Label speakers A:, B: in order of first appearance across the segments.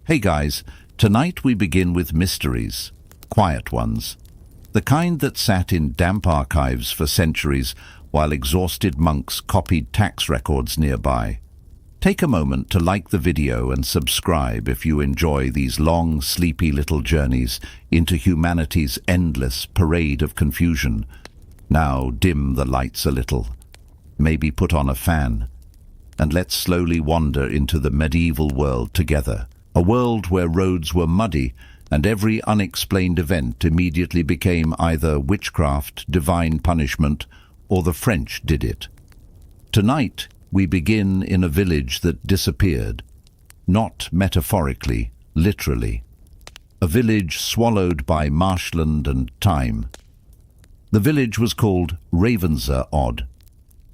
A: Hey guys, tonight we begin with mysteries, quiet ones. The kind that sat in damp archives for centuries while exhausted monks copied tax records nearby. Take a moment to like the video and subscribe if you enjoy these long, sleepy little journeys into humanity's endless parade of confusion. Now dim the lights a little, maybe put on a fan, and let's slowly wander into the medieval world together. A world where roads were muddy and every unexplained event immediately became either witchcraft, divine punishment, or the French did it. Tonight, we begin in a village that disappeared, not metaphorically, literally. A village swallowed by marshland and time. The village was called Ravensor.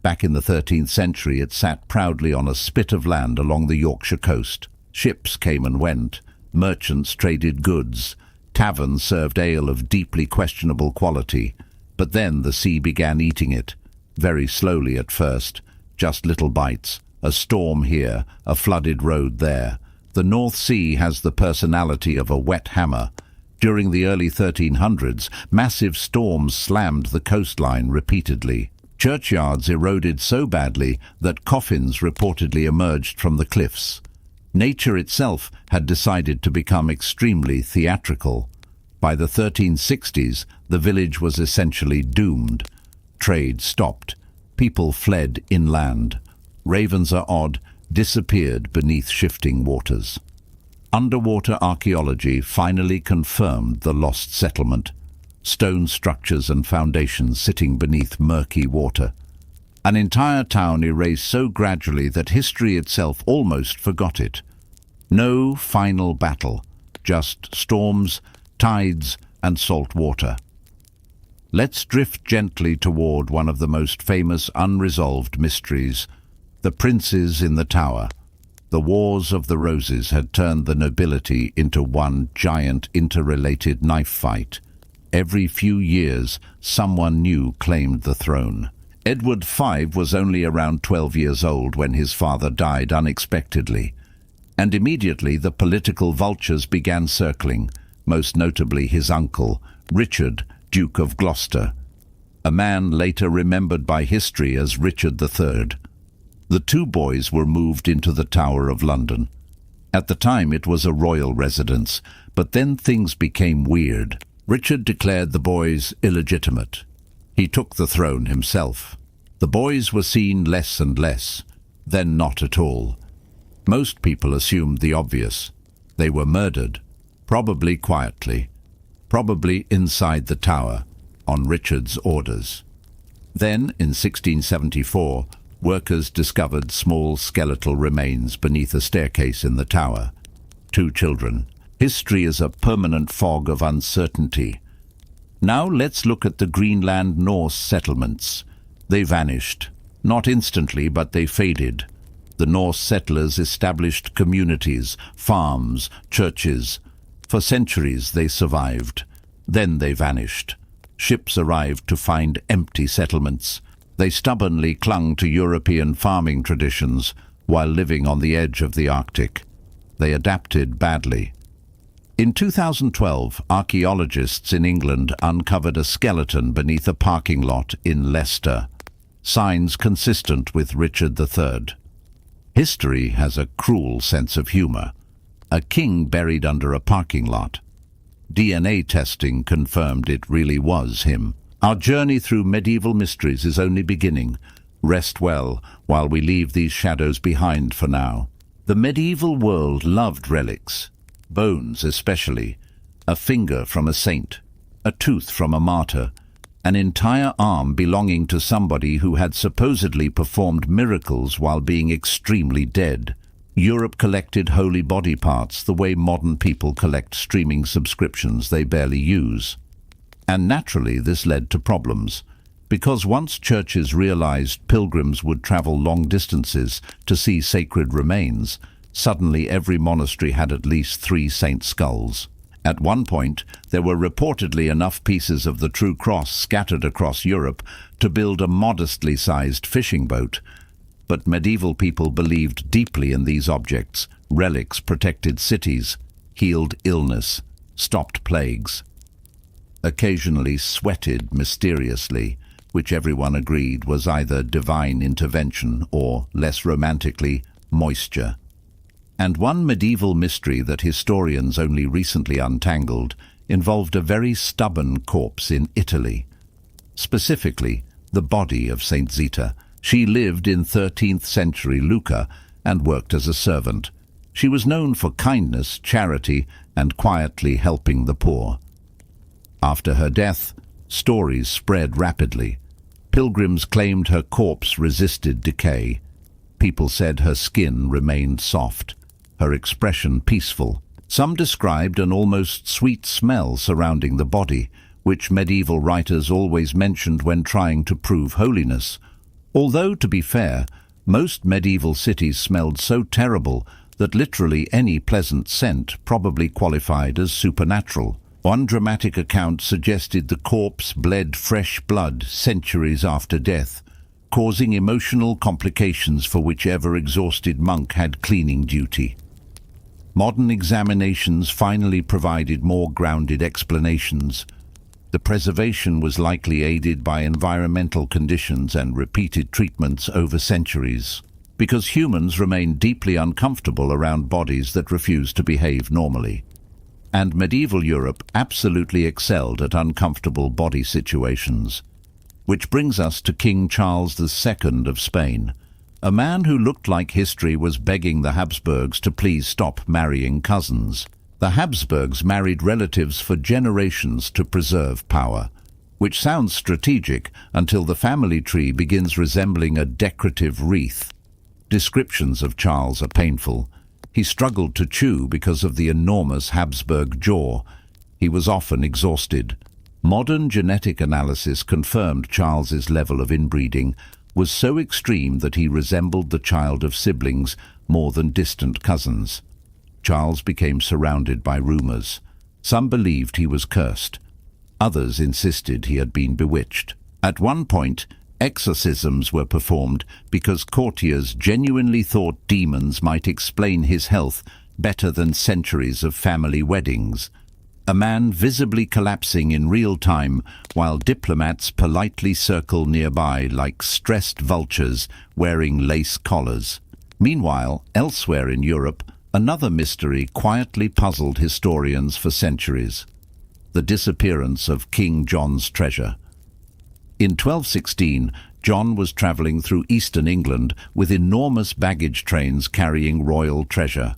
A: Back in the 13th century, it sat proudly on a spit of land along the Yorkshire coast. Ships came and went, merchants traded goods, taverns served ale of deeply questionable quality. But then the sea began eating it, very slowly at first, just little bites, a storm here, a flooded road there. The North Sea has the personality of a wet hammer. During the early 1300s, massive storms slammed the coastline repeatedly. Churchyards eroded so badly that coffins reportedly emerged from the cliffs. Nature itself had decided to become extremely theatrical. By the 1360s, the village was essentially doomed. Trade stopped. People fled inland. Ravensor disappeared beneath shifting waters. Underwater archaeology finally confirmed the lost settlement. Stone structures and foundations sitting beneath murky water. An entire town erased so gradually that history itself almost forgot it. No final battle, just storms, tides, and salt water. Let's drift gently toward one of the most famous unresolved mysteries, the princes in the tower. The Wars of the Roses had turned the nobility into one giant interrelated knife fight. Every few years, someone new claimed the throne. Edward V was only around 12 years old when his father died unexpectedly. And immediately the political vultures began circling, most notably his uncle, Richard, Duke of Gloucester, a man later remembered by history as Richard III. The two boys were moved into the Tower of London. At the time it was a royal residence, but then things became weird. Richard declared the boys illegitimate. He took the throne himself. The boys were seen less and less, then not at all. Most people assumed the obvious. They were murdered, probably quietly, probably inside the tower, on Richard's orders. Then, in 1674, workers discovered small skeletal remains beneath a staircase in the tower. 2 children. History is a permanent fog of uncertainty. Now let's look at the Greenland Norse settlements. They vanished. Not instantly, but they faded. The Norse settlers established communities, farms, churches. For centuries they survived. Then they vanished. Ships arrived to find empty settlements. They stubbornly clung to European farming traditions while living on the edge of the Arctic. They adapted badly. In 2012, archaeologists in England uncovered a skeleton beneath a parking lot in Leicester. Signs consistent with Richard III. History has a cruel sense of humor. A king buried under a parking lot. DNA testing confirmed it really was him. Our journey through medieval mysteries is only beginning. Rest well while we leave these shadows behind for now. The medieval world loved relics. Bones especially. A finger from a saint. A tooth from a martyr. An entire arm belonging to somebody who had supposedly performed miracles while being extremely dead. Europe collected holy body parts the way modern people collect streaming subscriptions they barely use. And naturally this led to problems, because once churches realized pilgrims would travel long distances to see sacred remains, suddenly every monastery had at least 3 saint skulls. At one point, there were reportedly enough pieces of the true cross scattered across Europe to build a modestly sized fishing boat. but medieval people believed deeply in these objects. Relics protected cities, healed illness, stopped plagues. Occasionally sweated mysteriously, which everyone agreed was either divine intervention or, less romantically, moisture. And one medieval mystery that historians only recently untangled involved a very stubborn corpse in Italy. Specifically, the body of Saint Zita. She lived in 13th century Lucca and worked as a servant. She was known for kindness, charity, and quietly helping the poor. After her death, stories spread rapidly. Pilgrims claimed her corpse resisted decay. People said her skin remained soft, her expression peaceful. Some described an almost sweet smell surrounding the body, which medieval writers always mentioned when trying to prove holiness. Although, to be fair, most medieval cities smelled so terrible that literally any pleasant scent probably qualified as supernatural. One dramatic account suggested the corpse bled fresh blood centuries after death, causing emotional complications for whichever exhausted monk had cleaning duty. Modern examinations finally provided more grounded explanations. The preservation was likely aided by environmental conditions and repeated treatments over centuries, because humans remain deeply uncomfortable around bodies that refuse to behave normally. And medieval Europe absolutely excelled at uncomfortable body situations. Which brings us to King Charles II of Spain. A man who looked like history was begging the Habsburgs to please stop marrying cousins. The Habsburgs married relatives for generations to preserve power, which sounds strategic until the family tree begins resembling a decorative wreath. Descriptions of Charles are painful. He struggled to chew because of the enormous Habsburg jaw. He was often exhausted. Modern genetic analysis confirmed Charles's level of inbreeding was so extreme that he resembled the child of siblings more than distant cousins. Charles became surrounded by rumors. Some believed he was cursed. Others insisted he had been bewitched. At one point, exorcisms were performed because courtiers genuinely thought demons might explain his health better than centuries of family weddings. A man visibly collapsing in real time while diplomats politely circle nearby like stressed vultures wearing lace collars. Meanwhile, elsewhere in Europe, another mystery quietly puzzled historians for centuries: the disappearance of King John's treasure. In 1216, John was travelling through eastern England with enormous baggage trains carrying royal treasure: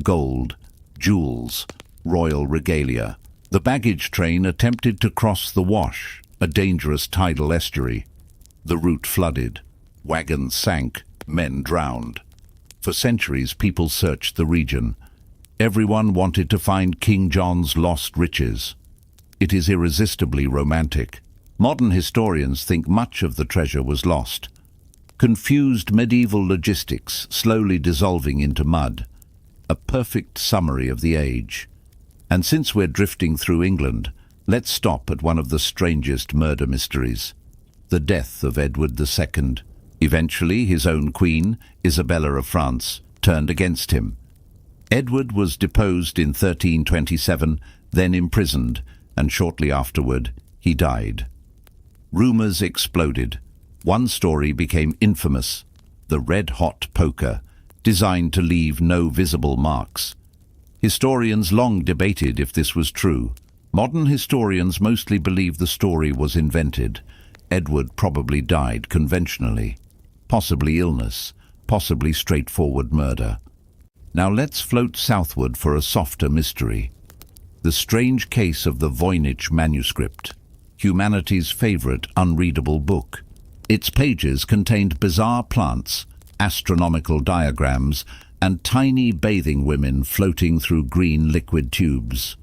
A: gold, jewels, royal regalia. The baggage train attempted to cross the Wash, a dangerous tidal estuary. The route flooded. Wagons sank, men drowned. For centuries, people searched the region. Everyone wanted to find King John's lost riches. It is irresistibly romantic. Modern historians think much of the treasure was lost. Confused medieval logistics slowly dissolving into mud. A perfect summary of the age. And since we're drifting through England, let's stop at one of the strangest murder mysteries: the death of Edward II. Eventually, his own queen, Isabella of France, turned against him. Edward was deposed in 1327, then imprisoned, and shortly afterward, he died. Rumors exploded. One story became infamous: the red-hot poker, designed to leave no visible marks. Historians long debated if this was true. Modern historians mostly believe the story was invented. Edward probably died conventionally. Possibly illness, possibly straightforward murder. Now let's float southward for a softer mystery: the strange case of the Voynich manuscript, humanity's favorite unreadable book. Its pages contained bizarre plants, astronomical diagrams, and tiny bathing women floating through green liquid tubes.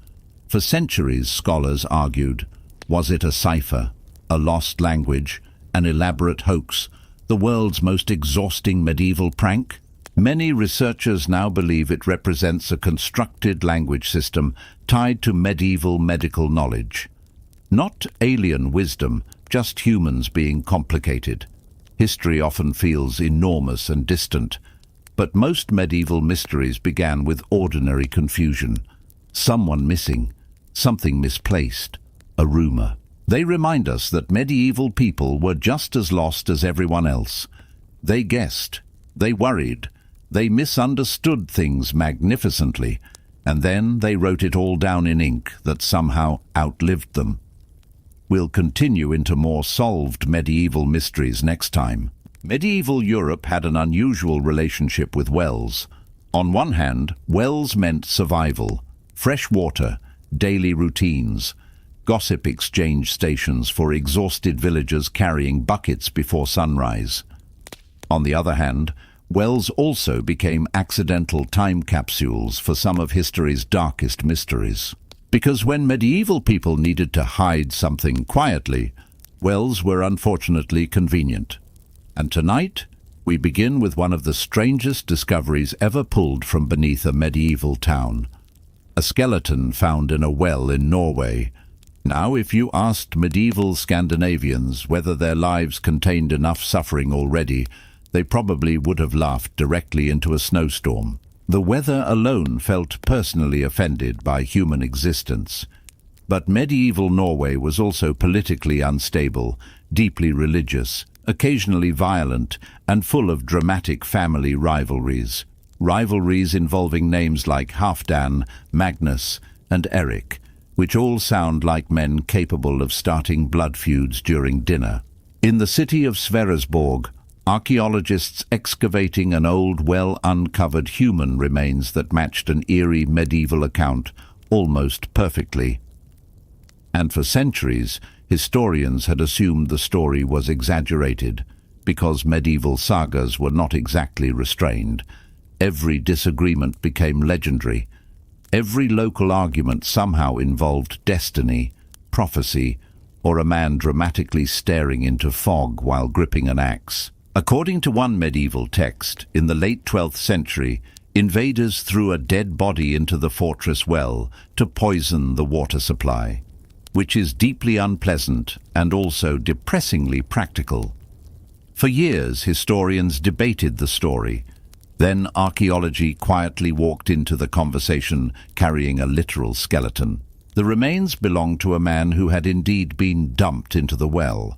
A: For centuries, scholars argued, was it a cipher, a lost language, an elaborate hoax, the world's most exhausting medieval prank? Many researchers now believe it represents a constructed language system tied to medieval medical knowledge. Not alien wisdom, just humans being complicated. History often feels enormous and distant, but most medieval mysteries began with ordinary confusion. Someone missing, something misplaced, a rumor. They remind us that medieval people were just as lost as everyone else. They guessed, they worried, they misunderstood things magnificently, and then they wrote it all down in ink that somehow outlived them. We'll continue into more solved medieval mysteries next time. Medieval Europe had an unusual relationship with wells. On one hand, wells meant survival, fresh water, daily routines, gossip exchange stations for exhausted villagers carrying buckets before sunrise. On the other hand, wells also became accidental time capsules for some of history's darkest mysteries. Because when medieval people needed to hide something quietly, wells were unfortunately convenient. And tonight, we begin with one of the strangest discoveries ever pulled from beneath a medieval town. A skeleton found in a well in Norway. Now, if you asked medieval Scandinavians whether their lives contained enough suffering already, they probably would have laughed directly into a snowstorm. The weather alone felt personally offended by human existence. But medieval Norway was also politically unstable, deeply religious, occasionally violent, and full of dramatic family rivalries. Rivalries involving names like Halfdan, Magnus, and Eric, which all sound like men capable of starting blood feuds during dinner. In the city of Sverresborg, archaeologists excavating an old, well-uncovered human remains that matched an eerie medieval account almost perfectly. And for centuries, historians had assumed the story was exaggerated, because medieval sagas were not exactly restrained. Every disagreement became legendary. Every local argument somehow involved destiny, prophecy, or a man dramatically staring into fog while gripping an axe. According to one medieval text, in the late 12th century, invaders threw a dead body into the fortress well to poison the water supply, which is deeply unpleasant and also depressingly practical. For years, historians debated the story. Then archaeology quietly walked into the conversation carrying a literal skeleton. The remains belonged to a man who had indeed been dumped into the well.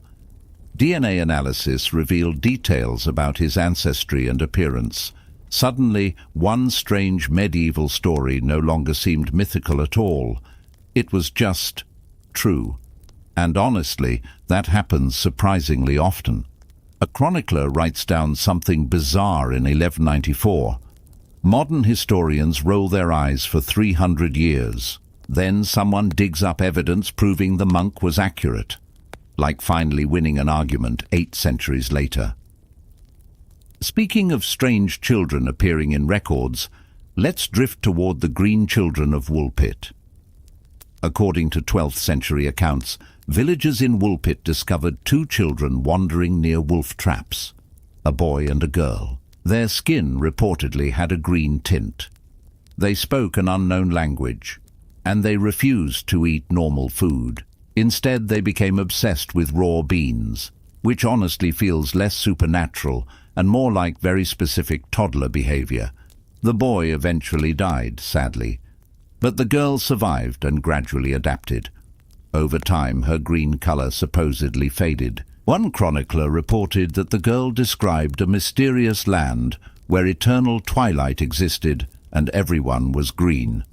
A: DNA analysis revealed details about his ancestry and appearance. Suddenly, one strange medieval story no longer seemed mythical at all. It was just true. And honestly, that happens surprisingly often. A chronicler writes down something bizarre in 1194. Modern historians roll their eyes for 300 years. Then someone digs up evidence proving the monk was accurate, like finally winning an argument 8 centuries later. Speaking of strange children appearing in records, let's drift toward the green children of Woolpit. According to 12th century accounts, villagers in Woolpit discovered 2 children wandering near wolf traps, a boy and a girl. Their skin reportedly had a green tint. They spoke an unknown language, and they refused to eat normal food. Instead, they became obsessed with raw beans, which honestly feels less supernatural and more like very specific toddler behavior. The boy eventually died, sadly, but the girl survived and gradually adapted. Over time, her green color supposedly faded. One chronicler reported that the girl described a mysterious land where eternal twilight existed and everyone was green.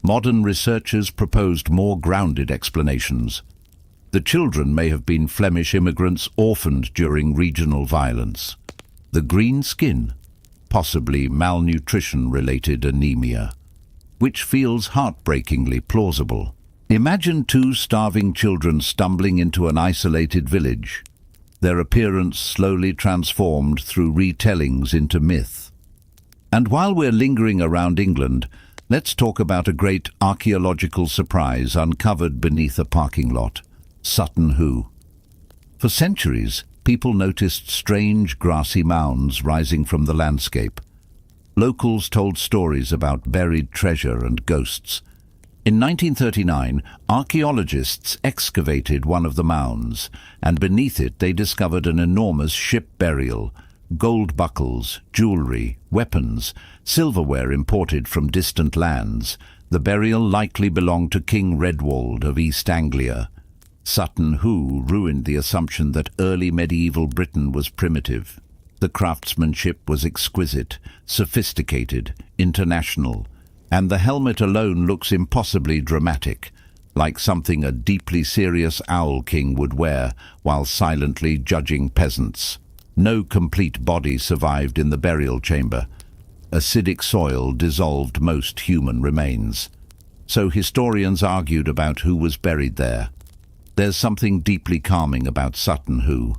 A: Modern researchers proposed more grounded explanations. The children may have been Flemish immigrants orphaned during regional violence. The green skin, possibly malnutrition-related anemia, which feels heartbreakingly plausible. Imagine 2 starving children stumbling into an isolated village, their appearance slowly transformed through retellings into myth. And while we're lingering around England, let's talk about a great archaeological surprise uncovered beneath a parking lot: Sutton Hoo. For centuries, people noticed strange grassy mounds rising from the landscape. Locals told stories about buried treasure and ghosts. In 1939, archaeologists excavated one of the mounds, and beneath it they discovered an enormous ship burial, gold buckles, jewelry, weapons, silverware imported from distant lands. The burial likely belonged to King Redwald of East Anglia. Sutton Hoo ruined the assumption that early medieval Britain was primitive. The craftsmanship was exquisite, sophisticated, international, and the helmet alone looks impossibly dramatic, like something a deeply serious owl king would wear while silently judging peasants. No complete body survived in the burial chamber. Acidic soil dissolved most human remains. So historians argued about who was buried there. There's something deeply calming about Sutton Hoo.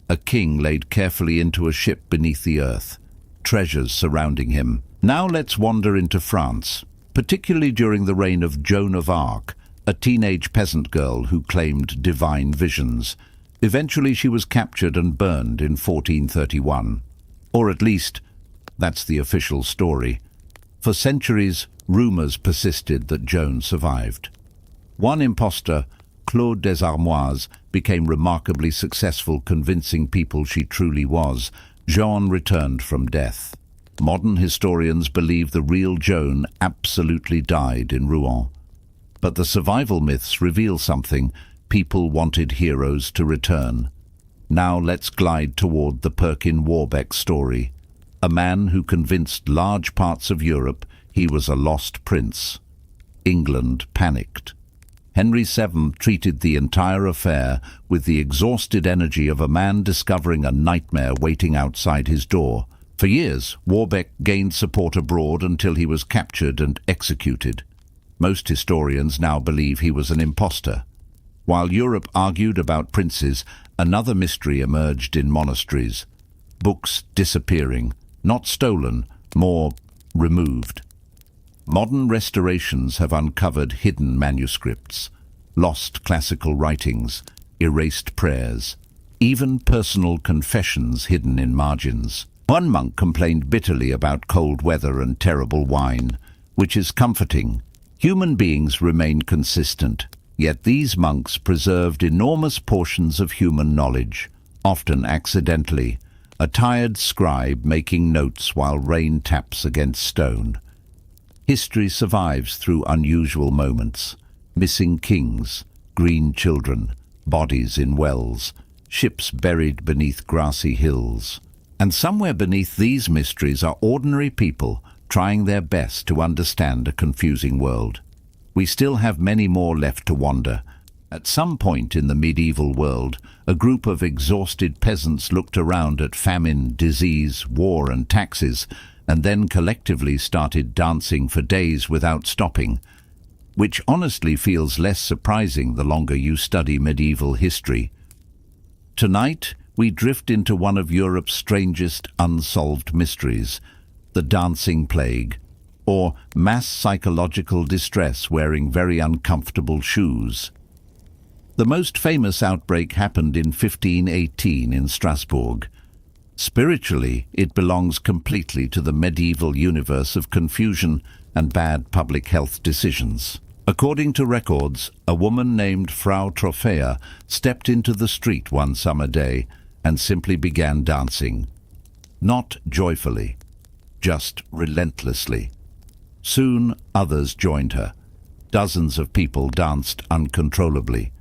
A: A king laid carefully into a ship beneath the earth, treasures surrounding him. Now let's wander into France, particularly during the reign of Joan of Arc, a teenage peasant girl who claimed divine visions. Eventually she was captured and burned in 1431. Or at least, that's the official story. For centuries, rumors persisted that Joan survived. One impostor, Claude des Armois, became remarkably successful convincing people she truly was. Joan returned from death. Modern historians believe the real Joan absolutely died in Rouen. But the survival myths reveal something. People wanted heroes to return. Now let's glide toward the Perkin Warbeck story. A man who convinced large parts of Europe he was a lost prince. England panicked. Henry VII treated the entire affair with the exhausted energy of a man discovering a nightmare waiting outside his door. For years, Warbeck gained support abroad until he was captured and executed. Most historians now believe he was an impostor. While Europe argued about princes, another mystery emerged in monasteries. Books disappearing, not stolen, more removed. Modern restorations have uncovered hidden manuscripts, lost classical writings, erased prayers, even personal confessions hidden in margins. One monk complained bitterly about cold weather and terrible wine, which is comforting. Human beings remain consistent, yet these monks preserved enormous portions of human knowledge, often accidentally, a tired scribe making notes while rain taps against stone. History survives through unusual moments: missing kings, green children, bodies in wells, ships buried beneath grassy hills. And somewhere beneath these mysteries are ordinary people trying their best to understand a confusing world. We still have many more left to wander. At some point in the medieval world, a group of exhausted peasants looked around at famine, disease, war, and taxes, and then collectively started dancing for days without stopping, which honestly feels less surprising the longer you study medieval history. Tonight, we drift into one of Europe's strangest unsolved mysteries, the dancing plague, or mass psychological distress wearing very uncomfortable shoes. The most famous outbreak happened in 1518 in Strasbourg. Spiritually, it belongs completely to the medieval universe of confusion and bad public health decisions. According to records, a woman named Frau Trophea stepped into the street one summer day and simply began dancing. Not joyfully, just relentlessly. Soon others joined her. Dozens of people danced uncontrollably.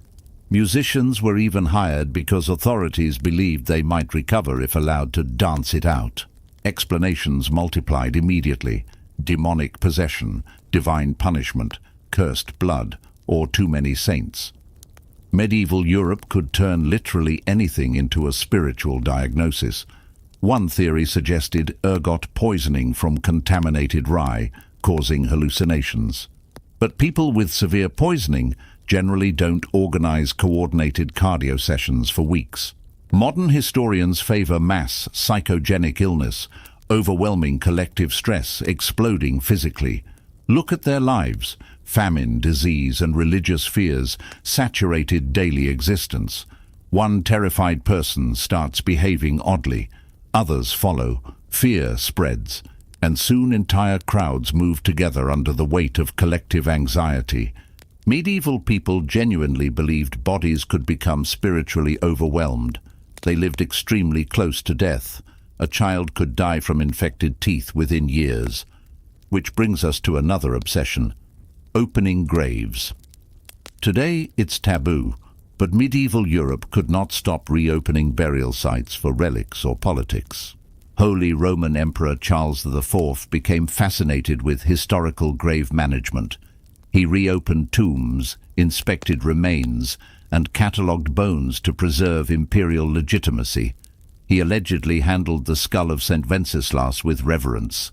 A: Musicians were even hired because authorities believed they might recover if allowed to dance it out. Explanations multiplied immediately: demonic possession, divine punishment, cursed blood, or too many saints. Medieval Europe could turn literally anything into a spiritual diagnosis. One theory suggested ergot poisoning from contaminated rye, causing hallucinations. But people with severe poisoning generally don't organize coordinated cardio sessions for weeks. Modern historians favor mass psychogenic illness, overwhelming collective stress, exploding physically. Look at their lives. Famine, disease, and religious fears saturated daily existence. One terrified person starts behaving oddly. Others follow. Fear spreads. and soon entire crowds moved together under the weight of collective anxiety. Medieval people genuinely believed bodies could become spiritually overwhelmed. They lived extremely close to death. A child could die from infected teeth within years. Which brings us to another obsession: opening graves. Today it's taboo, but medieval Europe could not stop reopening burial sites for relics or politics. Holy Roman Emperor Charles IV became fascinated with historical grave management. He reopened tombs, inspected remains, and catalogued bones to preserve imperial legitimacy. He allegedly handled the skull of St. Wenceslas with reverence.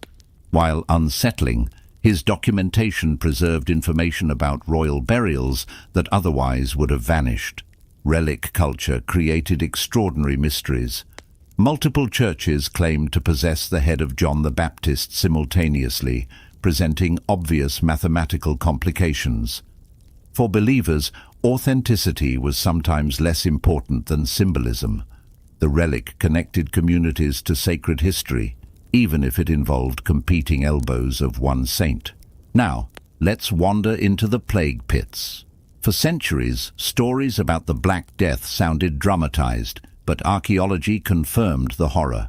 A: While unsettling, his documentation preserved information about royal burials that otherwise would have vanished. Relic culture created extraordinary mysteries. Multiple churches claimed to possess the head of John the Baptist simultaneously, presenting obvious mathematical complications. For believers, authenticity was sometimes less important than symbolism. The relic connected communities to sacred history, even if it involved competing elbows of one saint. Now, let's wander into the plague pits. For centuries, stories about the Black Death sounded dramatized, but archaeology confirmed the horror.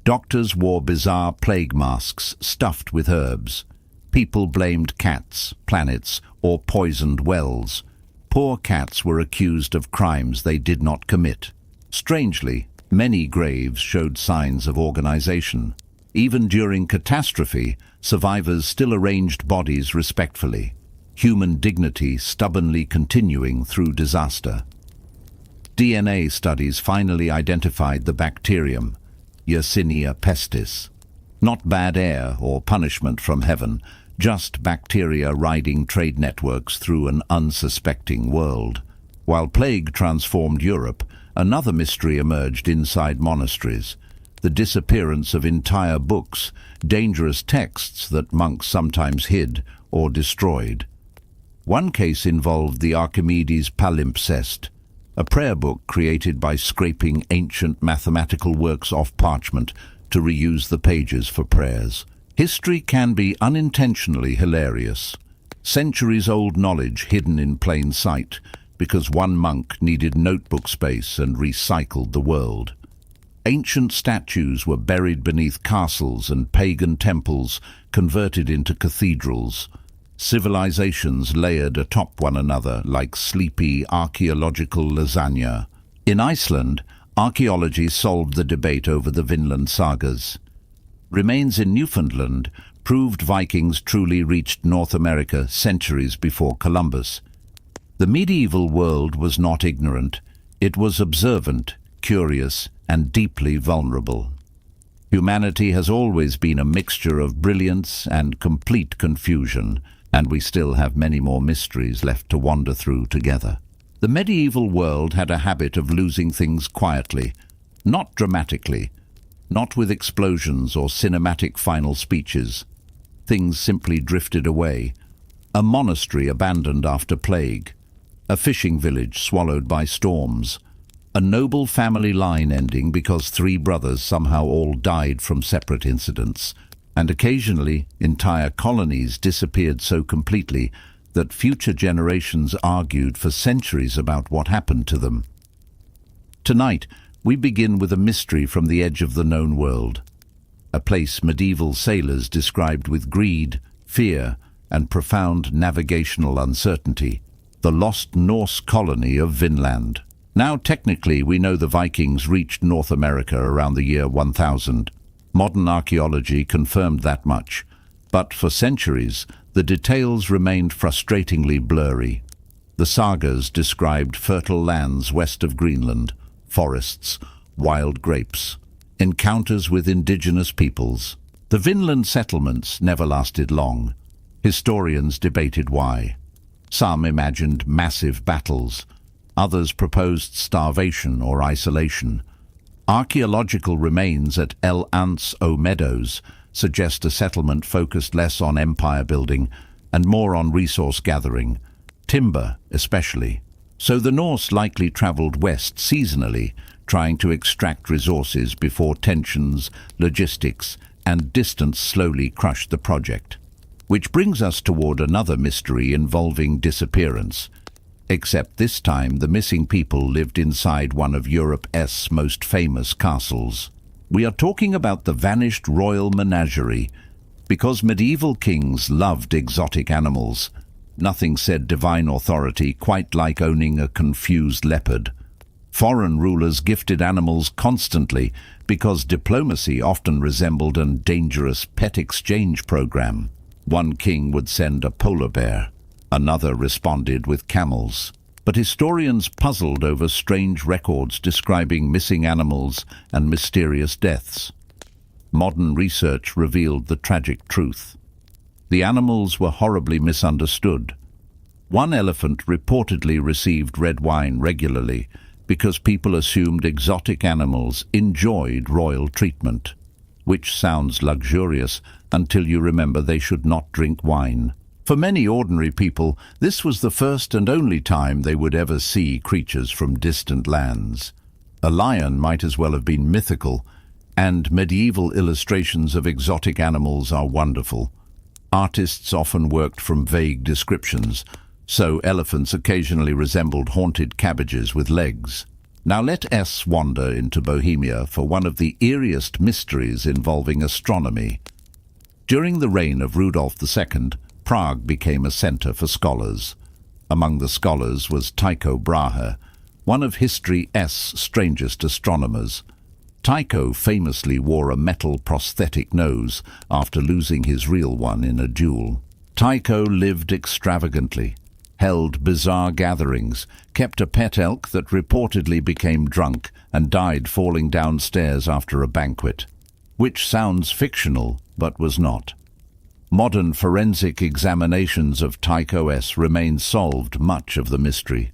A: Doctors wore bizarre plague masks stuffed with herbs. People blamed cats, planets, or poisoned wells. Poor cats were accused of crimes they did not commit. Strangely, many graves showed signs of organization. Even during catastrophe, survivors still arranged bodies respectfully, human dignity stubbornly continuing through disaster. DNA studies finally identified the bacterium, Yersinia pestis. Not bad air or punishment from heaven, just bacteria riding trade networks through an unsuspecting world. While plague transformed Europe, another mystery emerged inside monasteries: the disappearance of entire books, dangerous texts that monks sometimes hid or destroyed. One case involved the Archimedes palimpsest, a prayer book created by scraping ancient mathematical works off parchment to reuse the pages for prayers. History can be unintentionally hilarious. Centuries-old knowledge hidden in plain sight because one monk needed notebook space and recycled the world. Ancient statues were buried beneath castles and pagan temples converted into cathedrals. Civilizations layered atop one another like sleepy archaeological lasagna. In Iceland, archaeology solved the debate over the Vinland sagas. Remains in Newfoundland proved Vikings truly reached North America centuries before Columbus. The medieval world was not ignorant. It was observant, curious, and deeply vulnerable. Humanity has always been a mixture of brilliance and complete confusion, and we still have many more mysteries left to wander through together. The medieval world had a habit of losing things quietly, not dramatically, not with explosions or cinematic final speeches. Things simply drifted away. A monastery abandoned after plague, a fishing village swallowed by storms, a noble family line ending because 3 brothers somehow all died from separate incidents, and occasionally entire colonies disappeared so completely that future generations argued for centuries about what happened to them. Tonight, we begin with a mystery from the edge of the known world, a place medieval sailors described with greed, fear, and profound navigational uncertainty: the lost Norse colony of Vinland. Now technically we know the Vikings reached North America around the year 1000. Modern archaeology confirmed that much, but for centuries the details remained frustratingly blurry. The sagas described fertile lands west of Greenland, forests, wild grapes, encounters with indigenous peoples. The Vinland settlements never lasted long. Historians debated why. Some imagined massive battles. Others proposed starvation or isolation. Archaeological remains at El Anse aux Meadows suggest a settlement focused less on empire building and more on resource gathering, timber especially. So the Norse likely traveled west seasonally, trying to extract resources before tensions, logistics, and distance slowly crushed the project. Which brings us toward another mystery involving disappearance. Except this time the missing people lived inside one of Europe's most famous castles. We are talking about the vanished royal menagerie. Because medieval kings loved exotic animals, nothing said divine authority quite like owning a confused leopard. Foreign rulers gifted animals constantly because diplomacy often resembled a dangerous pet exchange program. One king would send a polar bear, another responded with camels. But historians puzzled over strange records describing missing animals and mysterious deaths. Modern research revealed the tragic truth. The animals were horribly misunderstood. One elephant reportedly received red wine regularly because people assumed exotic animals enjoyed royal treatment, which sounds luxurious until you remember they should not drink wine. For many ordinary people, this was the first and only time they would ever see creatures from distant lands. A lion might as well have been mythical, and medieval illustrations of exotic animals are wonderful. Artists often worked from vague descriptions, so elephants occasionally resembled haunted cabbages with legs. Now let us wander into Bohemia for one of the eeriest mysteries involving astronomy. During the reign of Rudolf II, Prague became a center for scholars. Among the scholars was Tycho Brahe, one of history's strangest astronomers. Tycho famously wore a metal prosthetic nose after losing his real one in a duel. Tycho lived extravagantly, held bizarre gatherings, kept a pet elk that reportedly became drunk and died falling downstairs after a banquet. Which sounds fictional, but was not. Modern forensic examinations of Tycho's remain solved much of the mystery.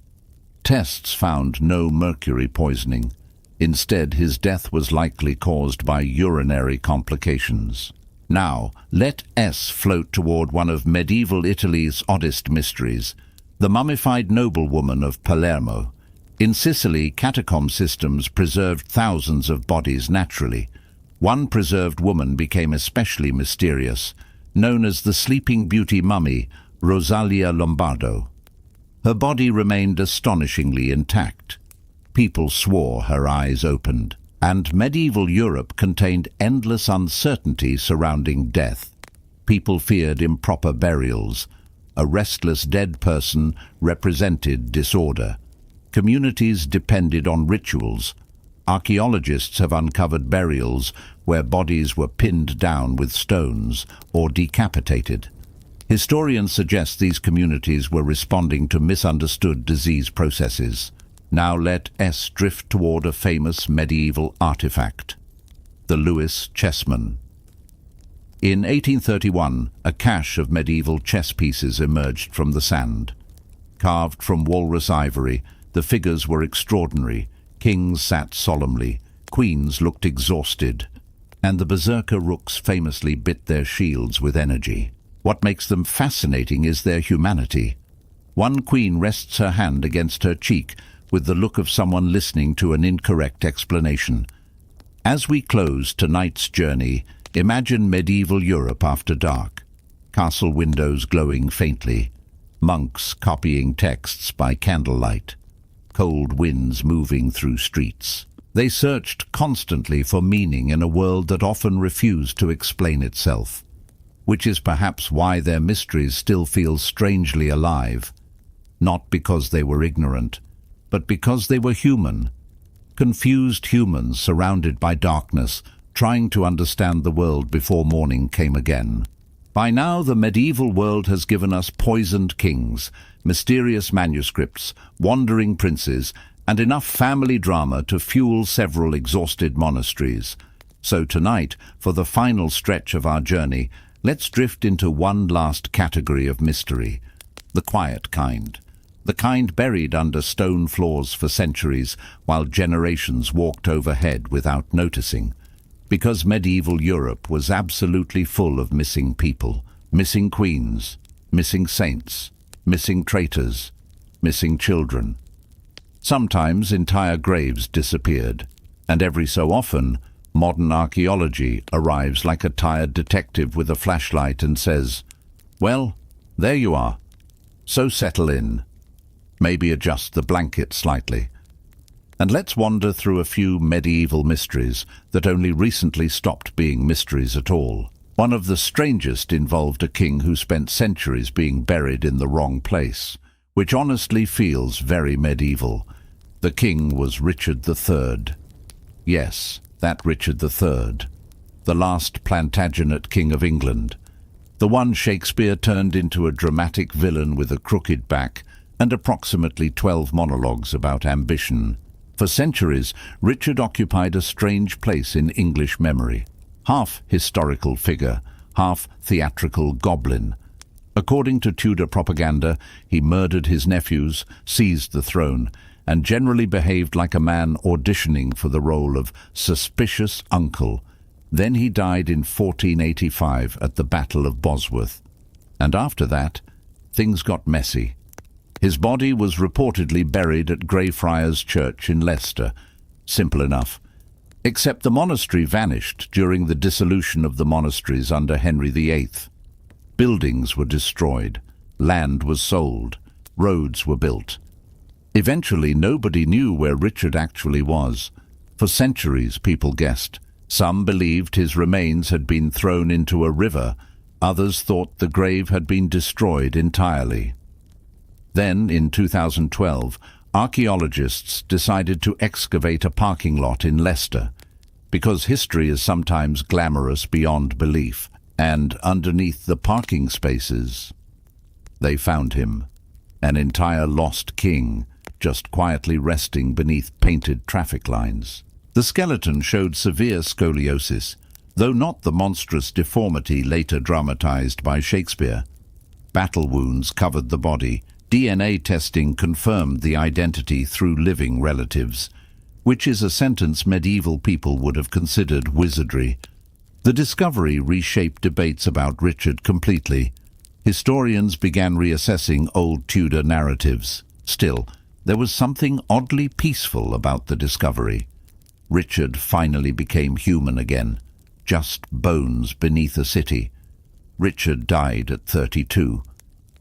A: Tests found no mercury poisoning. Instead, his death was likely caused by urinary complications. Now, let us float toward one of medieval Italy's oddest mysteries, the mummified noblewoman of Palermo. In Sicily, catacomb systems preserved thousands of bodies naturally. One preserved woman became especially mysterious, known as the Sleeping Beauty mummy, Rosalia Lombardo. Her body remained astonishingly intact. People swore her eyes opened, and medieval Europe contained endless uncertainty surrounding death. People feared improper burials. A restless dead person represented disorder. Communities depended on rituals. Archaeologists have uncovered burials where bodies were pinned down with stones or decapitated. Historians suggest these communities were responding to misunderstood disease processes. Now let us drift toward a famous medieval artifact, the Lewis chessman. In 1831, a cache of medieval chess pieces emerged from the sand. Carved from walrus ivory, the figures were extraordinary. Kings sat solemnly, queens looked exhausted, and the berserker rooks famously bit their shields with energy. What makes them fascinating is their humanity. One queen rests her hand against her cheek with the look of someone listening to an incorrect explanation. As we close tonight's journey, imagine medieval Europe after dark. Castle windows glowing faintly, monks copying texts by candlelight, cold winds moving through streets. They searched constantly for meaning in a world that often refused to explain itself, which is perhaps why their mysteries still feel strangely alive, not because they were ignorant, but because they were human, confused humans surrounded by darkness, trying to understand the world before morning came again. By now, the medieval world has given us poisoned kings, mysterious manuscripts, wandering princes, and enough family drama to fuel several exhausted monasteries. So tonight, for the final stretch of our journey, let's drift into one last category of mystery, the quiet kind. The kind buried under stone floors for centuries, while generations walked overhead without noticing. Because medieval Europe was absolutely full of missing people, missing queens, missing saints, missing traitors, missing children. Sometimes entire graves disappeared, and every so often, Modern archaeology arrives like a tired detective with a flashlight and says, "Well, there you are. So settle in. Maybe adjust the blanket slightly. And let's wander through a few medieval mysteries that only recently stopped being mysteries at all." One of the strangest involved a king who spent centuries being buried in the wrong place, which honestly feels very medieval. The king was Richard III. Yes, that Richard III, the last Plantagenet king of England, the one Shakespeare turned into a dramatic villain with a crooked back and approximately 12 monologues about ambition. For centuries, Richard occupied a strange place in English memory. Half historical figure, half theatrical goblin. According to Tudor propaganda, he murdered his nephews, seized the throne, and generally behaved like a man auditioning for the role of suspicious uncle. Then he died in 1485 at the Battle of Bosworth. And after that, things got messy. His body was reportedly buried at Greyfriars Church in Leicester. Simple enough. Except the monastery vanished during the dissolution of the monasteries under Henry VIII. Buildings were destroyed, land was sold, roads were built. Eventually, nobody knew where Richard actually was. For centuries, people guessed. Some believed his remains had been thrown into a river. Others thought the grave had been destroyed entirely. Then, in 2012, archaeologists decided to excavate a parking lot in Leicester, because history is sometimes glamorous beyond belief, and underneath the parking spaces, they found him, an entire lost king, just quietly resting beneath painted traffic lines. The skeleton showed severe scoliosis, though not the monstrous deformity later dramatized by Shakespeare. Battle wounds covered the body. DNA testing confirmed the identity through living relatives, which is a sentence medieval people would have considered wizardry. The discovery reshaped debates about Richard completely. Historians began reassessing old Tudor narratives. Still, there was something oddly peaceful about the discovery. Richard finally became human again, just bones beneath a city. Richard died at 32.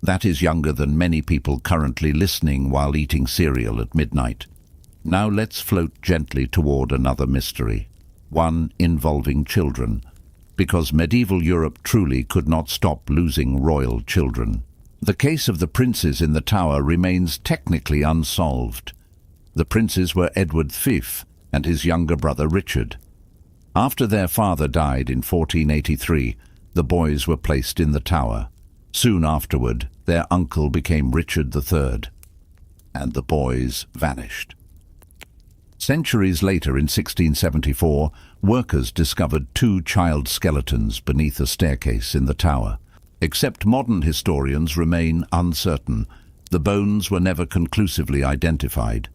A: That is younger than many people currently listening while eating cereal at midnight. Now let's float gently toward another mystery, one involving children, because medieval Europe truly could not stop losing royal children. The case of the princes in the tower remains technically unsolved. The princes were Edward V and his younger brother Richard. After their father died in 1483, the boys were placed in the tower. Soon afterward, their uncle became Richard III, and the boys vanished. Centuries later, in 1674, workers discovered 2 child skeletons beneath a staircase in the tower. Except modern historians remain uncertain. The bones were never conclusively identified.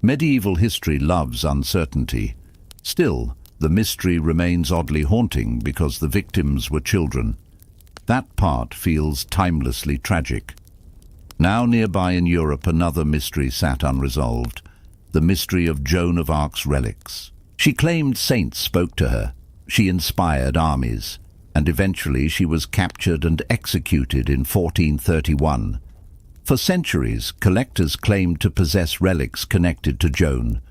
A: Medieval history loves uncertainty. Still, the mystery remains oddly haunting because the victims were children. That part feels timelessly tragic. Now nearby in Europe, another mystery sat unresolved. The mystery of Joan of Arc's relics. She claimed saints spoke to her. She inspired armies. And eventually she was captured and executed in 1431. For centuries, collectors claimed to possess relics connected to Joan.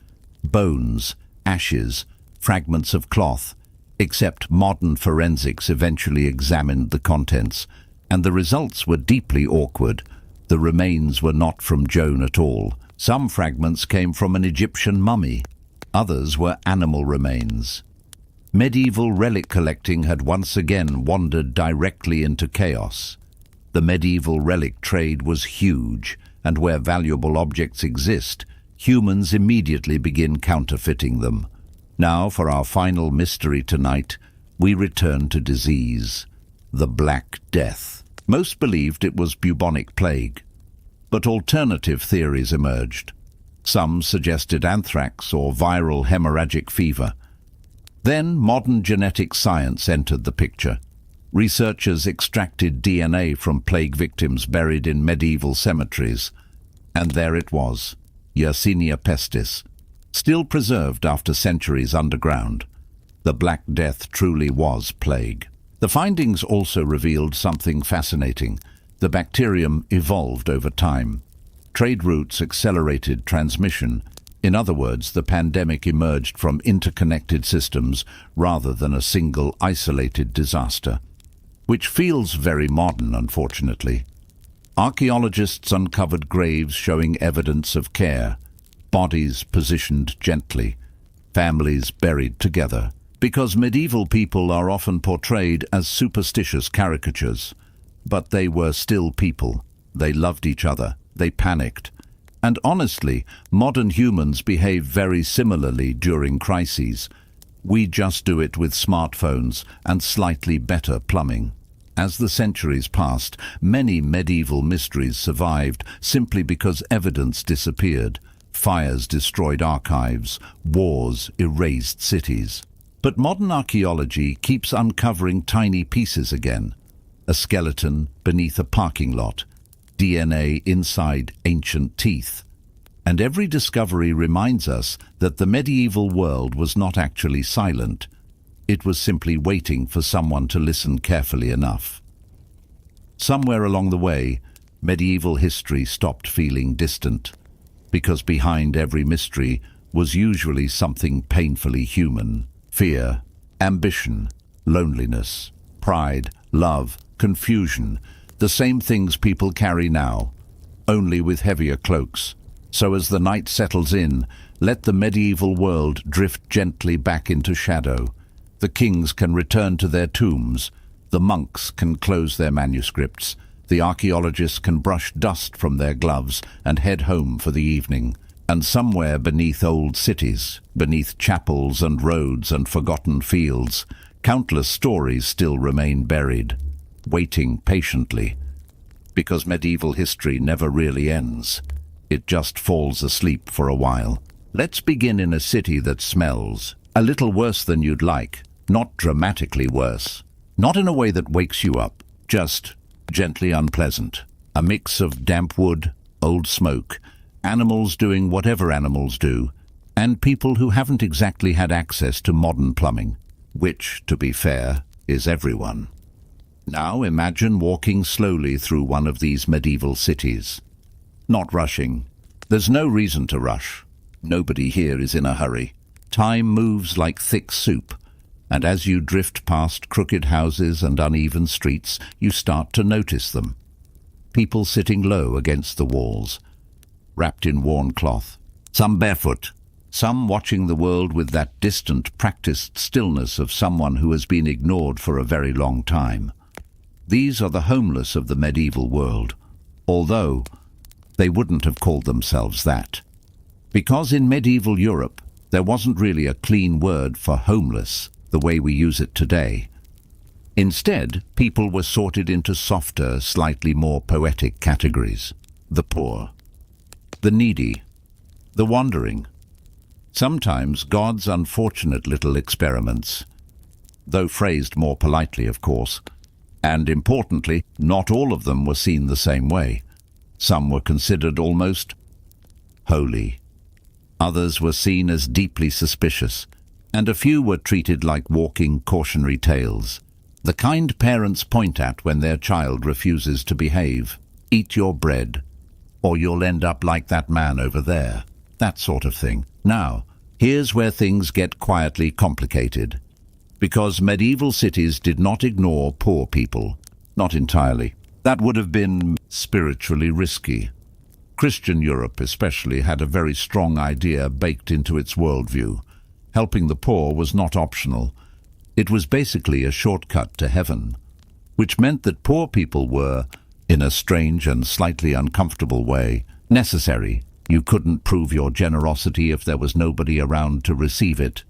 A: Bones, ashes, fragments of cloth. Except modern forensics eventually examined the contents, and the results were deeply awkward. The remains were not from Joan at all. Some fragments came from an Egyptian mummy. Others were animal remains. Medieval relic collecting had once again wandered directly into chaos. The medieval relic trade was huge, and where valuable objects exist, humans immediately begin counterfeiting them. Now, for our final mystery tonight, we return to disease, the Black Death. Most believed it was bubonic plague, but alternative theories emerged. Some suggested anthrax or viral hemorrhagic fever. Then modern genetic science entered the picture. Researchers extracted DNA from plague victims buried in medieval cemeteries, and there it was, Yersinia pestis, still preserved after centuries underground. The Black Death truly was plague. The findings also revealed something fascinating. The bacterium evolved over time. Trade routes accelerated transmission. In other words, the pandemic emerged from interconnected systems rather than a single isolated disaster. Which feels very modern, unfortunately. Archaeologists uncovered graves showing evidence of care, bodies positioned gently, families buried together. Because medieval people are often portrayed as superstitious caricatures. But they were still people. They loved each other. They panicked. And honestly, modern humans behave very similarly during crises. We just do it with smartphones and slightly better plumbing. As the centuries passed, many medieval mysteries survived simply because evidence disappeared. Fires destroyed archives. Wars erased cities. But modern archaeology keeps uncovering tiny pieces again. A skeleton beneath a parking lot, DNA inside ancient teeth. And every discovery reminds us that the medieval world was not actually silent. It was simply waiting for someone to listen carefully enough. Somewhere along the way, medieval history stopped feeling distant, because behind every mystery was usually something painfully human. Fear, ambition, loneliness, pride, love, confusion, the same things people carry now, only with heavier cloaks. So as the night settles in, let the medieval world drift gently back into shadow. The kings can return to their tombs, the monks can close their manuscripts, the archaeologists can brush dust from their gloves and head home for the evening. And somewhere beneath old cities, beneath chapels and roads and forgotten fields, countless stories still remain buried, waiting patiently. Because medieval history never really ends. It just falls asleep for a while. Let's begin in a city that smells a little worse than you'd like, not dramatically worse. Not in a way that wakes you up, just gently unpleasant. A mix of damp wood, old smoke, animals doing whatever animals do, and people who haven't exactly had access to modern plumbing, which, to be fair, is everyone. Now imagine walking slowly through one of these medieval cities. Not rushing. There's no reason to rush. Nobody here is in a hurry. Time moves like thick soup, and as you drift past crooked houses and uneven streets, you start to notice them. People sitting low against the walls, wrapped in worn cloth, some barefoot, some watching the world with that distant, practiced stillness of someone who has been ignored for a very long time. These are the homeless of the medieval world, although they wouldn't have called themselves that. Because in medieval Europe, there wasn't really a clean word for homeless the way we use it today. Instead, people were sorted into softer, slightly more poetic categories. The poor, the needy, the wandering. Sometimes God's unfortunate little experiments, though phrased more politely, of course. And importantly, not all of them were seen the same way. Some were considered almost holy. Others were seen as deeply suspicious, and a few were treated like walking cautionary tales. The kind parents point at when their child refuses to behave. Eat your bread, or you'll end up like that man over there. That sort of thing. Now, here's where things get quietly complicated. Because medieval cities did not ignore poor people. Not entirely. That would have been spiritually risky. Christian Europe especially had a very strong idea baked into its worldview. Helping the poor was not optional. It was basically a shortcut to heaven, which meant that poor people were, in a strange and slightly uncomfortable way, necessary. You couldn't prove your generosity if there was nobody around to receive it.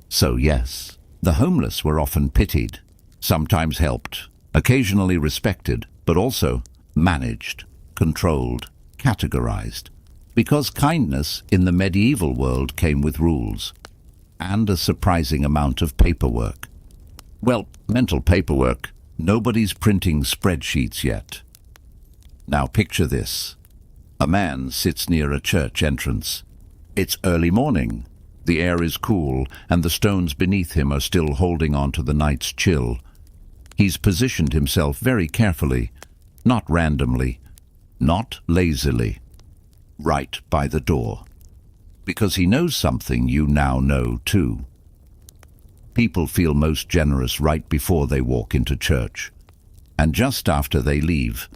A: So yes, the homeless were often pitied, sometimes helped, occasionally respected, but also managed, controlled, categorized. Because kindness in the medieval world came with rules, and a surprising amount of paperwork. Well, mental paperwork. Nobody's printing spreadsheets yet. Now picture this. A man sits near a church entrance. It's early morning. The air is cool, and the stones beneath him are still holding on to the night's chill. He's positioned himself very carefully, not randomly, not lazily, right by the door. Because he knows something you now know too. People feel most generous right before they walk into church, and just after they leave.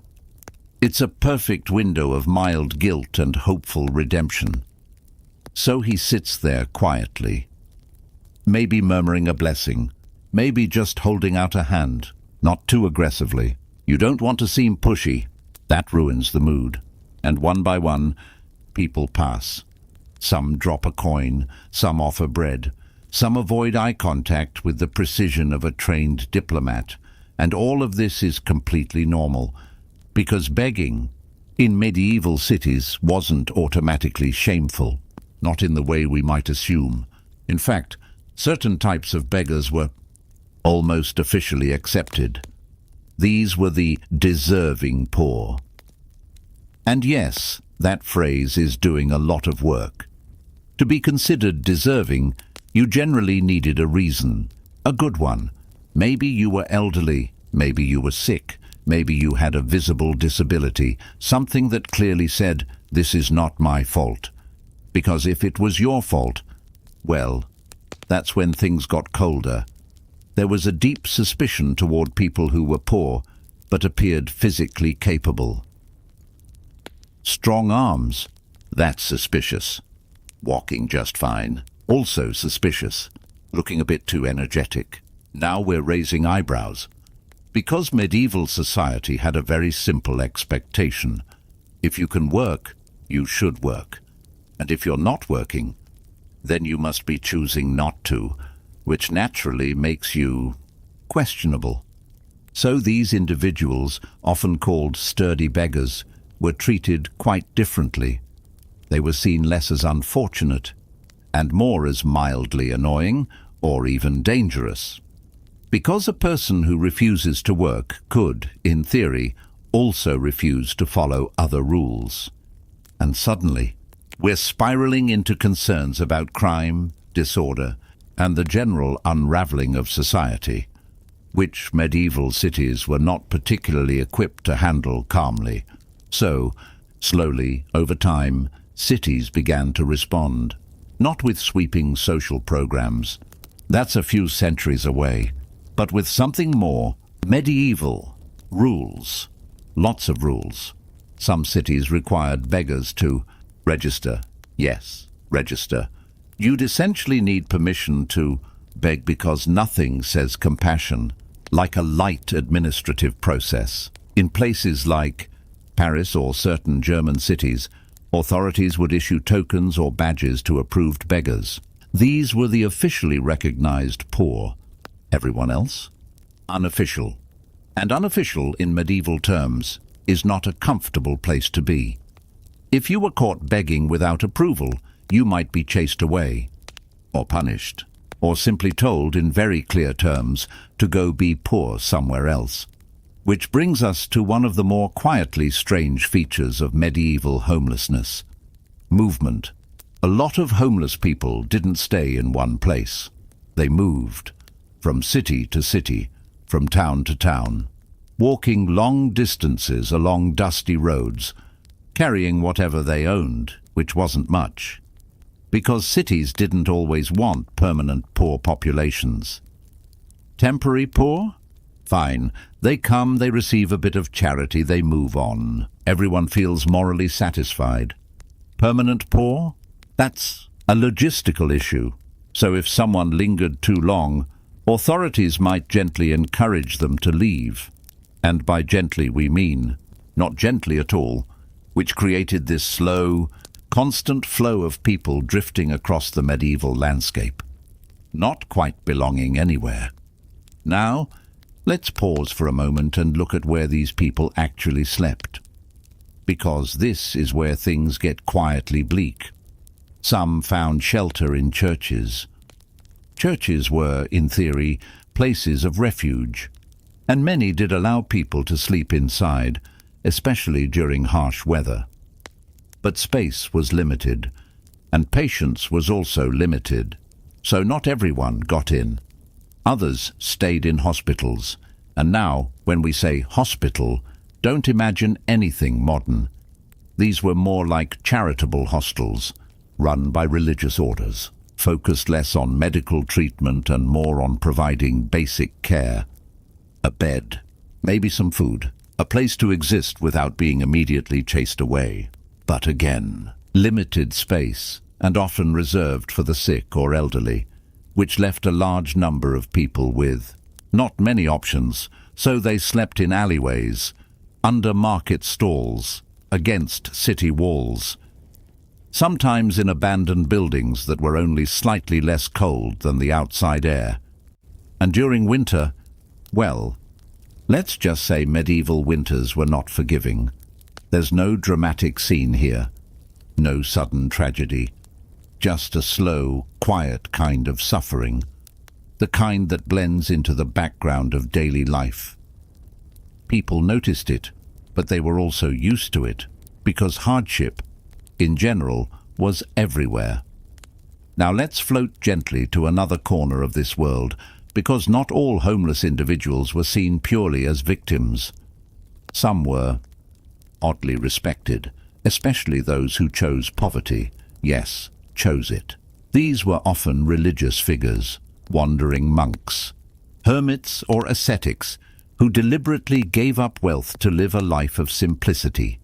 A: It's a perfect window of mild guilt and hopeful redemption. So he sits there quietly, maybe murmuring a blessing, maybe just holding out a hand, not too aggressively. You don't want to seem pushy. That ruins the mood. And one by one, people pass. Some drop a coin, some offer bread, some avoid eye contact with the precision of a trained diplomat. And all of this is completely normal, because begging in medieval cities wasn't automatically shameful, not in the way we might assume. In fact, certain types of beggars were almost officially accepted. These were the deserving poor. And yes, that phrase is doing a lot of work. To be considered deserving, you generally needed a reason, a good one. Maybe you were elderly, maybe you were sick, maybe you had a visible disability, something that clearly said, "This is not my fault." Because if it was your fault, well, that's when things got colder. There was a deep suspicion toward people who were poor, but appeared physically capable. Strong arms, that's suspicious. Walking just fine, also suspicious. Looking a bit too energetic. Now we're raising eyebrows. Because medieval society had a very simple expectation. If you can work, you should work. And if you're not working, then you must be choosing not to, which naturally makes you questionable. So these individuals, often called sturdy beggars, were treated quite differently. They were seen less as unfortunate, and more as mildly annoying or even dangerous. Because a person who refuses to work could, in theory, also refuse to follow other rules. And suddenly, we're spiraling into concerns about crime, disorder, and the general unraveling of society, which medieval cities were not particularly equipped to handle calmly. So, slowly, over time, cities began to respond, not with sweeping social programs. That's a few centuries away, but with something more medieval rules. Lots of rules. Some cities required beggars to register. Yes, register. You'd essentially need permission to beg because nothing says compassion like a light administrative process. In places like Paris or certain German cities, authorities would issue tokens or badges to approved beggars. These were the officially recognized poor. Everyone else? Unofficial. And unofficial, in medieval terms, is not a comfortable place to be. If you were caught begging without approval, you might be chased away, or punished, or simply told in very clear terms to go be poor somewhere else. Which brings us to one of the more quietly strange features of medieval homelessness: movement. A lot of homeless people didn't stay in one place. They moved, from city to city, from town to town, walking long distances along dusty roads, carrying whatever they owned, which wasn't much. Because cities didn't always want permanent poor populations. Temporary poor? Fine. They come, they receive a bit of charity, they move on. Everyone feels morally satisfied. Permanent poor? That's a logistical issue. So if someone lingered too long, authorities might gently encourage them to leave. And by gently we mean not gently at all, which created this slow, constant flow of people drifting across the medieval landscape, not quite belonging anywhere. Now, let's pause for a moment and look at where these people actually slept. Because this is where things get quietly bleak. Some found shelter in churches. Churches were, in theory, places of refuge, and many did allow people to sleep inside, especially during harsh weather. But space was limited, and patience was also limited. So not everyone got in. Others stayed in hospitals, and now, when we say hospital, don't imagine anything modern. These were more like charitable hostels, run by religious orders, focused less on medical treatment and more on providing basic care. A bed, maybe some food, a place to exist without being immediately chased away. But again, limited space, and often reserved for the sick or elderly, which left a large number of people with not many options, so they slept in alleyways, under market stalls, against city walls, sometimes in abandoned buildings that were only slightly less cold than the outside air. And during winter, well, let's just say medieval winters were not forgiving. There's no dramatic scene here, no sudden tragedy, just a slow, quiet kind of suffering, the kind that blends into the background of daily life. People noticed it, but they were also used to it, because hardship, in general, was everywhere. Now let's float gently to another corner of this world, because not all homeless individuals were seen purely as victims. Some were oddly respected, especially those who chose poverty. Yes, chose it. These were often religious figures, wandering monks, hermits or ascetics, who deliberately gave up wealth to live a life of simplicity.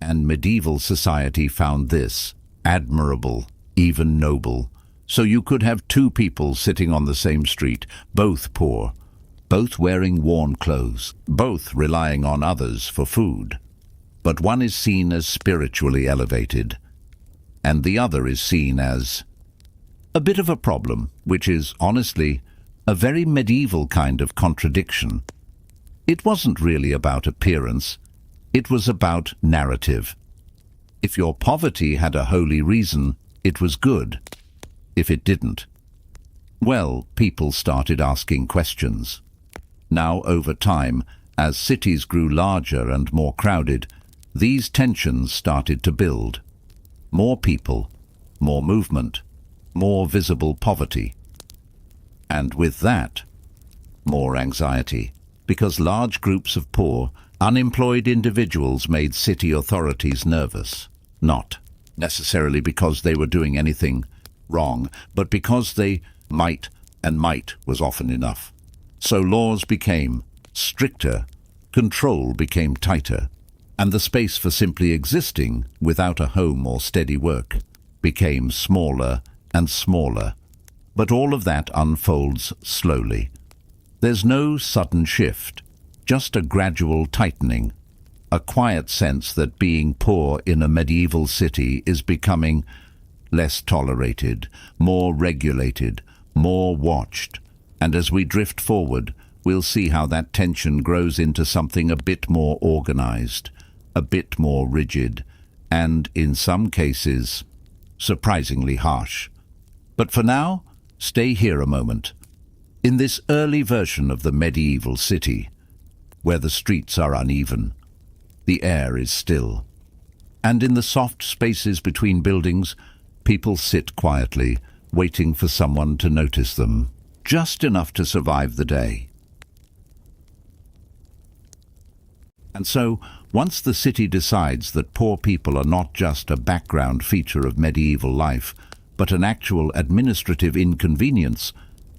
A: And medieval society found this admirable, even noble. So you could have two people sitting on the same street, both poor, both wearing worn clothes, both relying on others for food. But one is seen as spiritually elevated, and the other is seen as a bit of a problem, which is, honestly, a very medieval kind of contradiction. It wasn't really about appearance, it was about narrative. If your poverty had a holy reason, it was good. If it didn't, well, people started asking questions. Now, over time, as cities grew larger and more crowded, these tensions started to build. More people, more movement, more visible poverty. And with that, more anxiety, because large groups of poor, unemployed individuals made city authorities nervous. Not necessarily because they were doing anything wrong, but because they might, and might was often enough. So laws became stricter, control became tighter, and the space for simply existing without a home or steady work became smaller and smaller. But all of that unfolds slowly. There's no sudden shift, just a gradual tightening, a quiet sense that being poor in a medieval city is becoming less tolerated, more regulated, more watched. And as we drift forward, we'll see how that tension grows into something a bit more organized, a bit more rigid, and, in some cases, surprisingly harsh. But for now, stay here a moment. In this early version of the medieval city, where the streets are uneven, the air is still, and in the soft spaces between buildings, people sit quietly, waiting for someone to notice them, just enough to survive the day. And so, once the city decides that poor people are not just a background feature of medieval life, but an actual administrative inconvenience,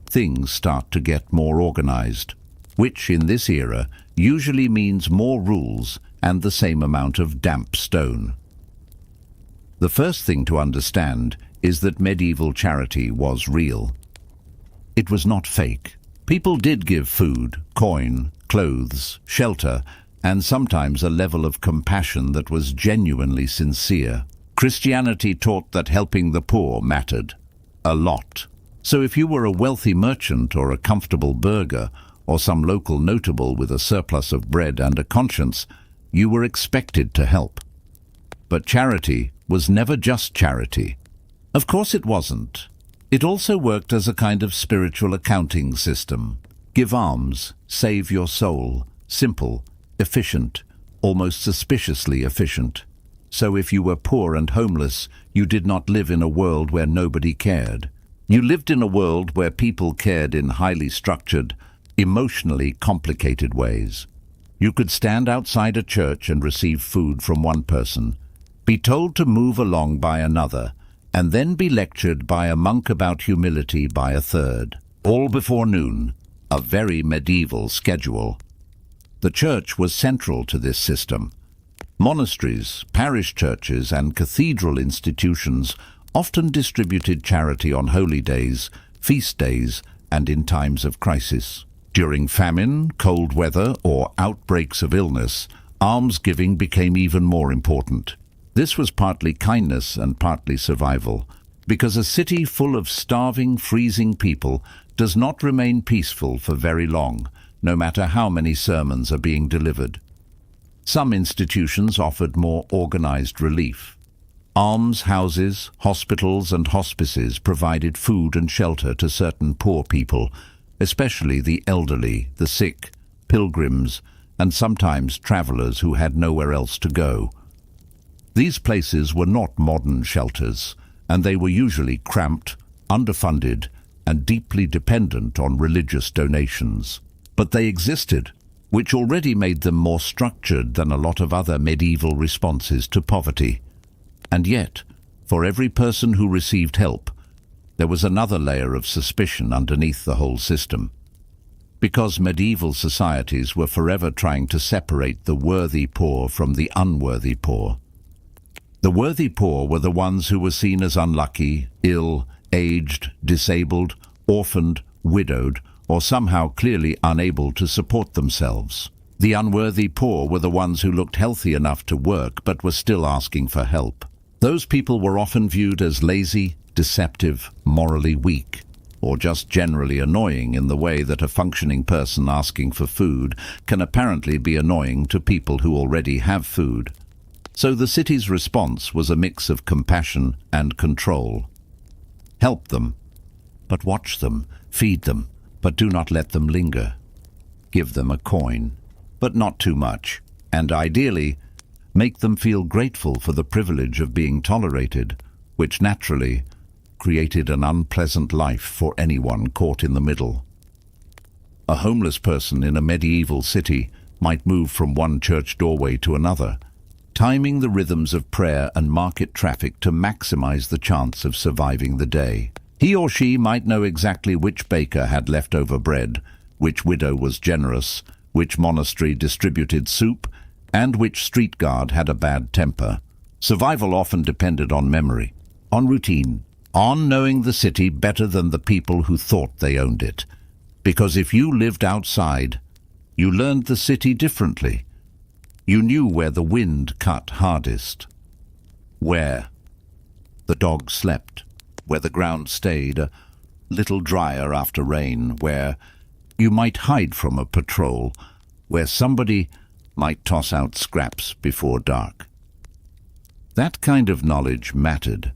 A: things start to get more organized, which in this era usually means more rules and the same amount of damp stone. The first thing to understand is that medieval charity was real. It was not fake. People did give food, coin, clothes, shelter, and sometimes a level of compassion that was genuinely sincere. Christianity taught that helping the poor mattered a lot. So if you were a wealthy merchant or a comfortable burgher or some local notable with a surplus of bread and a conscience, you were expected to help. But charity was never just charity. Of course it wasn't. It also worked as a kind of spiritual accounting system. Give alms, save your soul. Simple, efficient, almost suspiciously efficient. So if you were poor and homeless, you did not live in a world where nobody cared. You lived in a world where people cared in highly structured, emotionally complicated ways. You could stand outside a church and receive food from one person, be told to move along by another, and then be lectured by a monk about humility by a third, all before noon, a very medieval schedule. The church was central to this system. Monasteries, parish churches, and cathedral institutions often distributed charity on holy days, feast days, and in times of crisis. During famine, cold weather, or outbreaks of illness, almsgiving became even more important. This was partly kindness and partly survival, because a city full of starving, freezing people does not remain peaceful for very long, no matter how many sermons are being delivered. Some institutions offered more organized relief. Almshouses, hospitals, and hospices provided food and shelter to certain poor people, especially the elderly, the sick, pilgrims, and sometimes travelers who had nowhere else to go. These places were not modern shelters, and they were usually cramped, underfunded, and deeply dependent on religious donations. But they existed, which already made them more structured than a lot of other medieval responses to poverty. And yet, for every person who received help, there was another layer of suspicion underneath the whole system. Because medieval societies were forever trying to separate the worthy poor from the unworthy poor. The worthy poor were the ones who were seen as unlucky, ill, aged, disabled, orphaned, widowed, or somehow clearly unable to support themselves. The unworthy poor were the ones who looked healthy enough to work but were still asking for help. Those people were often viewed as lazy, deceptive, morally weak, or just generally annoying in the way that a functioning person asking for food can apparently be annoying to people who already have food. So the city's response was a mix of compassion and control. Help them, but watch them, feed them, but do not let them linger. Give them a coin, but not too much, and ideally, make them feel grateful for the privilege of being tolerated, which naturally created an unpleasant life for anyone caught in the middle. A homeless person in a medieval city might move from one church doorway to another, timing the rhythms of prayer and market traffic to maximize the chance of surviving the day. He or she might know exactly which baker had leftover bread, which widow was generous, which monastery distributed soup, and which street guard had a bad temper. Survival often depended on memory, on routine, on knowing the city better than the people who thought they owned it. Because if you lived outside, you learned the city differently. You knew where the wind cut hardest, where the dog slept, where the ground stayed a little drier after rain, where you might hide from a patrol, where somebody might toss out scraps before dark. That kind of knowledge mattered.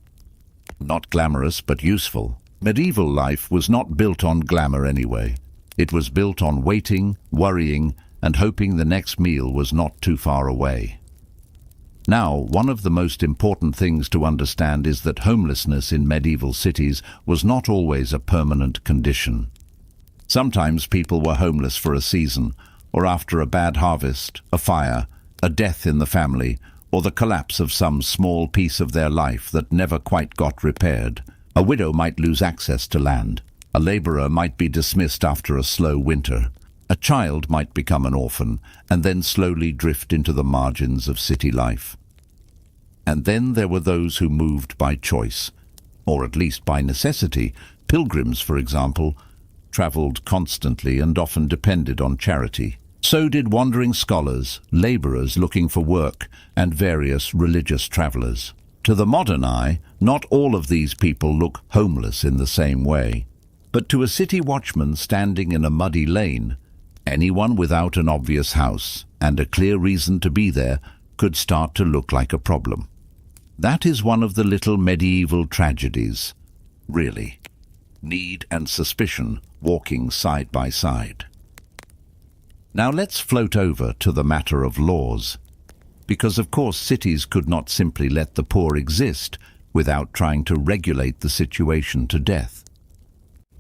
A: Not glamorous, but useful. Medieval life was not built on glamour anyway. It was built on waiting, worrying, and hoping the next meal was not too far away. Now, one of the most important things to understand is that homelessness in medieval cities was not always a permanent condition. Sometimes people were homeless for a season, or after a bad harvest, a fire, a death in the family, or the collapse of some small piece of their life that never quite got repaired. A widow might lose access to land. A laborer might be dismissed after a slow winter. A child might become an orphan and then slowly drift into the margins of city life. And then there were those who moved by choice, or at least by necessity. Pilgrims, for example, traveled constantly and often depended on charity. So did wandering scholars, laborers looking for work, and various religious travelers. To the modern eye, not all of these people look homeless in the same way. But to a city watchman standing in a muddy lane, anyone without an obvious house and a clear reason to be there could start to look like a problem. That is one of the little medieval tragedies, really. Need and suspicion walking side by side. Now let's float over to the matter of laws. because of course cities could not simply let the poor exist without trying to regulate the situation to death.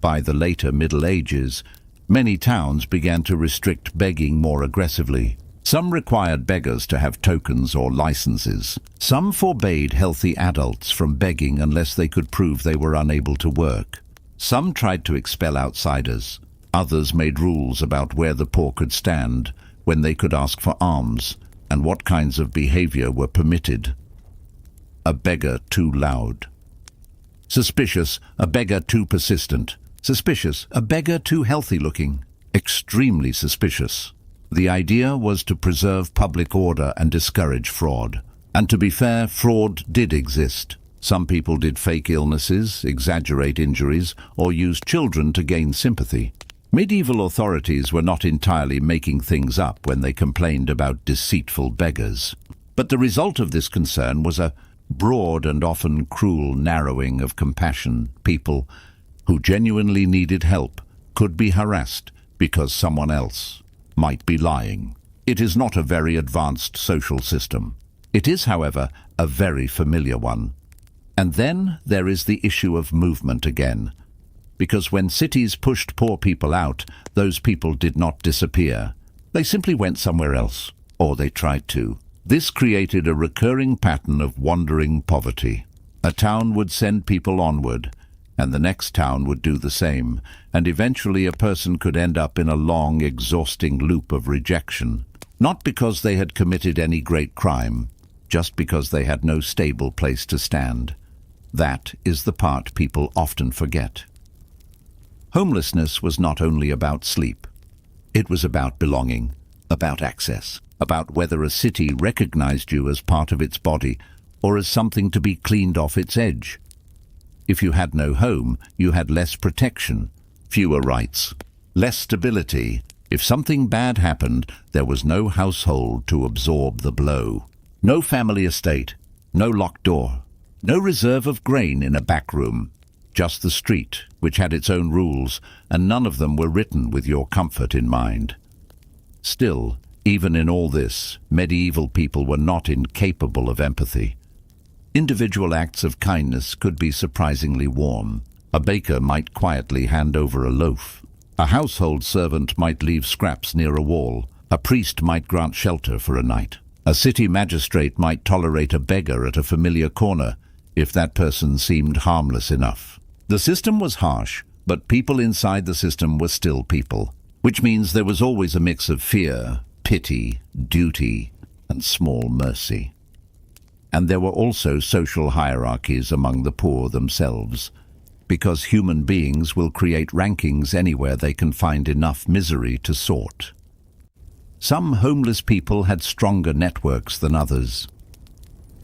A: By the later Middle Ages, many towns began to restrict begging more aggressively. Some required beggars to have tokens or licenses. Some forbade healthy adults from begging unless they could prove they were unable to work. Some tried to expel outsiders. Others made rules about where the poor could stand, when they could ask for alms, and what kinds of behavior were permitted. A beggar too loud. Suspicious, a beggar too persistent. Suspicious, a beggar too healthy-looking. Extremely suspicious. The idea was to preserve public order and discourage fraud. And to be fair, fraud did exist. Some people did fake illnesses, exaggerate injuries, or used children to gain sympathy. Medieval authorities were not entirely making things up when they complained about deceitful beggars. But the result of this concern was a broad and often cruel narrowing of compassion. People who genuinely needed help could be harassed because someone else might be lying. It is not a very advanced social system. It is, however, a very familiar one. And then there is the issue of movement again. Because when cities pushed poor people out, those people did not disappear. They simply went somewhere else, or they tried to. This created a recurring pattern of wandering poverty. A town would send people onward, and the next town would do the same, and eventually a person could end up in a long, exhausting loop of rejection, not because they had committed any great crime, just because they had no stable place to stand. That is the part people often forget. Homelessness was not only about sleep. It was about belonging, about access, about whether a city recognized you as part of its body or as something to be cleaned off its edge. If you had no home, you had less protection, fewer rights, less stability. If something bad happened, there was no household to absorb the blow. No family estate, no locked door, no reserve of grain in a back room. Just the street, which had its own rules, and none of them were written with your comfort in mind. Still, even in all this, medieval people were not incapable of empathy. Individual acts of kindness could be surprisingly warm. A baker might quietly hand over a loaf. A household servant might leave scraps near a wall. A priest might grant shelter for a night. A city magistrate might tolerate a beggar at a familiar corner, if that person seemed harmless enough. The system was harsh, but people inside the system were still people, which means there was always a mix of fear, pity, duty, and small mercy. And there were also social hierarchies among the poor themselves, because human beings will create rankings anywhere they can find enough misery to sort. Some homeless people had stronger networks than others.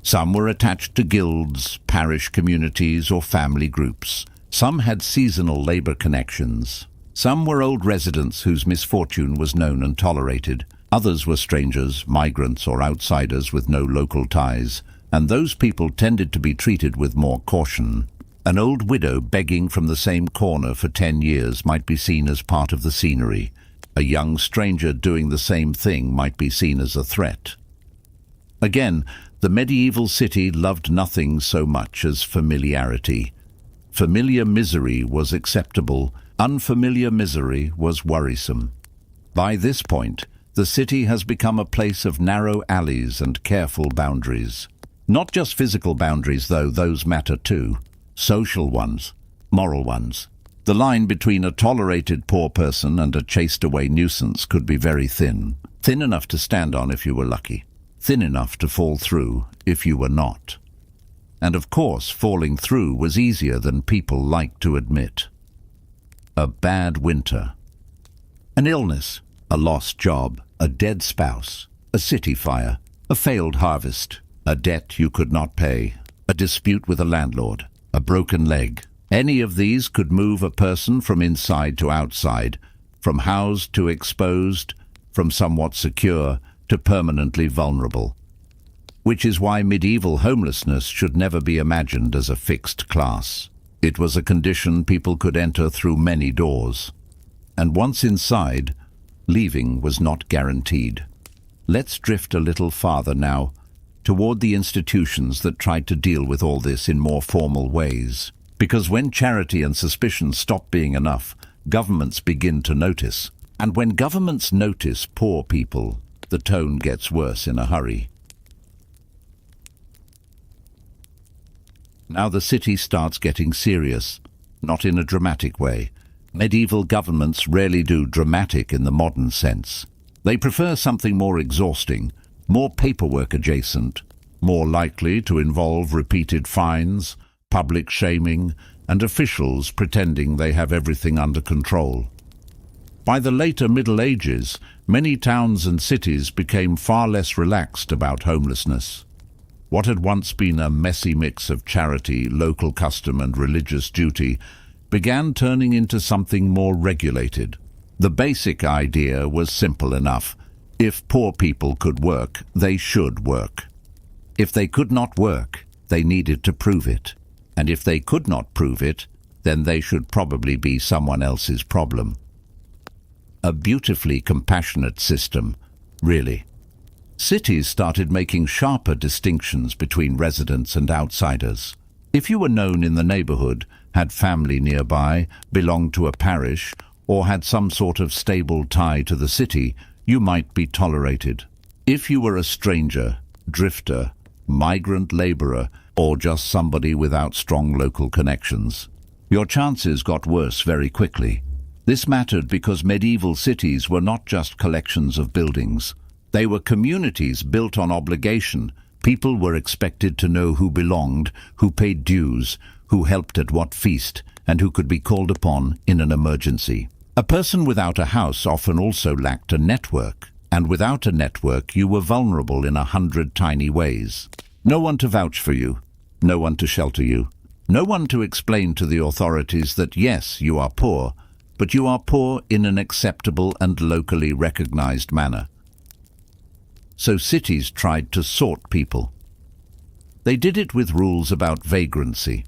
A: Some were attached to guilds, parish communities, or family groups. Some had seasonal labor connections. Some were old residents whose misfortune was known and tolerated. Others were strangers, migrants, or outsiders with no local ties, and those people tended to be treated with more caution. An old widow begging from the same corner for 10 years might be seen as part of the scenery. A young stranger doing the same thing might be seen as a threat. Again, the medieval city loved nothing so much as familiarity. Familiar misery was acceptable, unfamiliar misery was worrisome. By this point, the city has become a place of narrow alleys and careful boundaries. Not just physical boundaries, though those matter too. Social ones, moral ones. The line between a tolerated poor person and a chased-away nuisance could be very thin. Thin enough to stand on if you were lucky. Thin enough to fall through if you were not. And of course, falling through was easier than people like to admit. A bad winter. An illness, a lost job, a dead spouse, a city fire, a failed harvest, a debt you could not pay, a dispute with a landlord, a broken leg. Any of these could move a person from inside to outside, from housed to exposed, from somewhat secure to permanently vulnerable. Which is why medieval homelessness should never be imagined as a fixed class. It was a condition people could enter through many doors. And once inside, leaving was not guaranteed. Let's drift a little farther now, toward the institutions that tried to deal with all this in more formal ways. Because when charity and suspicion stop being enough, governments begin to notice. And when governments notice poor people, the tone gets worse in a hurry. Now the city starts getting serious, not in a dramatic way. Medieval governments rarely do dramatic in the modern sense. They prefer something more exhausting, more paperwork adjacent, more likely to involve repeated fines, public shaming, and officials pretending they have everything under control. By the later Middle Ages, many towns and cities became far less relaxed about homelessness. What had once been a messy mix of charity, local custom, and religious duty began turning into something more regulated. The basic idea was simple enough. If poor people could work, they should work. If they could not work, they needed to prove it. And if they could not prove it, then they should probably be someone else's problem. A beautifully compassionate system, really. Cities started making sharper distinctions between residents and outsiders. If you were known in the neighborhood, had family nearby, belonged to a parish, or had some sort of stable tie to the city, you might be tolerated. If you were a stranger, drifter, migrant laborer, or just somebody without strong local connections, your chances got worse very quickly. This mattered because medieval cities were not just collections of buildings. They were communities built on obligation. People were expected to know who belonged, who paid dues, who helped at what feast, and who could be called upon in an emergency. A person without a house often also lacked a network, and without a network you were vulnerable in 100 tiny ways. No one to vouch for you, no one to shelter you, no one to explain to the authorities that yes, you are poor, but you are poor in an acceptable and locally recognized manner. So cities tried to sort people. They did it with rules about vagrancy,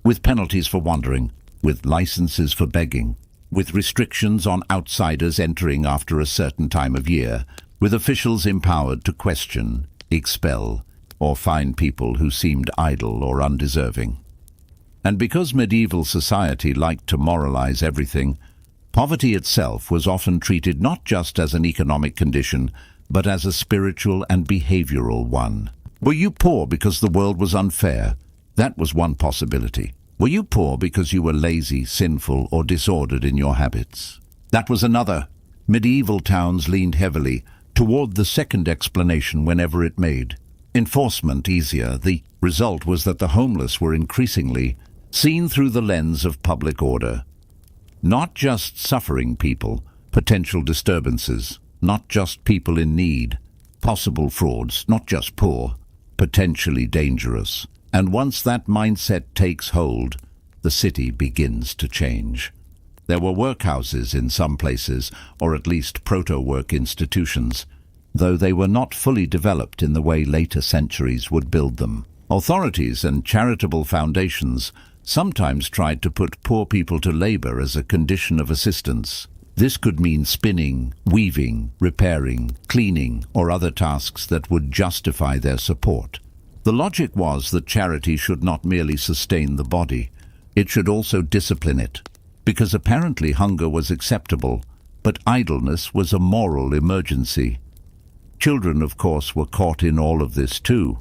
A: with penalties for wandering, with licenses for begging, with restrictions on outsiders entering after a certain time of year, with officials empowered to question, expel, or fine people who seemed idle or undeserving. And because medieval society liked to moralize everything, poverty itself was often treated not just as an economic condition, but as a spiritual and behavioral one. Were you poor because the world was unfair? That was one possibility. Were you poor because you were lazy, sinful, or disordered in your habits? That was another. Medieval towns leaned heavily toward the second explanation whenever it made enforcement easier. The result was that the homeless were increasingly seen through the lens of public order. Not just suffering people, potential disturbances, not just people in need, possible frauds, not just poor, potentially dangerous. And once that mindset takes hold, the city begins to change. There were workhouses in some places, or at least proto-work institutions, though they were not fully developed in the way later centuries would build them. Authorities and charitable foundations sometimes tried to put poor people to labor as a condition of assistance. This could mean spinning, weaving, repairing, cleaning, or other tasks that would justify their support. The logic was that charity should not merely sustain the body, it should also discipline it, because apparently hunger was acceptable, but idleness was a moral emergency. Children, of course, were caught in all of this too.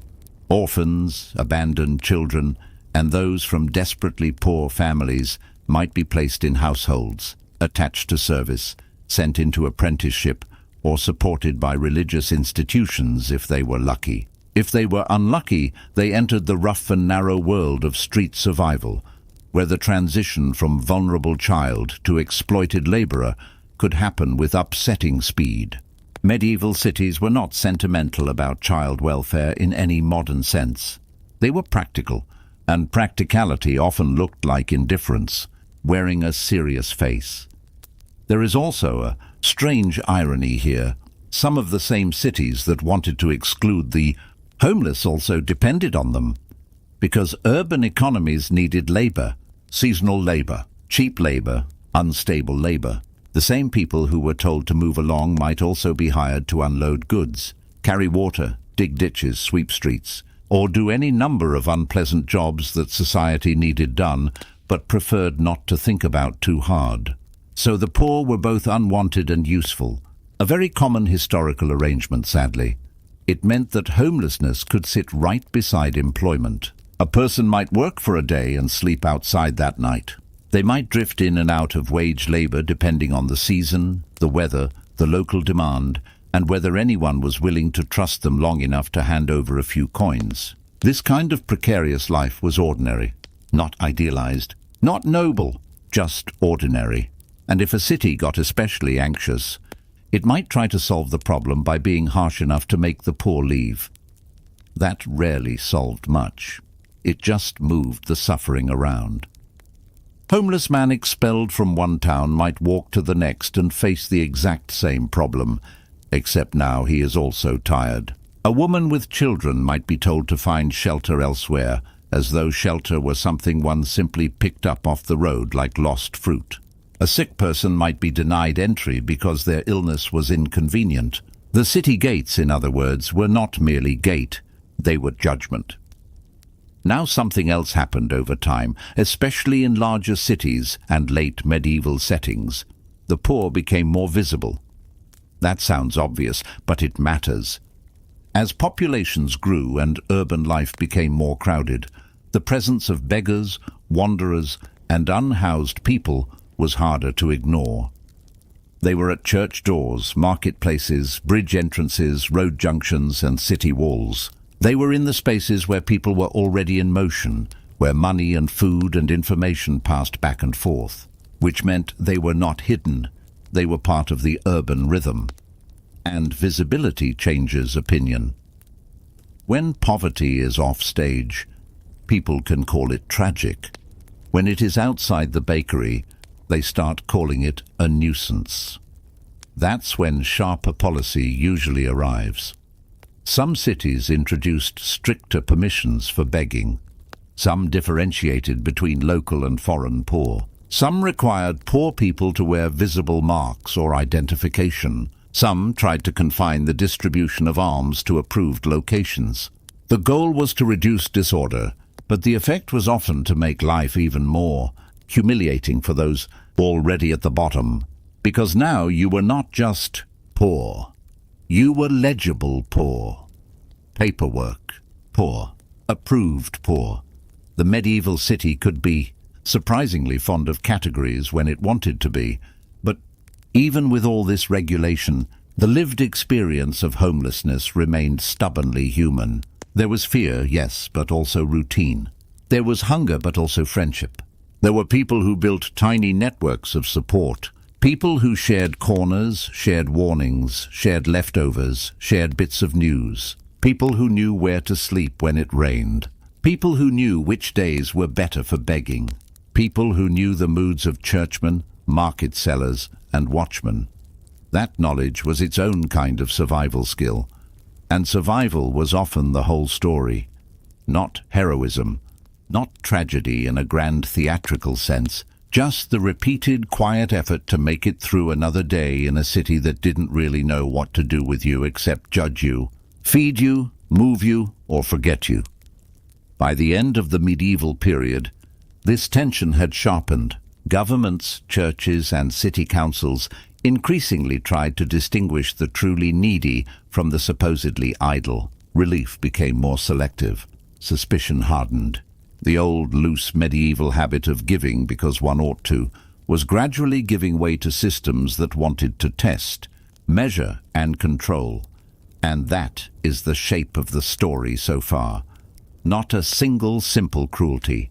A: Orphans, abandoned children, and those from desperately poor families might be placed in households, attached to service, sent into apprenticeship, or supported by religious institutions if they were lucky. If they were unlucky, they entered the rough and narrow world of street survival, where the transition from vulnerable child to exploited laborer could happen with upsetting speed. Medieval cities were not sentimental about child welfare in any modern sense. They were practical, and practicality often looked like indifference, wearing a serious face. There is also a strange irony here. Some of the same cities that wanted to exclude the homeless also depended on them, because urban economies needed labor, seasonal labor, cheap labor, unstable labor. The same people who were told to move along might also be hired to unload goods, carry water, dig ditches, sweep streets, or do any number of unpleasant jobs that society needed done but preferred not to think about too hard. So the poor were both unwanted and useful, a very common historical arrangement, sadly. It meant that homelessness could sit right beside employment. A person might work for a day and sleep outside that night. They might drift in and out of wage labor depending on the season, the weather, the local demand, and whether anyone was willing to trust them long enough to hand over a few coins. This kind of precarious life was ordinary, not idealized, not noble, just ordinary. And if a city got especially anxious, it might try to solve the problem by being harsh enough to make the poor leave. That rarely solved much. It just moved the suffering around. Homeless man expelled from one town might walk to the next and face the exact same problem, except now he is also tired. A woman with children might be told to find shelter elsewhere, as though shelter were something one simply picked up off the road like lost fruit. A sick person might be denied entry because their illness was inconvenient. The city gates, in other words, were not merely gate, they were judgment. Now something else happened over time, especially in larger cities and late medieval settings. The poor became more visible. That sounds obvious, but it matters. As populations grew and urban life became more crowded, the presence of beggars, wanderers, and unhoused people was harder to ignore. They were at church doors, marketplaces, bridge entrances, road junctions, and city walls. They were in the spaces where people were already in motion, where money and food and information passed back and forth, which meant they were not hidden. They were part of the urban rhythm. And visibility changes opinion. When poverty is off stage, people can call it tragic. When it is outside the bakery, they start calling it a nuisance. That's when sharper policy usually arrives. Some cities introduced stricter permissions for begging. Some differentiated between local and foreign poor. Some required poor people to wear visible marks or identification. Some tried to confine the distribution of alms to approved locations. The goal was to reduce disorder, but the effect was often to make life even more humiliating for those already at the bottom, because now you were not just poor. You were legible poor, paperwork poor, approved poor. The medieval city could be surprisingly fond of categories when it wanted to be, but even with all this regulation, the lived experience of homelessness remained stubbornly human. There was fear, yes, but also routine. There was hunger, but also friendship. There were people who built tiny networks of support, people who shared corners, shared warnings, shared leftovers, shared bits of news, people who knew where to sleep when it rained, people who knew which days were better for begging, people who knew the moods of churchmen, market sellers, and watchmen. That knowledge was its own kind of survival skill, and survival was often the whole story, not heroism, not tragedy in a grand theatrical sense, just the repeated quiet effort to make it through another day in a city that didn't really know what to do with you except judge you, feed you, move you, or forget you. By the end of the medieval period, this tension had sharpened. Governments, churches, and city councils increasingly tried to distinguish the truly needy from the supposedly idle. Relief became more selective. Suspicion hardened. The old, loose medieval habit of giving because one ought to was gradually giving way to systems that wanted to test, measure, and control. And that is the shape of the story so far. Not a single simple cruelty.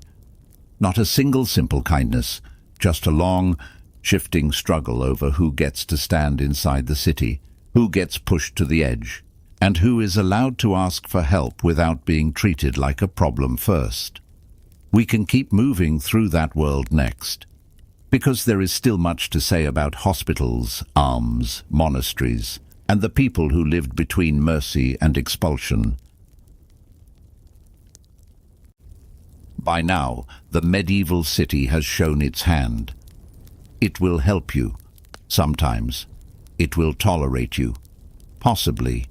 A: Not a single simple kindness. Just a long, shifting struggle over who gets to stand inside the city, who gets pushed to the edge, and who is allowed to ask for help without being treated like a problem first. We can keep moving through that world next, because there is still much to say about hospitals, alms, monasteries, and the people who lived between mercy and expulsion. By now, the medieval city has shown its hand. It will help you, Sometimes it will tolerate you. Possibly.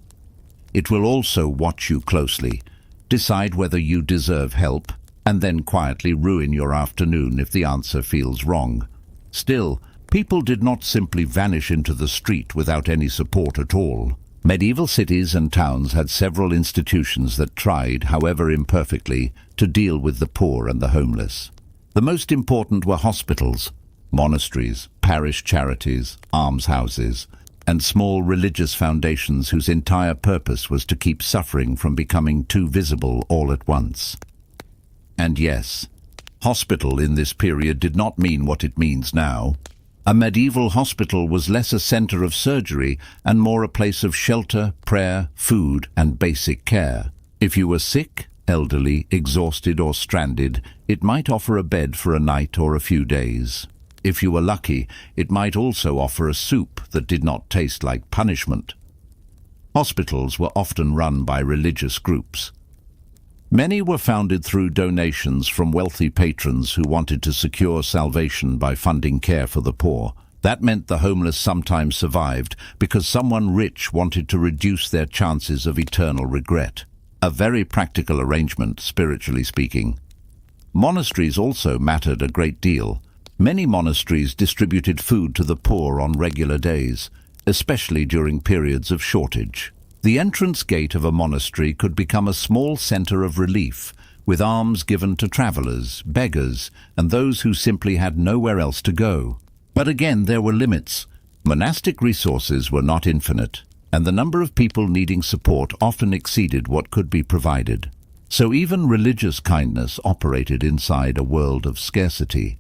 A: It will also watch you closely, decide whether you deserve help, and then quietly ruin your afternoon if the answer feels wrong. Still, people did not simply vanish into the street without any support at all. Medieval cities and towns had several institutions that tried, however imperfectly, to deal with the poor and the homeless. The most important were hospitals, monasteries, parish charities, almshouses, and small religious foundations whose entire purpose was to keep suffering from becoming too visible all at once. And yes, hospital in this period did not mean what it means now. A medieval hospital was less a center of surgery and more a place of shelter, prayer, food, and basic care. If you were sick, elderly, exhausted, or stranded, it might offer a bed for a night or a few days. If you were lucky, it might also offer a soup that did not taste like punishment. Hospitals were often run by religious groups. Many were founded through donations from wealthy patrons who wanted to secure salvation by funding care for the poor. That meant the homeless sometimes survived because someone rich wanted to reduce their chances of eternal regret. A very practical arrangement, spiritually speaking. Monasteries also mattered a great deal. Many monasteries distributed food to the poor on regular days, especially during periods of shortage. The entrance gate of a monastery could become a small center of relief, with alms given to travelers, beggars, and those who simply had nowhere else to go. But again, there were limits. Monastic resources were not infinite, and the number of people needing support often exceeded what could be provided. So even religious kindness operated inside a world of scarcity.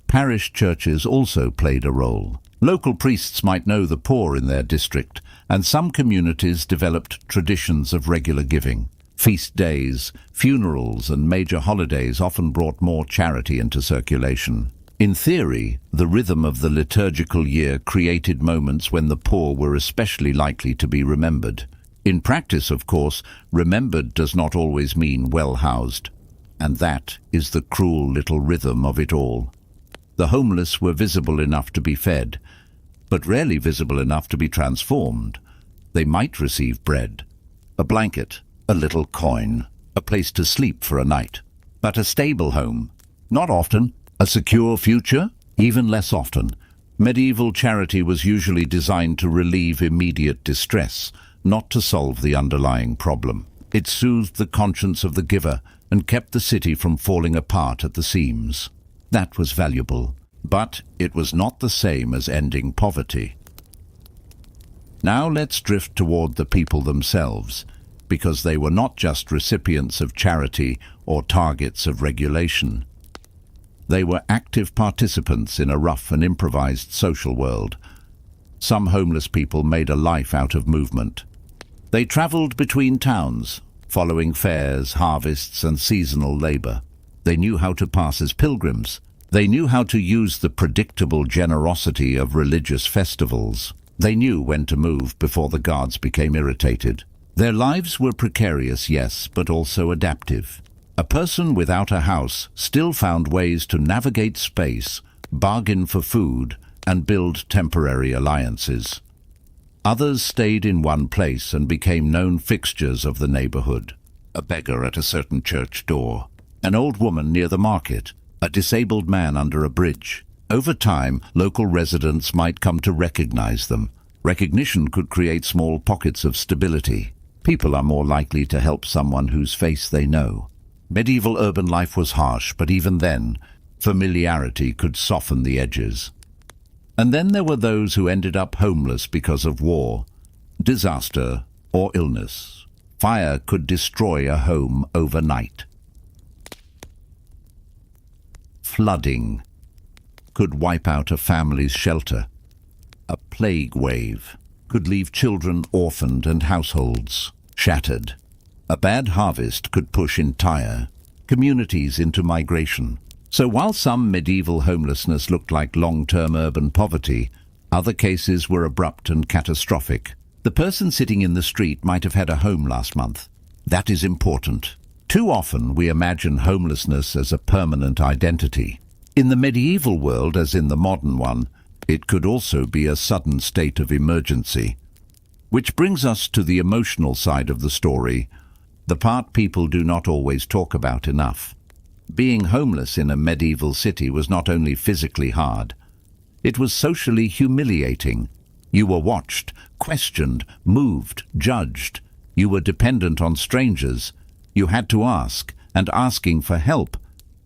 A: Parish churches also played a role. Local priests might know the poor in their district, and some communities developed traditions of regular giving. Feast days, funerals, and major holidays often brought more charity into circulation. In theory, the rhythm of the liturgical year created moments when the poor were especially likely to be remembered. In practice, of course, remembered does not always mean well-housed. And that is the cruel little rhythm of it all. The homeless were visible enough to be fed, but rarely visible enough to be transformed. They might receive bread, a blanket, a little coin, a place to sleep for a night. But a stable home, not often. A secure future, even less often. Medieval charity was usually designed to relieve immediate distress, not to solve the underlying problem. It soothed the conscience of the giver and kept the city from falling apart at the seams. That was valuable, but it was not the same as ending poverty. Now let's drift toward the people themselves, because they were not just recipients of charity or targets of regulation. They were active participants in a rough and improvised social world. Some homeless people made a life out of movement. They traveled between towns, following fairs, harvests, and seasonal labor. They knew how to pass as pilgrims. They knew how to use the predictable generosity of religious festivals. They knew when to move before the guards became irritated. Their lives were precarious, yes, but also adaptive. A person without a house still found ways to navigate space, bargain for food, and build temporary alliances. Others stayed in one place and became known fixtures of the neighborhood. A beggar at a certain church door, an old woman near the market, a disabled man under a bridge. Over time, local residents might come to recognize them. Recognition could create small pockets of stability. People are more likely to help someone whose face they know. Medieval urban life was harsh, but even then, familiarity could soften the edges. And then there were those who ended up homeless because of war, disaster, or illness. Fire could destroy a home overnight. Flooding could wipe out a family's shelter. A plague wave could leave children orphaned and households shattered. A bad harvest could push entire communities into migration. So while some medieval homelessness looked like long-term urban poverty, other cases were abrupt and catastrophic. The person sitting in the street might have had a home last month. That is important. Too often we imagine homelessness as a permanent identity. In the medieval world, as in the modern one, It could also be a sudden state of emergency. Which brings us to the emotional side of the story, the part people do not always talk about enough. Being homeless in a medieval city was not only physically hard, it was socially humiliating. You were watched, questioned, moved, judged. You were dependent on strangers. You had to ask, and asking for help,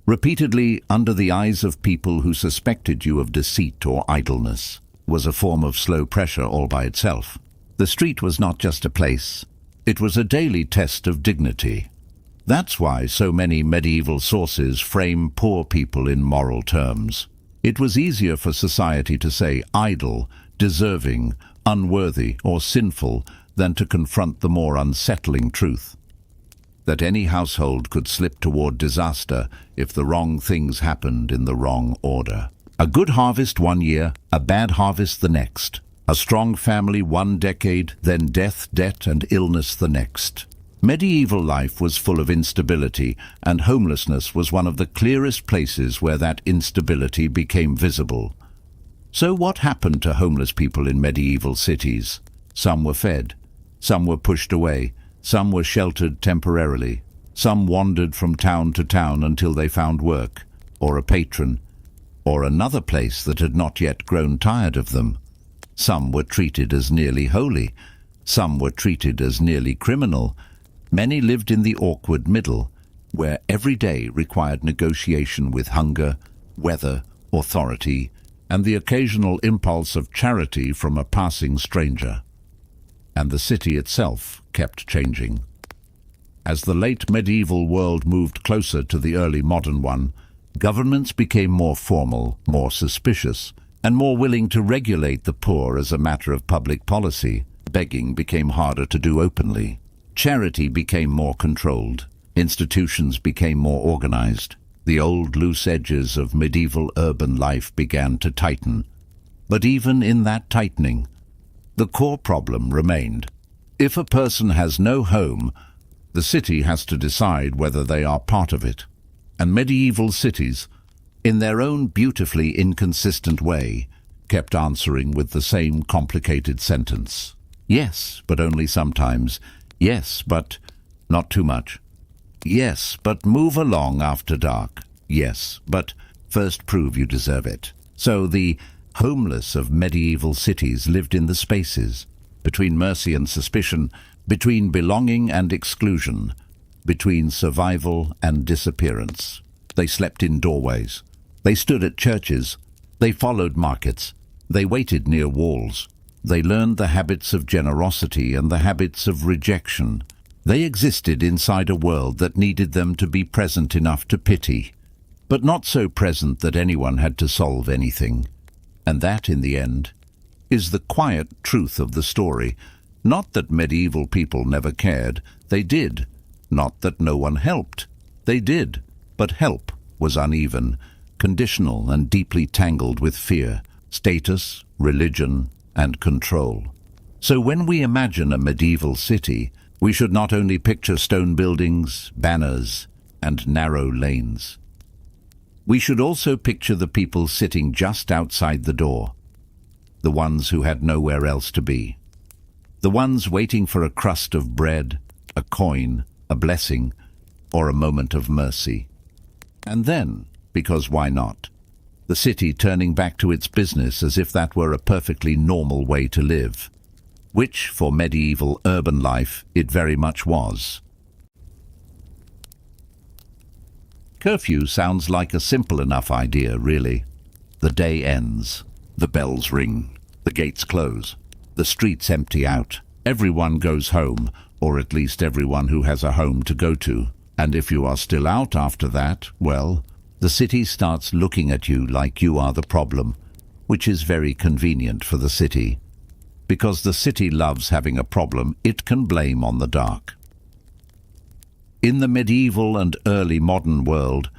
A: repeatedly under the eyes of people who suspected you of deceit or idleness, was a form of slow pressure all by itself. The street was not just a place. It was a daily test of dignity. That's why so many medieval sources frame poor people in moral terms. It was easier for society to say idle, deserving, unworthy, or sinful than to confront the more unsettling truth that any household could slip toward disaster if the wrong things happened in the wrong order. A good harvest one year, a bad harvest the next. A strong family one decade, then death, debt, and illness the next. Medieval life was full of instability, and homelessness was one of the clearest places where that instability became visible. So what happened to homeless people in medieval cities? Some were fed, some were pushed away, some were sheltered temporarily, some wandered from town to town until they found work, or a patron, or another place that had not yet grown tired of them. Some were treated as nearly holy, some were treated as nearly criminal. Many lived in the awkward middle, where every day required negotiation with hunger, weather, authority, and the occasional impulse of charity from a passing stranger. And the city itself kept changing. As the late medieval world moved closer to the early modern one, governments became more formal, more suspicious, and more willing to regulate the poor as a matter of public policy. Begging became harder to do openly. Charity became more controlled. Institutions became more organized. The old loose edges of medieval urban life began to tighten. But even in that tightening, the core problem remained. If a person has no home, the city has to decide whether they are part of it. And medieval cities, in their own beautifully inconsistent way, kept answering with the same complicated sentence. Yes, but only sometimes. Yes, but not too much. Yes, but move along after dark. Yes, but first prove you deserve it. So the homeless of medieval cities lived in the spaces, between mercy and suspicion, between belonging and exclusion, between survival and disappearance. They slept in doorways. They stood at churches. They followed markets. They waited near walls. They learned the habits of generosity and the habits of rejection. They existed inside a world that needed them to be present enough to pity, but not so present that anyone had to solve anything. And that, in the end, is the quiet truth of the story. Not that medieval people never cared. They did. Not that no one helped. They did. But help was uneven, conditional, and deeply tangled with fear, status, religion, and control. So when we imagine a medieval city, we should not only picture stone buildings, banners, and narrow lanes. We should also picture the people sitting just outside the door, the ones who had nowhere else to be, the ones waiting for a crust of bread, a coin, a blessing, or a moment of mercy. And then, because why not, the city turning back to its business as if that were a perfectly normal way to live, which, for medieval urban life, it very much was. Curfew sounds like a simple enough idea, really. The day ends. The bells ring. The gates close. The streets empty out. Everyone goes home, or at least everyone who has a home to go to. And if you are still out after that, well, the city starts looking at you like you are the problem, which is very convenient for the city. Because the city loves having a problem it can blame on the dark. In the medieval and early modern world,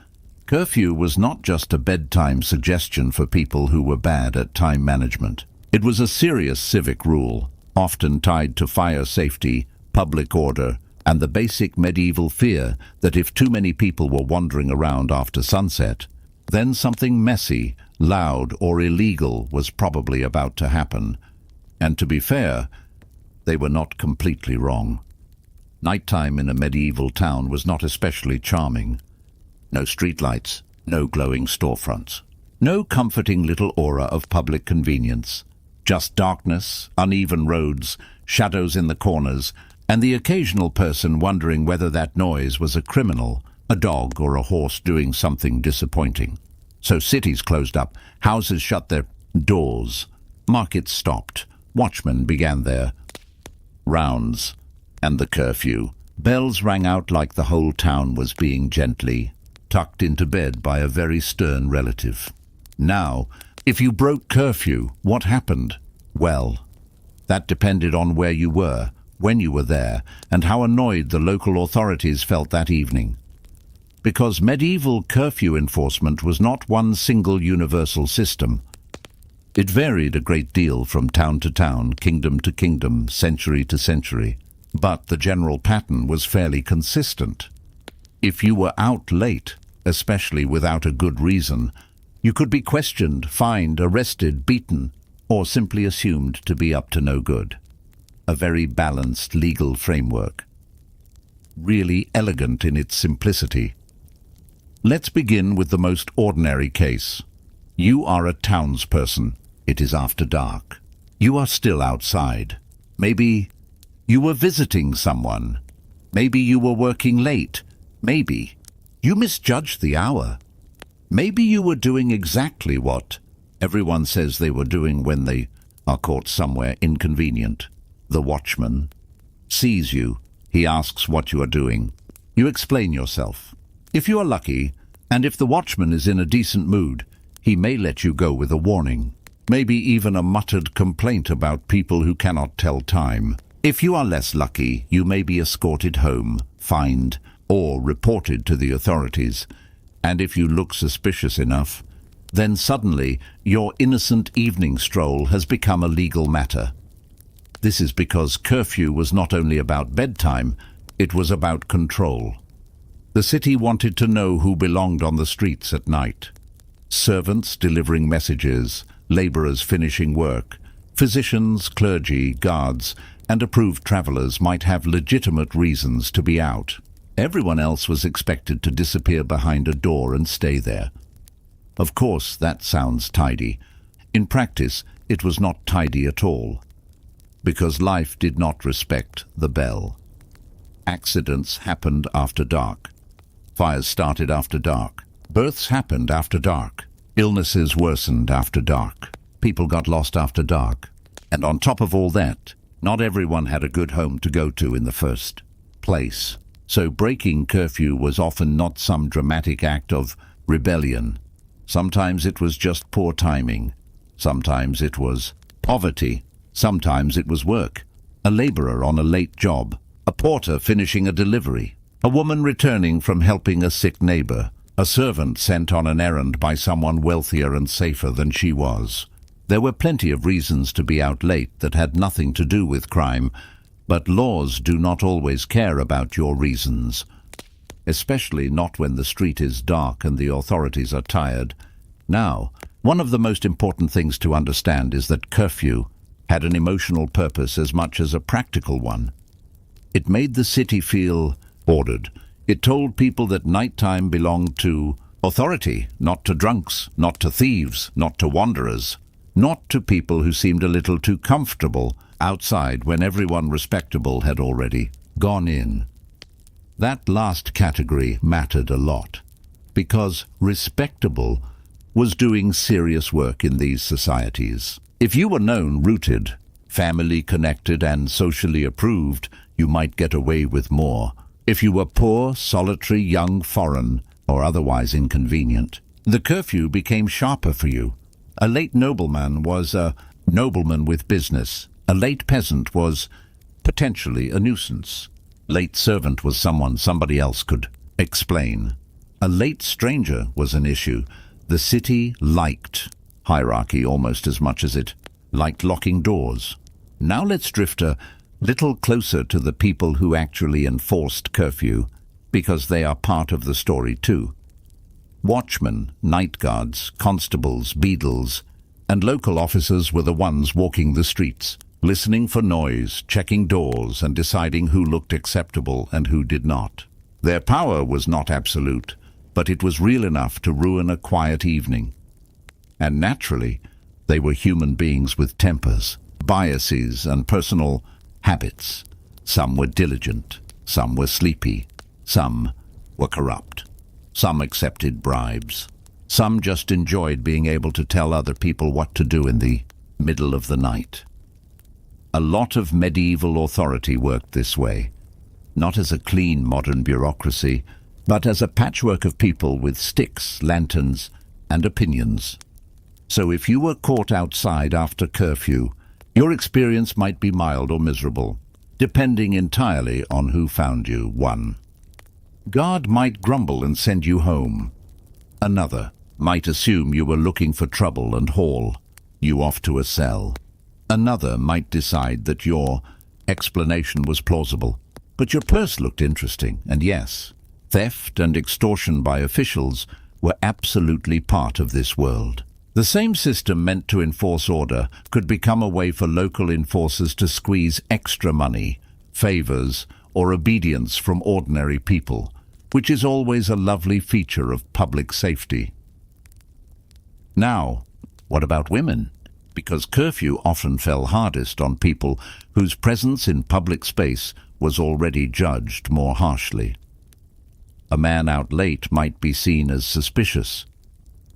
A: curfew was not just a bedtime suggestion for people who were bad at time management. It was a serious civic rule, often tied to fire safety, public order, and the basic medieval fear that if too many people were wandering around after sunset, then something messy, loud, or illegal was probably about to happen. And to be fair, they were not completely wrong. Nighttime in a medieval town was not especially charming. No streetlights, no glowing storefronts, no comforting little aura of public convenience. Just darkness, uneven roads, shadows in the corners, and the occasional person wondering whether that noise was a criminal, a dog, or a horse doing something disappointing. So cities closed up, houses shut their doors, markets stopped, watchmen began their rounds, and the curfew. Bells rang out like the whole town was being gently tucked into bed by a very stern relative. Now, if you broke curfew, what happened? Well, that depended on where you were, when you were there, and how annoyed the local authorities felt that evening. Because medieval curfew enforcement was not one single universal system. It varied a great deal from town to town, kingdom to kingdom, century to century. But the general pattern was fairly consistent. If you were out late, especially without a good reason, you could be questioned, fined, arrested, beaten, or simply assumed to be up to no good. A very balanced legal framework. Really elegant in its simplicity. Let's begin with the most ordinary case. You are a townsperson. It is after dark. You are still outside. Maybe you were visiting someone. Maybe you were working late. Maybe you misjudged the hour. Maybe you were doing exactly what everyone says they were doing when they are caught somewhere inconvenient. The watchman sees you. He asks what you are doing. You explain yourself. If you are lucky, and if the watchman is in a decent mood, he may let you go with a warning. Maybe even a muttered complaint about people who cannot tell time. If you are less lucky, you may be escorted home, fined, or reported to the authorities. And if you look suspicious enough, then suddenly your innocent evening stroll has become a legal matter. This is because curfew was not only about bedtime, it was about control. The city wanted to know who belonged on the streets at night. Servants delivering messages, laborers finishing work, physicians, clergy, guards, and approved travelers might have legitimate reasons to be out. Everyone else was expected to disappear behind a door and stay there. Of course, that sounds tidy. In practice, it was not tidy at all, because life did not respect the bell. Accidents happened after dark. Fires started after dark. Births happened after dark. Illnesses worsened after dark. People got lost after dark. And on top of all that, not everyone had a good home to go to in the first place. So breaking curfew was often not some dramatic act of rebellion. Sometimes it was just poor timing. Sometimes it was poverty. Sometimes it was work. A laborer on a late job. A porter finishing a delivery. A woman returning from helping a sick neighbor. A servant sent on an errand by someone wealthier and safer than she was. There were plenty of reasons to be out late that had nothing to do with crime, but laws do not always care about your reasons, especially not when the street is dark and the authorities are tired. Now, one of the most important things to understand is that curfew had an emotional purpose as much as a practical one. It made the city feel ordered. It told people that nighttime belonged to authority, not to drunks, not to thieves, not to wanderers, not to people who seemed a little too comfortable outside when everyone respectable had already gone in. That last category mattered a lot, because respectable was doing serious work in these societies. If you were known, rooted, family connected, and socially approved, you might get away with more. If you were poor, solitary, young, foreign, or otherwise inconvenient, the curfew became sharper for you. A late nobleman was a nobleman with business. A late peasant was potentially a nuisance. Late servant was someone somebody else could explain. A late stranger was an issue. The city liked hierarchy almost as much as it liked locking doors. Now let's drift a little closer to the people who actually enforced curfew, because they are part of the story too. Watchmen, night guards, constables, beadles, and local officers were the ones walking the streets, listening for noise, checking doors, and deciding who looked acceptable and who did not. Their power was not absolute, but it was real enough to ruin a quiet evening. And naturally, they were human beings with tempers, biases, and personal habits. Some were diligent, some were sleepy, some were corrupt. Some accepted bribes. Some just enjoyed being able to tell other people what to do in the middle of the night. A lot of medieval authority worked this way, not as a clean modern bureaucracy, but as a patchwork of people with sticks, lanterns, and opinions. So if you were caught outside after curfew, your experience might be mild or miserable, depending entirely on who found you. 1. Guard might grumble and send you home. Another might assume you were looking for trouble and haul you off to a cell. Another might decide that your explanation was plausible, but your purse looked interesting, and yes, theft and extortion by officials were absolutely part of this world. The same system meant to enforce order could become a way for local enforcers to squeeze extra money, favors, or obedience from ordinary people, which is always a lovely feature of public safety. Now, what about women? Because curfew often fell hardest on people whose presence in public space was already judged more harshly. A man out late might be seen as suspicious.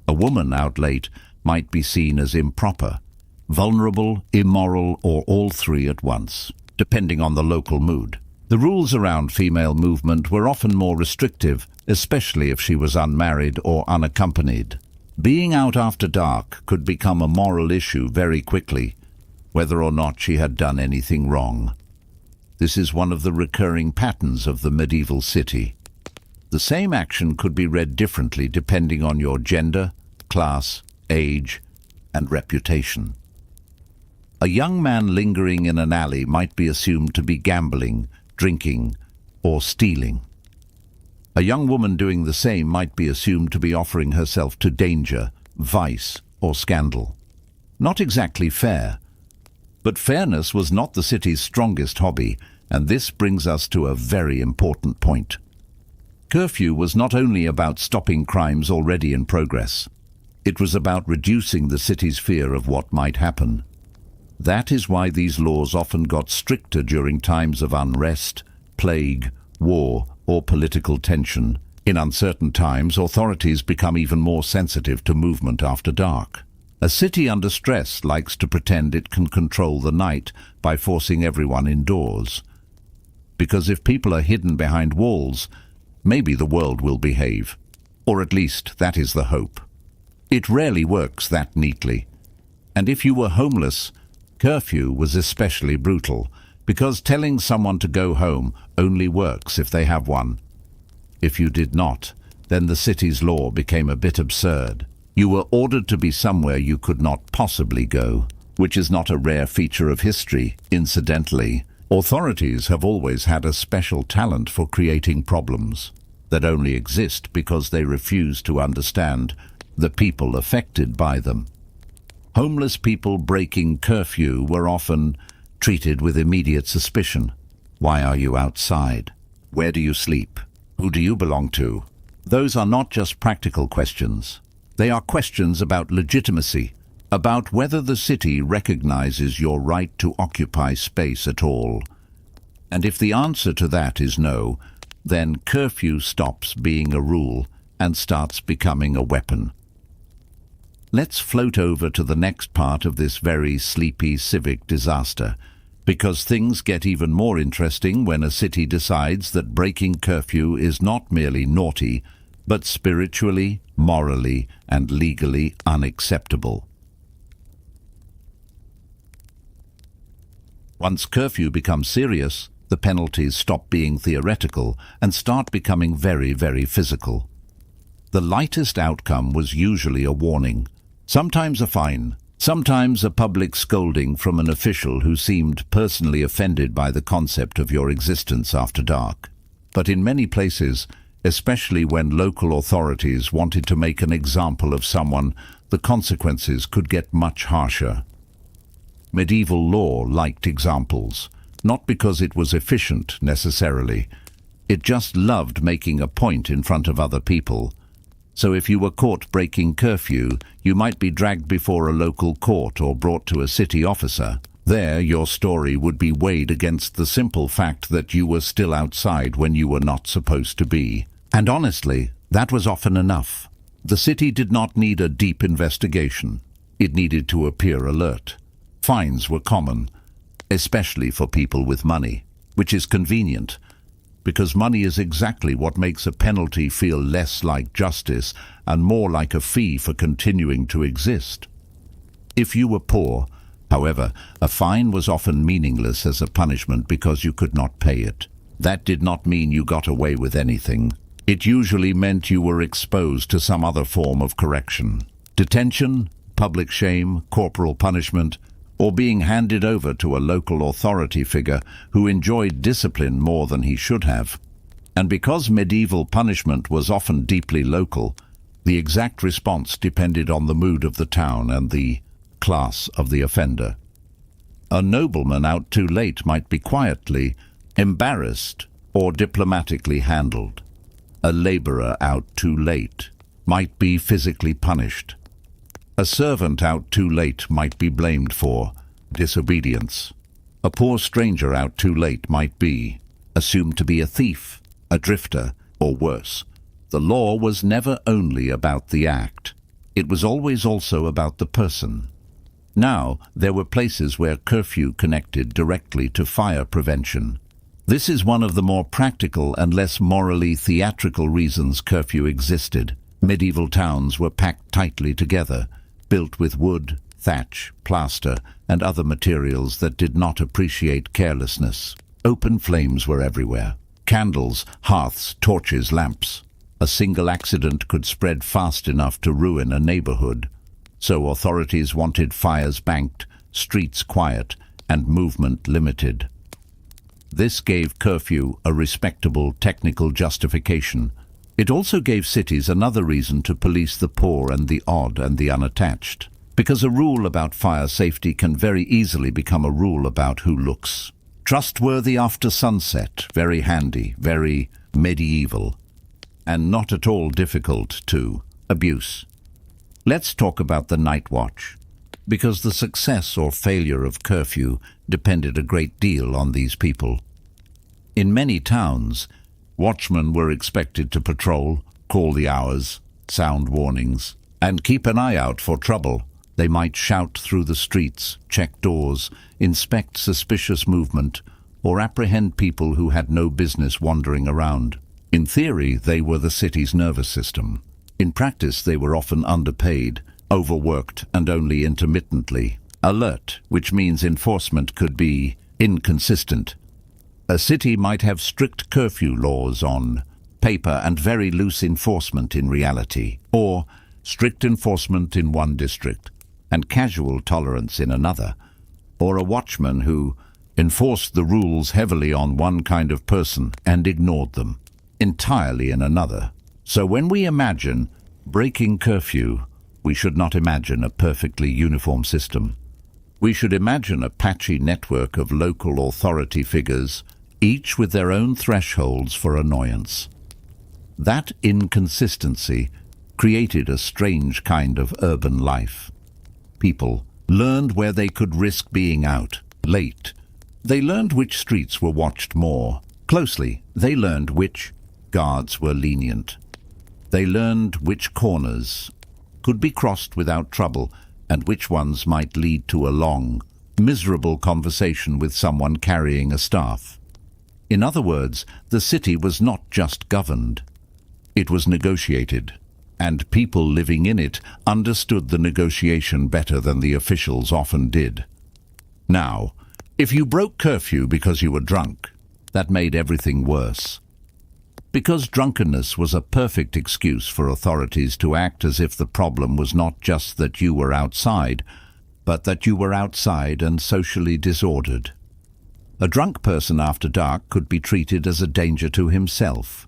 A: A woman out late might be seen as improper, vulnerable, immoral, or all three at once, depending on the local mood. The rules around female movement were often more restrictive, especially if she was unmarried or unaccompanied. Being out after dark could become a moral issue very quickly, whether or not she had done anything wrong. This is one of the recurring patterns of the medieval city. The same action could be read differently depending on your gender, class, age, and reputation. A young man lingering in an alley might be assumed to be gambling, drinking, or stealing. A young woman doing the same might be assumed to be offering herself to danger, vice, or scandal. Not exactly fair, but fairness was not the city's strongest hobby, and this brings us to a very important point. Curfew was not only about stopping crimes already in progress. It was about reducing the city's fear of what might happen. That is why these laws often got stricter during times of unrest, plague, war, or political tension. In uncertain times, authorities become even more sensitive to movement after dark. A city under stress likes to pretend it can control the night by forcing everyone indoors. Because if people are hidden behind walls, maybe the world will behave. Or at least that is the hope. It rarely works that neatly. And if you were homeless, curfew was especially brutal, because telling someone to go home only works if they have one. If you did not, then the city's law became a bit absurd. You were ordered to be somewhere you could not possibly go, which is not a rare feature of history, incidentally. Authorities have always had a special talent for creating problems that only exist because they refuse to understand the people affected by them. Homeless people breaking curfew were often treated with immediate suspicion. Why are you outside? Where do you sleep? Who do you belong to? Those are not just practical questions. They are questions about legitimacy, about whether the city recognizes your right to occupy space at all. And if the answer to that is no, then curfew stops being a rule and starts becoming a weapon. Let's float over to the next part of this very sleepy civic disaster, because things get even more interesting when a city decides that breaking curfew is not merely naughty, but spiritually, morally, and legally unacceptable. Once curfew becomes serious, the penalties stop being theoretical and start becoming very, very physical. The lightest outcome was usually a warning, sometimes a fine, sometimes a public scolding from an official who seemed personally offended by the concept of your existence after dark. But in many places, especially when local authorities wanted to make an example of someone. The consequences could get much harsher. Medieval law liked examples, not because it was efficient necessarily. It just loved making a point in front of other people. So if you were caught breaking curfew, you might be dragged before a local court or brought to a city officer. There, your story would be weighed against the simple fact that you were still outside when you were not supposed to be. And honestly, that was often enough. The city did not need a deep investigation. It needed to appear alert. Fines were common, especially for people with money, which is convenient, because money is exactly what makes a penalty feel less like justice and more like a fee for continuing to exist. If you were poor, however, a fine was often meaningless as a punishment because you could not pay it. That did not mean you got away with anything. It usually meant you were exposed to some other form of correction. Detention, public shame, corporal punishment, or being handed over to a local authority figure who enjoyed discipline more than he should have. And because medieval punishment was often deeply local, the exact response depended on the mood of the town and the class of the offender. A nobleman out too late might be quietly embarrassed or diplomatically handled. A laborer out too late might be physically punished. A servant out too late might be blamed for disobedience. A poor stranger out too late might be assumed to be a thief, a drifter, or worse. The law was never only about the act. It was always also about the person. Now, there were places where curfew connected directly to fire prevention. This is one of the more practical and less morally theatrical reasons curfew existed. Medieval towns were packed tightly together, built with wood, thatch, plaster, and other materials that did not appreciate carelessness. Open flames were everywhere. Candles, hearths, torches, lamps. A single accident could spread fast enough to ruin a neighborhood. So authorities wanted fires banked, streets quiet, and movement limited. This gave curfew a respectable technical justification. It also gave cities another reason to police the poor and the odd and the unattached, because a rule about fire safety can very easily become a rule about who looks trustworthy after sunset, very handy, very medieval, and not at all difficult to abuse. Let's talk about the night watch, because the success or failure of curfew depended a great deal on these people. In many towns, watchmen were expected to patrol, call the hours, sound warnings, and keep an eye out for trouble. They might shout through the streets, check doors, inspect suspicious movement, or apprehend people who had no business wandering around. In theory, they were the city's nervous system. In practice, they were often underpaid, overworked, and only intermittently alert, which means enforcement could be inconsistent. A city might have strict curfew laws on paper and very loose enforcement in reality, or strict enforcement in one district and casual tolerance in another, or a watchman who enforced the rules heavily on one kind of person and ignored them entirely in another. So when we imagine breaking curfew, we should not imagine a perfectly uniform system. We should imagine a patchy network of local authority figures, each with their own thresholds for annoyance. That inconsistency created a strange kind of urban life. People learned where they could risk being out, late. They learned which streets were watched more closely. They learned which guards were lenient. They learned which corners could be crossed without trouble and which ones might lead to a long, miserable conversation with someone carrying a staff. In other words, the city was not just governed. It was negotiated, and people living in it understood the negotiation better than the officials often did. Now, if you broke curfew because you were drunk, that made everything worse. Because drunkenness was a perfect excuse for authorities to act as if the problem was not just that you were outside, but that you were outside and socially disordered. A drunk person after dark could be treated as a danger to himself.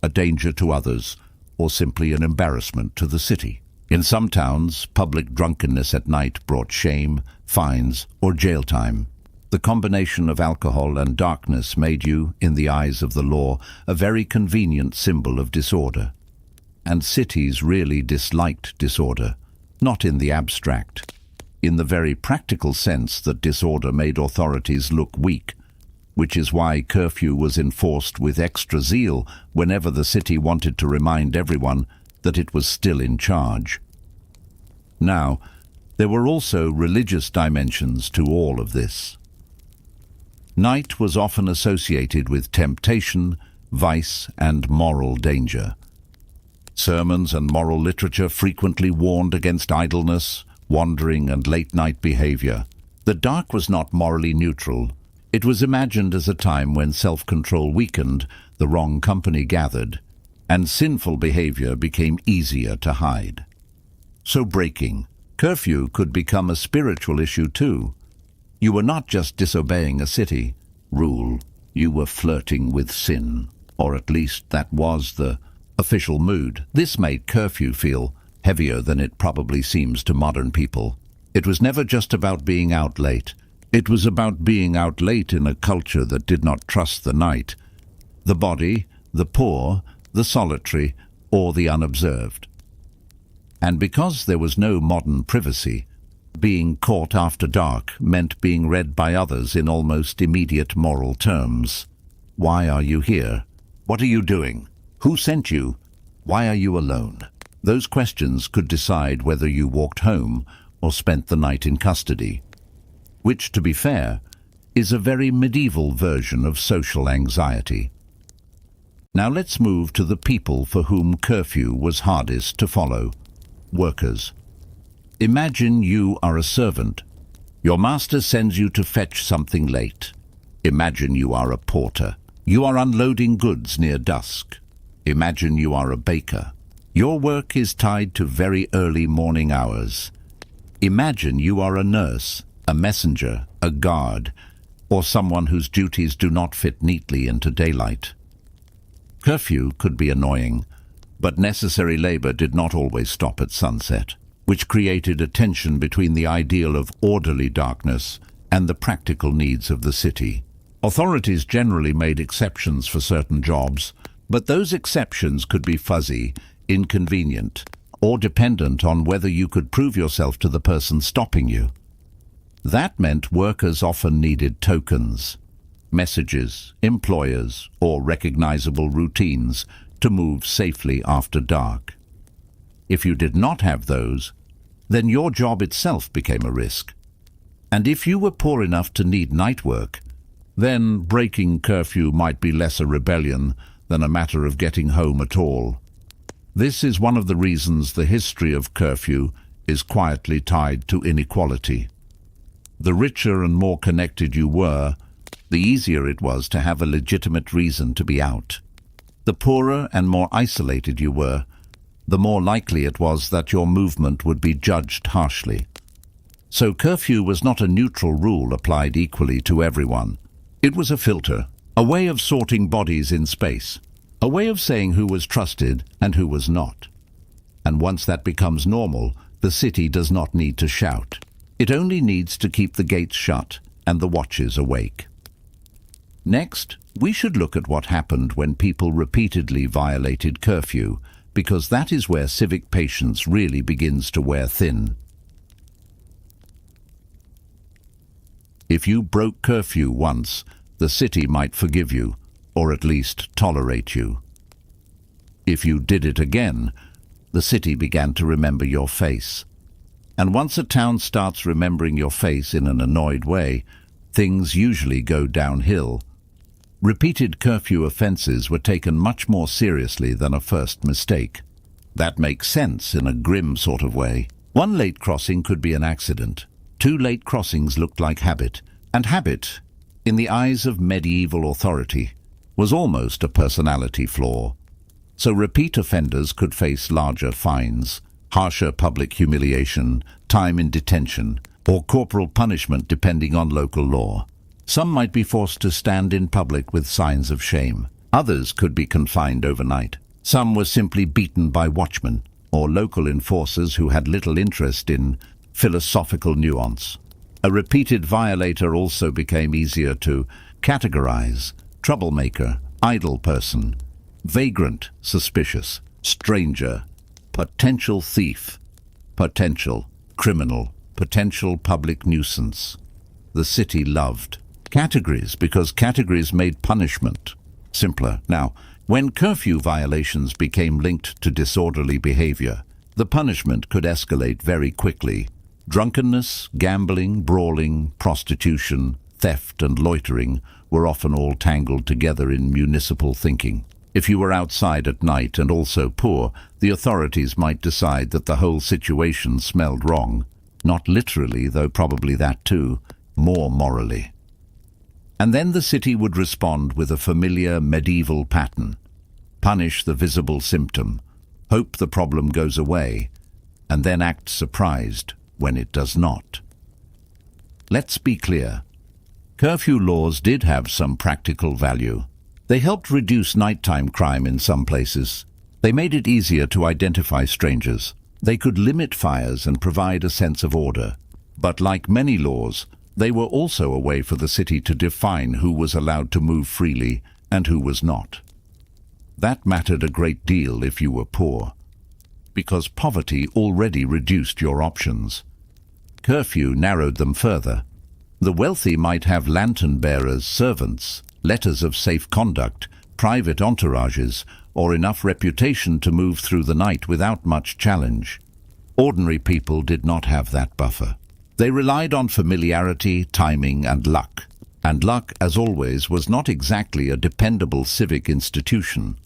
A: a danger to others, or simply an embarrassment to the city. In some towns, public drunkenness at night brought shame, fines, or jail time. The combination of alcohol and darkness made you, in the eyes of the law, a very convenient symbol of disorder. And cities really disliked disorder, not in the abstract, in the very practical sense that disorder made authorities look weak, which is why curfew was enforced with extra zeal whenever the city wanted to remind everyone that it was still in charge. Now, there were also religious dimensions to all of this. Night was often associated with temptation, vice, and moral danger. Sermons and moral literature frequently warned against idleness, wandering, and late-night behavior. The dark was not morally neutral. It was imagined as a time when self-control weakened, the wrong company gathered, and sinful behavior became easier to hide. So breaking curfew could become a spiritual issue too. You were not just disobeying a city rule, you were flirting with sin, or at least that was the official mood. This made curfew feel heavier than it probably seems to modern people. It was never just about being out late. It was about being out late in a culture that did not trust the night, the body, the poor, the solitary, or the unobserved. And because there was no modern privacy, being caught after dark meant being read by others in almost immediate moral terms. Why are you here? What are you doing? Who sent you? Why are you alone? Those questions could decide whether you walked home or spent the night in custody, which, to be fair, is a very medieval version of social anxiety. Now let's move to the people for whom curfew was hardest to follow: workers. Imagine you are a servant. Your master sends you to fetch something late. Imagine you are a porter. You are unloading goods near dusk. Imagine you are a baker. Your work is tied to very early morning hours. Imagine you are a nurse, a messenger, a guard, or someone whose duties do not fit neatly into daylight. Curfew could be annoying, but necessary labor did not always stop at sunset, which created a tension between the ideal of orderly darkness and the practical needs of the city. Authorities generally made exceptions for certain jobs, but those exceptions could be fuzzy, inconvenient, or dependent on whether you could prove yourself to the person stopping you. That meant workers often needed tokens, messages, employers, or recognizable routines to move safely after dark. If you did not have those, then your job itself became a risk. And if you were poor enough to need night work, then breaking curfew might be less a rebellion than a matter of getting home at all. This is one of the reasons the history of curfew is quietly tied to inequality. The richer and more connected you were, the easier it was to have a legitimate reason to be out. The poorer and more isolated you were, the more likely it was that your movement would be judged harshly. So curfew was not a neutral rule applied equally to everyone. It was a filter, a way of sorting bodies in space, a way of saying who was trusted and who was not. And once that becomes normal, the city does not need to shout. It only needs to keep the gates shut and the watches awake. Next, we should look at what happened when people repeatedly violated curfew, because that is where civic patience really begins to wear thin. If you broke curfew once, the city might forgive you, or at least tolerate you. If you did it again, the city began to remember your face. And once a town starts remembering your face in an annoyed way, things usually go downhill. Repeated curfew offenses were taken much more seriously than a first mistake. That makes sense in a grim sort of way. One late crossing could be an accident. 2 late crossings looked like habit. And habit, in the eyes of medieval authority, was almost a personality flaw. So repeat offenders could face larger fines, harsher public humiliation, time in detention, or corporal punishment depending on local law. Some might be forced to stand in public with signs of shame. Others could be confined overnight. Some were simply beaten by watchmen or local enforcers who had little interest in philosophical nuance. A repeated violator also became easier to categorize: troublemaker, idle person, vagrant, suspicious, stranger, potential thief, potential criminal, potential public nuisance. The city loved categories because categories made punishment simpler. Now, when curfew violations became linked to disorderly behavior, the punishment could escalate very quickly. Drunkenness, gambling, brawling, prostitution, theft and loitering were often all tangled together in municipal thinking. If you were outside at night and also poor, the authorities might decide that the whole situation smelled wrong. Not literally, though probably that too, more morally. And then the city would respond with a familiar medieval pattern. Punish the visible symptom, hope the problem goes away, and then act surprised when it does not. Let's be clear. Curfew laws did have some practical value. They helped reduce nighttime crime in some places. They made it easier to identify strangers. They could limit fires and provide a sense of order. But like many laws, they were also a way for the city to define who was allowed to move freely and who was not. That mattered a great deal if you were poor, because poverty already reduced your options. Curfew narrowed them further. The wealthy might have lantern-bearers, servants, letters of safe conduct, private entourages, or enough reputation to move through the night without much challenge. Ordinary people did not have that buffer. They relied on familiarity, timing, and luck. And luck, as always, was not exactly a dependable civic institution.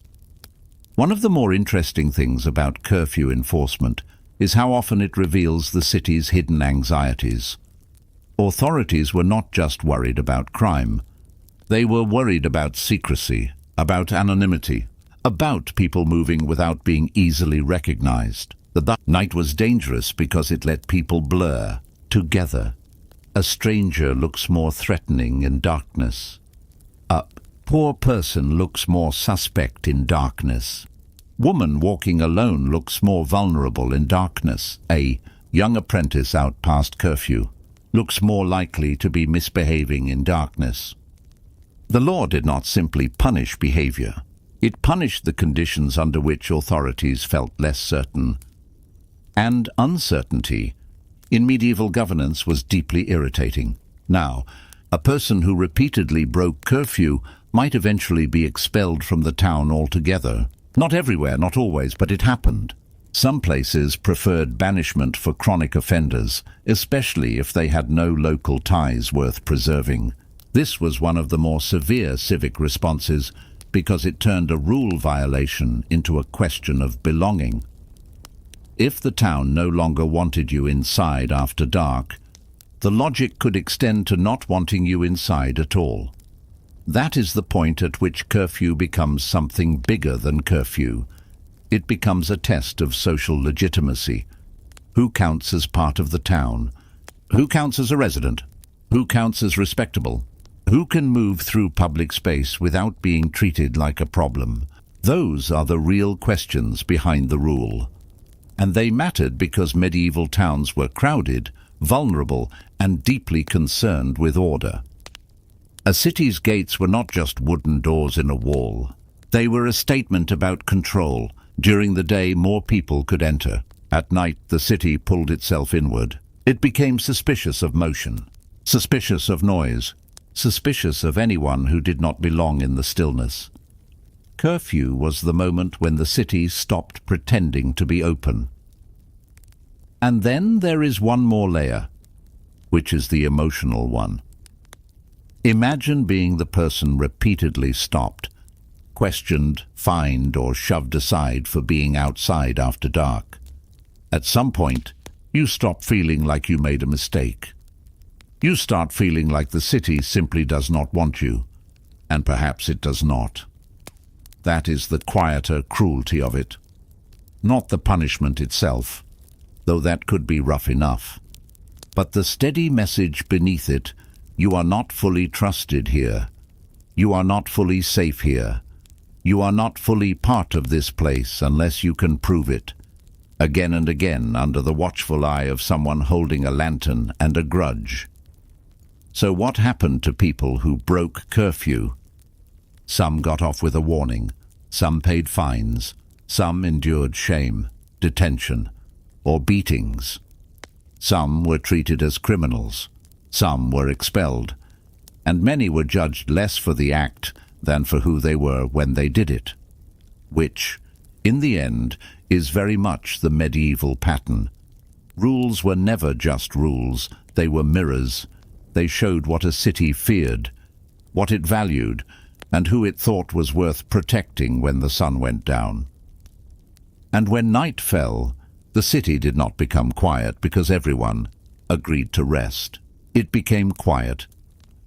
A: One of the more interesting things about curfew enforcement is how often it reveals the city's hidden anxieties. Authorities were not just worried about crime. They were worried about secrecy, about anonymity, about people moving without being easily recognized. The night was dangerous because it let people blur together. A stranger looks more threatening in darkness. A poor person looks more suspect in darkness. Woman walking alone looks more vulnerable in darkness. A young apprentice out past curfew looks more likely to be misbehaving in darkness. The law did not simply punish behavior. It punished the conditions under which authorities felt less certain. And uncertainty in medieval governance was deeply irritating. Now, a person who repeatedly broke curfew might eventually be expelled from the town altogether. Not everywhere, not always, but it happened. Some places preferred banishment for chronic offenders, especially if they had no local ties worth preserving. This was one of the more severe civic responses because it turned a rule violation into a question of belonging. If the town no longer wanted you inside after dark, the logic could extend to not wanting you inside at all. That is the point at which curfew becomes something bigger than curfew. It becomes a test of social legitimacy. Who counts as part of the town? Who counts as a resident? Who counts as respectable? Who can move through public space without being treated like a problem? Those are the real questions behind the rule. And they mattered because medieval towns were crowded, vulnerable, and deeply concerned with order. A city's gates were not just wooden doors in a wall. They were a statement about control. During the day, more people could enter. At night, the city pulled itself inward. It became suspicious of motion, suspicious of noise, suspicious of anyone who did not belong in the stillness. Curfew was the moment when the city stopped pretending to be open. And then there is one more layer, which is the emotional one. Imagine being the person repeatedly stopped, questioned, fined, or shoved aside for being outside after dark. At some point, you stop feeling like you made a mistake. You start feeling like the city simply does not want you, and perhaps it does not. That is the quieter cruelty of it. Not the punishment itself, though that could be rough enough, but the steady message beneath it: you are not fully trusted here. You are not fully safe here. You are not fully part of this place unless you can prove it. Again and again, under the watchful eye of someone holding a lantern and a grudge. So what happened to people who broke curfew? Some got off with a warning, some paid fines, some endured shame, detention, or beatings. Some were treated as criminals, some were expelled, and many were judged less for the act than for who they were when they did it, which, in the end, is very much the medieval pattern. Rules were never just rules, they were mirrors. They showed what a city feared, what it valued, and who it thought was worth protecting when the sun went down. And when night fell, the city did not become quiet because everyone agreed to rest. It became quiet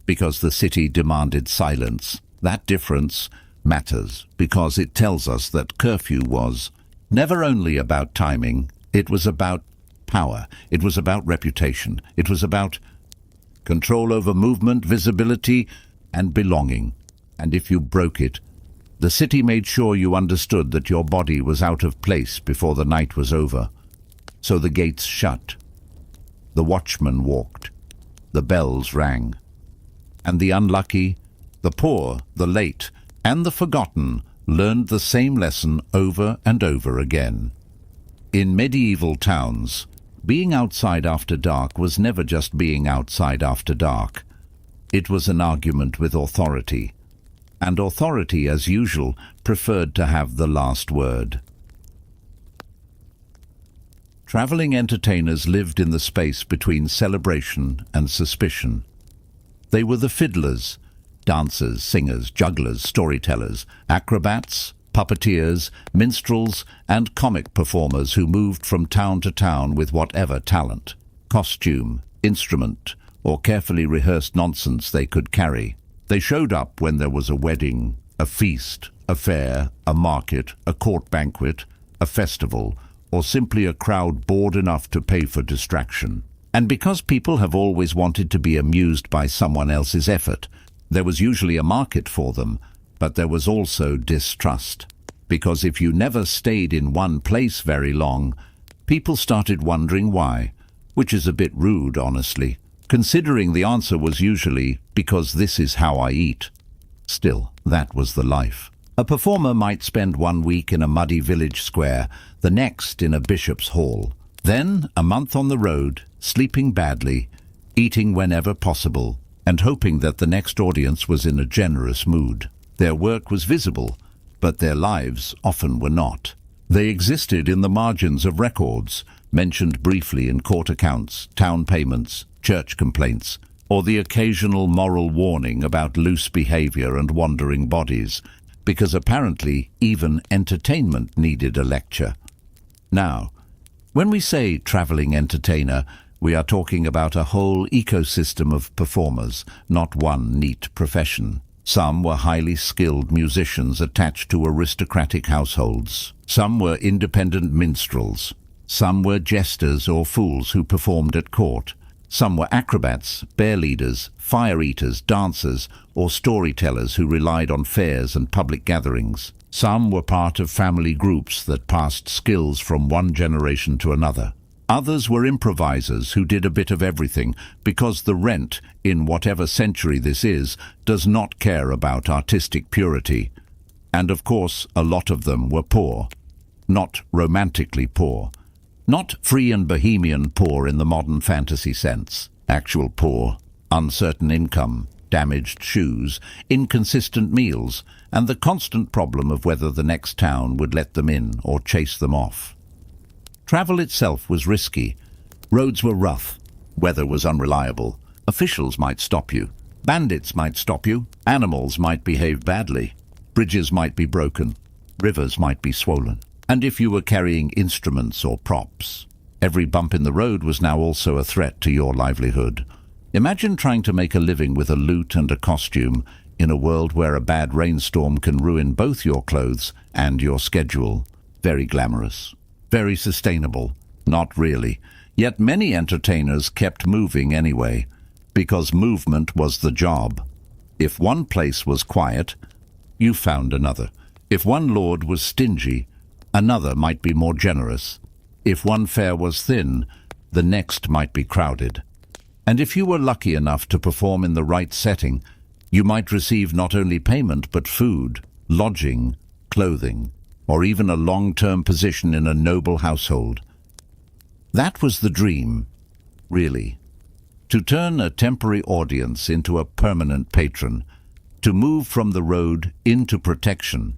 A: because the city demanded silence. That difference matters because it tells us that curfew was never only about timing, it was about power, it was about reputation, it was about control over movement, visibility, and belonging. And if you broke it, the city made sure you understood that your body was out of place before the night was over. So the gates shut, the watchman walked, the bells rang, and the unlucky, the poor, the late, and the forgotten learned the same lesson over and over again. In medieval towns, being outside after dark was never just being outside after dark. It was an argument with authority, and authority, as usual, preferred to have the last word. Traveling entertainers lived in the space between celebration and suspicion. They were the fiddlers, dancers, singers, jugglers, storytellers, acrobats, puppeteers, minstrels, and comic performers who moved from town to town with whatever talent, costume, instrument, or carefully rehearsed nonsense they could carry. They showed up when there was a wedding, a feast, a fair, a market, a court banquet, a festival, or simply a crowd bored enough to pay for distraction. And because people have always wanted to be amused by someone else's effort, there was usually a market for them, but there was also distrust. Because if you never stayed in one place very long, people started wondering why, which is a bit rude, honestly, considering the answer was usually, because this is how I eat. Still, that was the life. A performer might spend 1 week in a muddy village square, the next in a bishop's hall, then a month on the road, sleeping badly, eating whenever possible, and hoping that the next audience was in a generous mood. Their work was visible, but their lives often were not. They existed in the margins of records, mentioned briefly in court accounts, town payments, church complaints, or the occasional moral warning about loose behavior and wandering bodies, because apparently even entertainment needed a lecture. Now, when we say traveling entertainer, we are talking about a whole ecosystem of performers, not one neat profession. Some were highly skilled musicians attached to aristocratic households. Some were independent minstrels. Some were jesters or fools who performed at court. Some were acrobats, bear leaders, fire eaters, dancers, or storytellers who relied on fairs and public gatherings. Some were part of family groups that passed skills from one generation to another. Others were improvisers who did a bit of everything, because the rent, in whatever century this is, does not care about artistic purity. And of course, a lot of them were poor. Not romantically poor. Not free and bohemian poor in the modern fantasy sense. Actual poor, uncertain income, damaged shoes, inconsistent meals, and the constant problem of whether the next town would let them in or chase them off. Travel itself was risky. Roads were rough. Weather was unreliable. Officials might stop you. Bandits might stop you. Animals might behave badly. Bridges might be broken. Rivers might be swollen. And if you were carrying instruments or props, every bump in the road was now also a threat to your livelihood. Imagine trying to make a living with a lute and a costume in a world where a bad rainstorm can ruin both your clothes and your schedule. Very glamorous. Very sustainable. Not really. Yet many entertainers kept moving anyway, because movement was the job. If one place was quiet, you found another. If one lord was stingy, another might be more generous. If one fare was thin, the next might be crowded. And if you were lucky enough to perform in the right setting, you might receive not only payment but food, lodging, clothing, or even a long-term position in a noble household. That was the dream, really. To turn a temporary audience into a permanent patron, to move from the road into protection,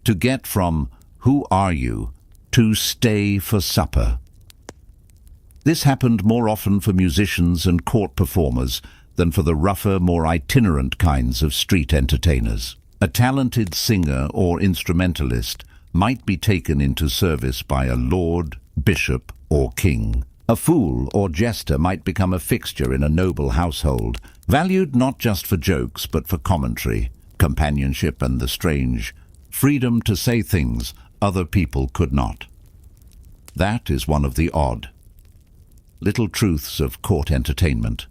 A: to get from "who are you" to "stay for supper." This happened more often for musicians and court performers than for the rougher, more itinerant kinds of street entertainers. A talented singer or instrumentalist might be taken into service by a lord, bishop, or king. A fool or jester might become a fixture in a noble household, valued not just for jokes but for commentary, companionship, and the strange freedom to say things other people could not. That is one of the odd little truths of court entertainment.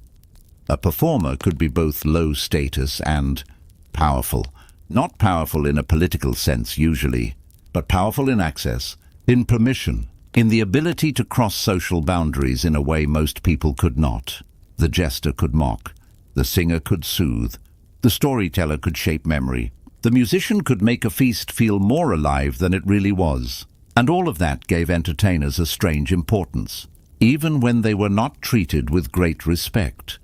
A: A performer could be both low status and powerful. Not powerful in a political sense usually, but powerful in access, in permission, in the ability to cross social boundaries in a way most people could not. The jester could mock, the singer could soothe, the storyteller could shape memory, the musician could make a feast feel more alive than it really was. And all of that gave entertainers a strange importance, even when they were not treated with great respect,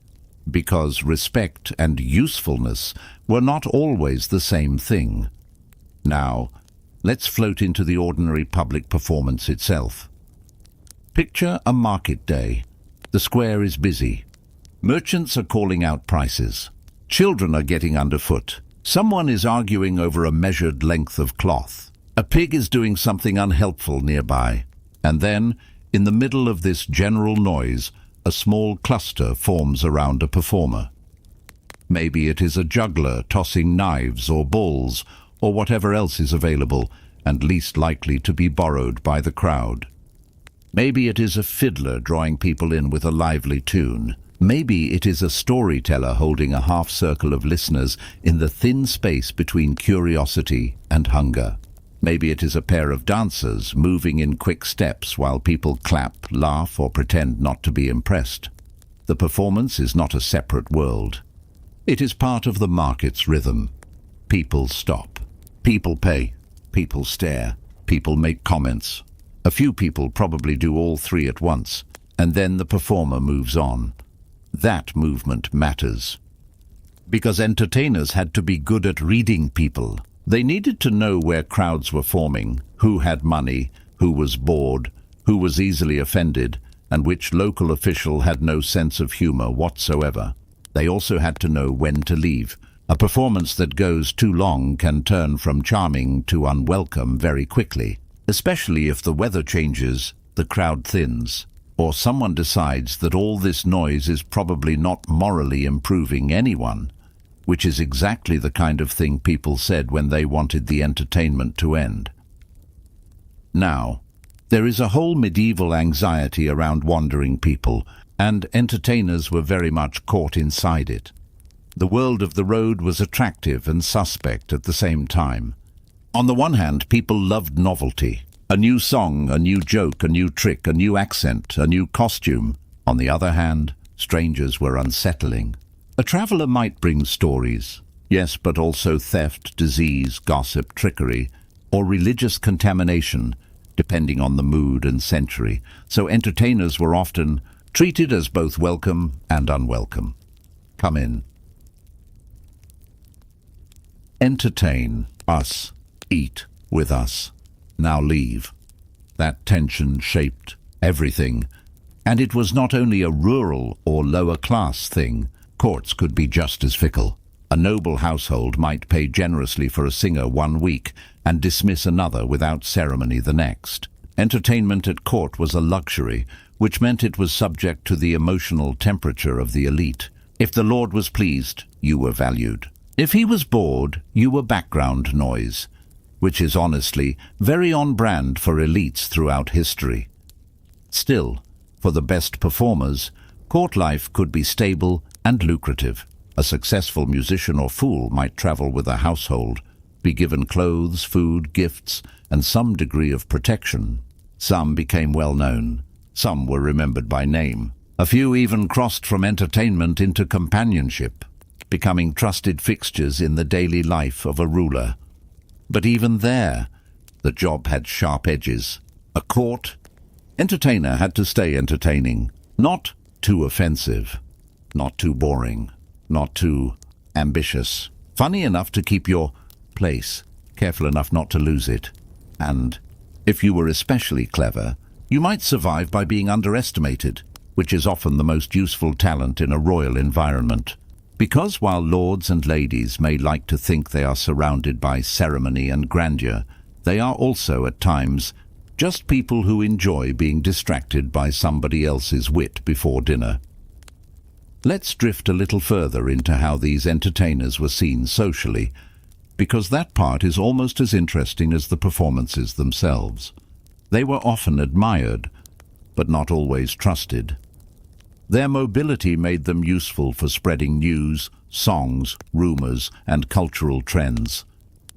A: because respect and usefulness were not always the same thing. Now, let's float into the ordinary public performance itself. Picture a market day. The square is busy. Merchants are calling out prices. Children are getting underfoot. Someone is arguing over a measured length of cloth. A pig is doing something unhelpful nearby. And then, in the middle of this general noise, a small cluster forms around a performer. Maybe it is a juggler tossing knives or balls or whatever else is available and least likely to be borrowed by the crowd. Maybe it is a fiddler drawing people in with a lively tune. Maybe it is a storyteller holding a half-circle of listeners in the thin space between curiosity and hunger. Maybe it is a pair of dancers moving in quick steps while people clap, laugh, or pretend not to be impressed. The performance is not a separate world. It is part of the market's rhythm. People stop. People pay. People stare. People make comments. A few people probably do all three at once, and then the performer moves on. That movement matters. Because entertainers had to be good at reading people. They needed to know where crowds were forming, who had money, who was bored, who was easily offended, and which local official had no sense of humor whatsoever. They also had to know when to leave. A performance that goes too long can turn from charming to unwelcome very quickly, especially if the weather changes, the crowd thins, or someone decides that all this noise is probably not morally improving anyone, which is exactly the kind of thing people said when they wanted the entertainment to end. Now, there is a whole medieval anxiety around wandering people, and entertainers were very much caught inside it. The world of the road was attractive and suspect at the same time. On the one hand, people loved novelty. A new song, a new joke, a new trick, a new accent, a new costume. On the other hand, strangers were unsettling. A traveller might bring stories, yes, but also theft, disease, gossip, trickery, or religious contamination, depending on the mood and century. So entertainers were often treated as both welcome and unwelcome. Come in. Entertain us. Eat with us. Now leave. That tension shaped everything. And it was not only a rural or lower class thing. Courts could be just as fickle. A noble household might pay generously for a singer one week and dismiss another without ceremony the next. Entertainment at court was a luxury, which meant it was subject to the emotional temperature of the elite. If the lord was pleased, you were valued. If he was bored, you were background noise, which is honestly very on brand for elites throughout history. Still, for the best performers, court life could be stable and lucrative. A successful musician or fool might travel with a household, be given clothes, food, gifts, and some degree of protection. Some became well known. Some were remembered by name. A few even crossed from entertainment into companionship, becoming trusted fixtures in the daily life of a ruler. But even there, the job had sharp edges. A court entertainer had to stay entertaining, not too offensive, not too boring, not too ambitious. Funny enough to keep your place, careful enough not to lose it. And, if you were especially clever, you might survive by being underestimated, which is often the most useful talent in a royal environment. Because while lords and ladies may like to think they are surrounded by ceremony and grandeur, they are also at times just people who enjoy being distracted by somebody else's wit before dinner. Let's drift a little further into how these entertainers were seen socially, because that part is almost as interesting as the performances themselves. They were often admired, but not always trusted. Their mobility made them useful for spreading news, songs, rumors, and cultural trends.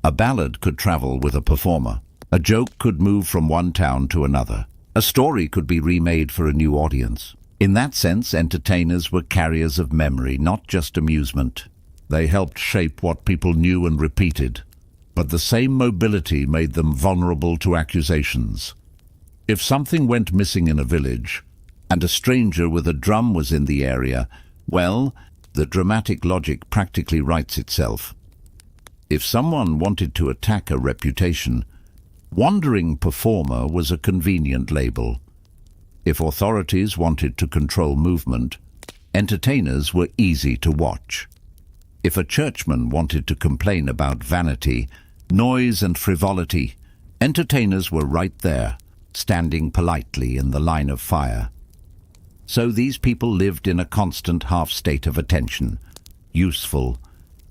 A: A ballad could travel with a performer. A joke could move from one town to another. A story could be remade for a new audience. In that sense, entertainers were carriers of memory, not just amusement. They helped shape what people knew and repeated. But the same mobility made them vulnerable to accusations. If something went missing in a village, and a stranger with a drum was in the area, well, the dramatic logic practically writes itself. If someone wanted to attack a reputation, wandering performer was a convenient label. If authorities wanted to control movement, entertainers were easy to watch. If a churchman wanted to complain about vanity, noise and frivolity, entertainers were right there, standing politely in the line of fire. So these people lived in a constant half-state of attention, useful,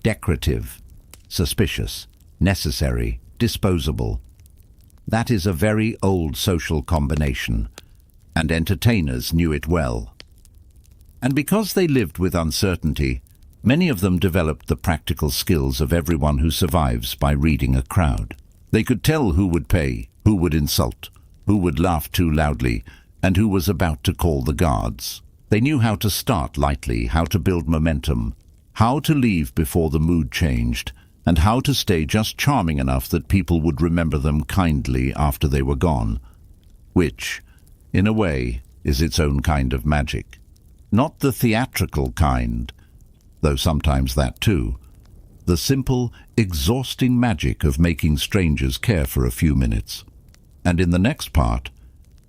A: decorative, suspicious, necessary, disposable. That is a very old social combination, and entertainers knew it well. And because they lived with uncertainty, many of them developed the practical skills of everyone who survives by reading a crowd. They could tell who would pay, who would insult, who would laugh too loudly, and who was about to call the guards. They knew how to start lightly, how to build momentum, how to leave before the mood changed, and how to stay just charming enough that people would remember them kindly after they were gone, which, in a way, is its own kind of magic. Not the theatrical kind, though sometimes that too. The simple, exhausting magic of making strangers care for a few minutes. And in the next part,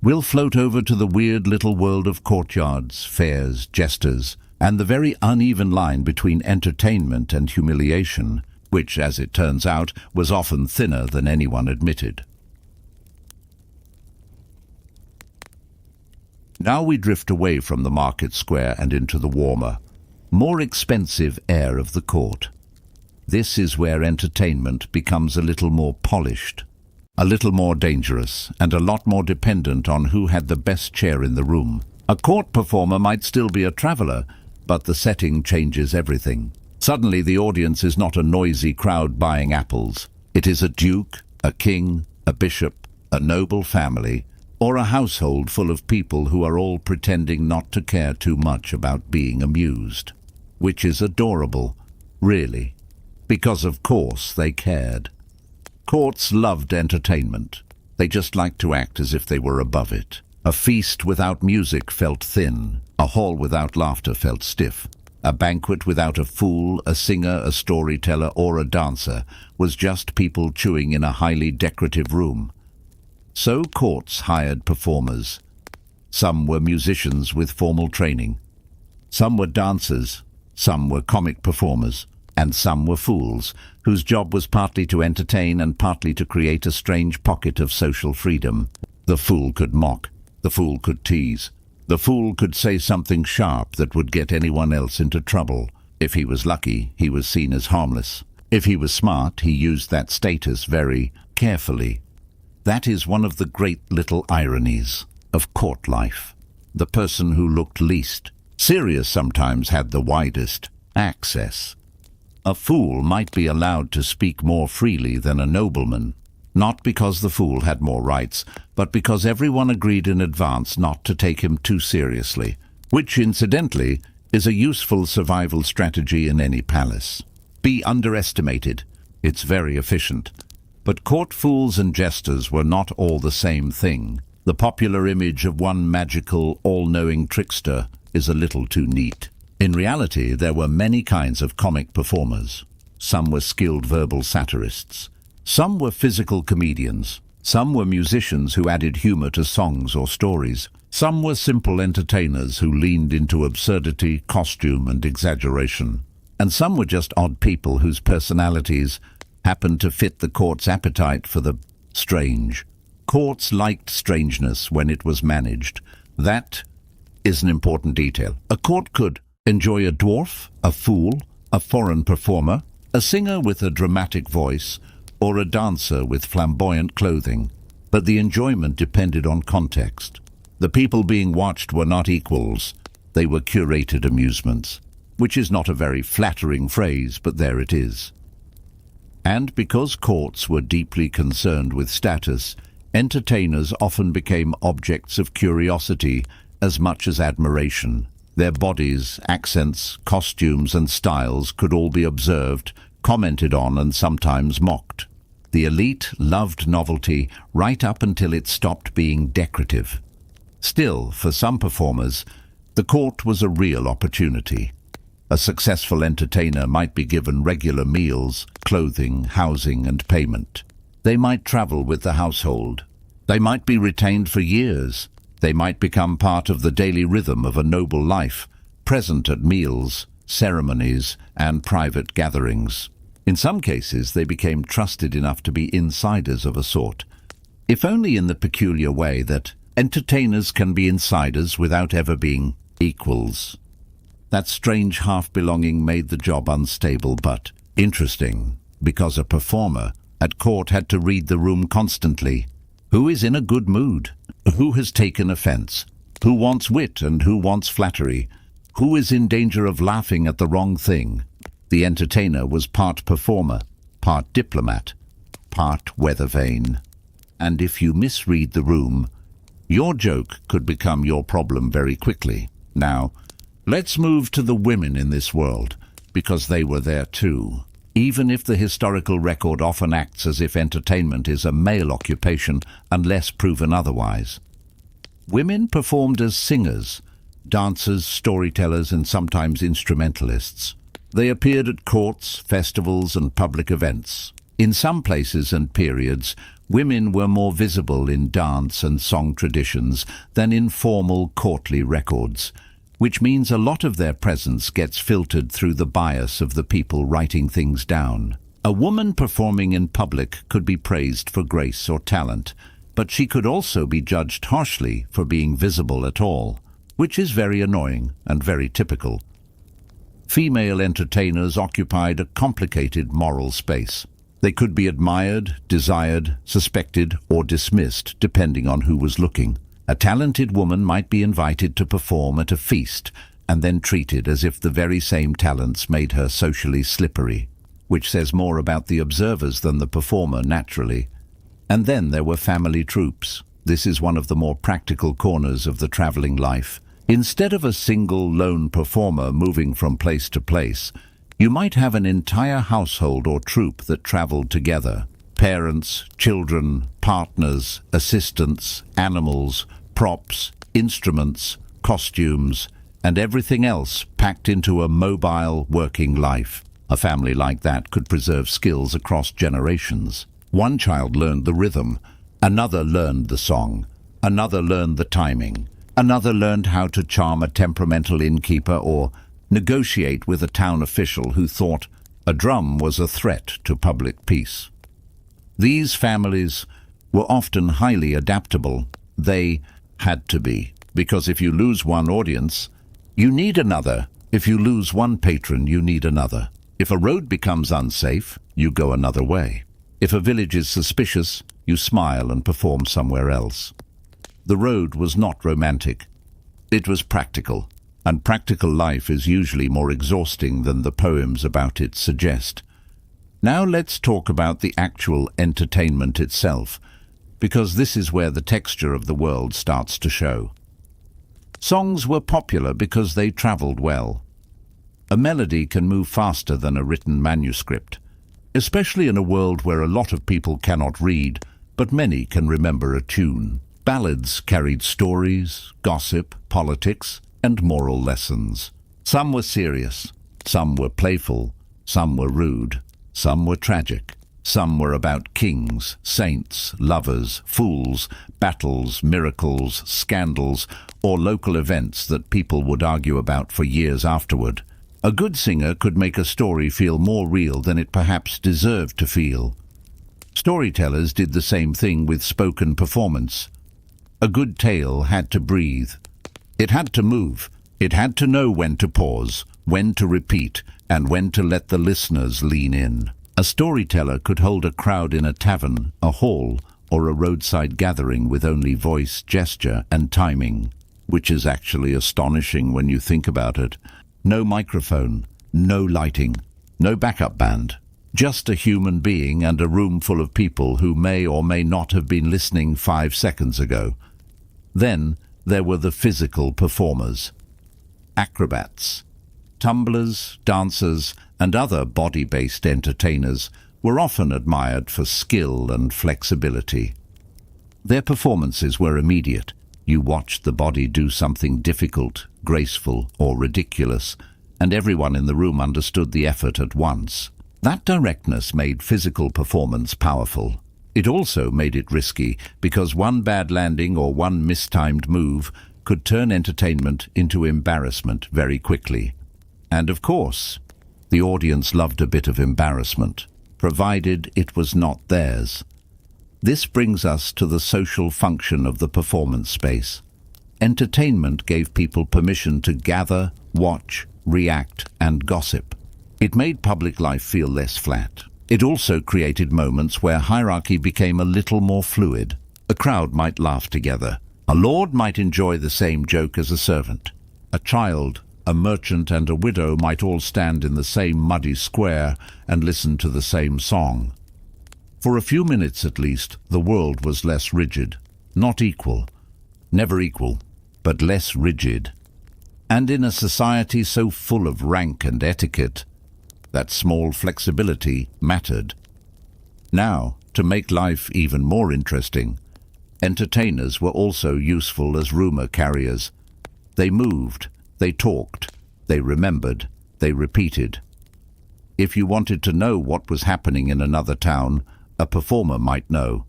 A: we'll float over to the weird little world of courtyards, fairs, jesters, and the very uneven line between entertainment and humiliation, which, as it turns out, was often thinner than anyone admitted. Now we drift away from the market square and into the warmer, more expensive air of the court. This is where entertainment becomes a little more polished, a little more dangerous, and a lot more dependent on who had the best chair in the room. A court performer might still be a traveler, but the setting changes everything. Suddenly the audience is not a noisy crowd buying apples. It is a duke, a king, a bishop, a noble family, or a household full of people who are all pretending not to care too much about being amused. Which is adorable, really, because of course they cared. Courts loved entertainment. They just liked to act as if they were above it. A feast without music felt thin. A hall without laughter felt stiff. A banquet without a fool, a singer, a storyteller, or a dancer was just people chewing in a highly decorative room. So courts hired performers. Some were musicians with formal training. Some were dancers. Some were comic performers. And some were fools, whose job was partly to entertain and partly to create a strange pocket of social freedom. The fool could mock. The fool could tease. The fool could say something sharp that would get anyone else into trouble. If he was lucky, he was seen as harmless. If he was smart, he used that status very carefully. That is one of the great little ironies of court life. The person who looked least serious sometimes had the widest access. A fool might be allowed to speak more freely than a nobleman, not because the fool had more rights, but because everyone agreed in advance not to take him too seriously, which, incidentally, is a useful survival strategy in any palace. Be underestimated. It's very efficient. But court fools and jesters were not all the same thing. The popular image of one magical, all-knowing trickster is a little too neat. In reality, there were many kinds of comic performers. Some were skilled verbal satirists. Some were physical comedians. Some were musicians who added humor to songs or stories. Some were simple entertainers who leaned into absurdity, costume, and exaggeration. And some were just odd people whose personalities happened to fit the court's appetite for the strange. Courts liked strangeness when it was managed. That is an important detail. A court could enjoy a dwarf, a fool, a foreign performer, a singer with a dramatic voice, or a dancer with flamboyant clothing. But the enjoyment depended on context. The people being watched were not equals. They were curated amusements, which is not a very flattering phrase, but there it is. And because courts were deeply concerned with status, entertainers often became objects of curiosity as much as admiration. Their bodies, accents, costumes, and styles could all be observed, commented on, and sometimes mocked. The elite loved novelty right up until it stopped being decorative. Still, for some performers, the court was a real opportunity. A successful entertainer might be given regular meals, clothing, housing, and payment. They might travel with the household. They might be retained for years. They might become part of the daily rhythm of a noble life, present at meals, ceremonies, and private gatherings. In some cases, they became trusted enough to be insiders of a sort, if only in the peculiar way that entertainers can be insiders without ever being equals. That strange half-belonging made the job unstable but interesting, because a performer at court had to read the room constantly. Who is in a good mood? Who has taken offense? Who wants wit and who wants flattery? Who is in danger of laughing at the wrong thing? The entertainer was part performer, part diplomat, part weather vane. And if you misread the room, your joke could become your problem very quickly. Now, let's move to the women in this world, because they were there too. Even if the historical record often acts as if entertainment is a male occupation unless proven otherwise. Women performed as singers, dancers, storytellers, and sometimes instrumentalists. They appeared at courts, festivals, and public events. In some places and periods, women were more visible in dance and song traditions than in formal courtly records, which means a lot of their presence gets filtered through the bias of the people writing things down. A woman performing in public could be praised for grace or talent, but she could also be judged harshly for being visible at all, which is very annoying and very typical. Female entertainers occupied a complicated moral space. They could be admired, desired, suspected, or dismissed, depending on who was looking. A talented woman might be invited to perform at a feast and then treated as if the very same talents made her socially slippery, which says more about the observers than the performer naturally. And then there were family troupes. This is one of the more practical corners of the traveling life. Instead of a single lone performer moving from place to place, you might have an entire household or troupe that traveled together. Parents, children, partners, assistants, animals, props, instruments, costumes, and everything else packed into a mobile, working life. A family like that could preserve skills across generations. One child learned the rhythm, another learned the song, another learned the timing, another learned how to charm a temperamental innkeeper or negotiate with a town official who thought a drum was a threat to public peace. These families were often highly adaptable. They had to be, because if you lose one audience, you need another. If you lose one patron, you need another. If a road becomes unsafe, you go another way. If a village is suspicious, you smile and perform somewhere else. The road was not romantic. It was practical. and practical life is usually more exhausting than the poems about it suggest. Now let's talk about the actual entertainment itself, because this is where the texture of the world starts to show. Songs were popular because they traveled well. A melody can move faster than a written manuscript, especially in a world where a lot of people cannot read, but many can remember a tune. Ballads carried stories, gossip, politics, and moral lessons. Some were serious, some were playful, some were rude, some were tragic. Some were about kings, saints, lovers, fools, battles, miracles, scandals, or local events that people would argue about for years afterward. A good singer could make a story feel more real than it perhaps deserved to feel. Storytellers did the same thing with spoken performance. A good tale had to breathe. It had to move. It had to know when to pause, when to repeat, and when to let the listeners lean in. A storyteller could hold a crowd in a tavern, a hall, or a roadside gathering with only voice, gesture, and timing, which is actually astonishing when you think about it. No microphone, no lighting, no backup band, just a human being and a room full of people who may or may not have been listening 5 seconds ago. Then there were the physical performers. Acrobats. Tumblers, dancers, and other body-based entertainers were often admired for skill and flexibility. Their performances were immediate. You watched the body do something difficult, graceful, or ridiculous, and everyone in the room understood the effort at once. That directness made physical performance powerful. It also made it risky, because one bad landing or one mistimed move could turn entertainment into embarrassment very quickly. And of course, the audience loved a bit of embarrassment, provided it was not theirs. This brings us to the social function of the performance space. Entertainment gave people permission to gather, watch, react, and gossip. It made public life feel less flat. It also created moments where hierarchy became a little more fluid. A crowd might laugh together. A lord might enjoy the same joke as a servant. A child, a merchant, and a widow might all stand in the same muddy square and listen to the same song. For a few minutes at least, the world was less rigid, not equal, never equal, but less rigid. And in a society so full of rank and etiquette, that small flexibility mattered. Now, to make life even more interesting, entertainers were also useful as rumor carriers. They moved, they talked, they remembered, they repeated. If you wanted to know what was happening in another town, a performer might know.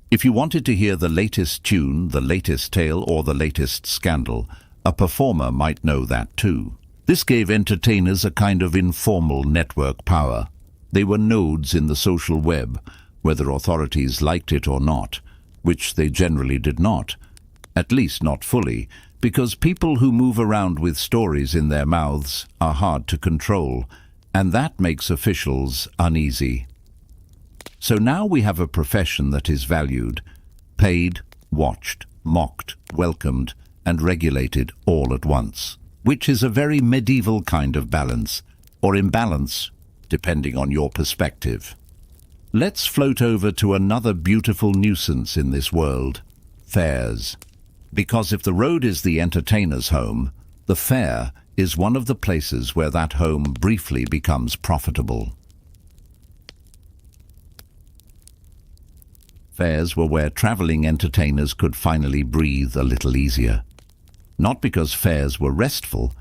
A: If you wanted to hear the latest tune, the latest tale, or the latest scandal, a performer might know that too. This gave entertainers a kind of informal network power. They were nodes in the social web, whether authorities liked it or not, which they generally did not, at least not fully, because people who move around with stories in their mouths are hard to control, and that makes officials uneasy. So now we have a profession that is valued, paid, watched, mocked, welcomed, and regulated all at once, which is a very medieval kind of balance, or imbalance, depending on your perspective. Let's float over to another beautiful nuisance in this world, fairs. Because if the road is the entertainer's home, the fair is one of the places where that home briefly becomes profitable. Fairs were where traveling entertainers could finally breathe a little easier. Not because fairs were restful.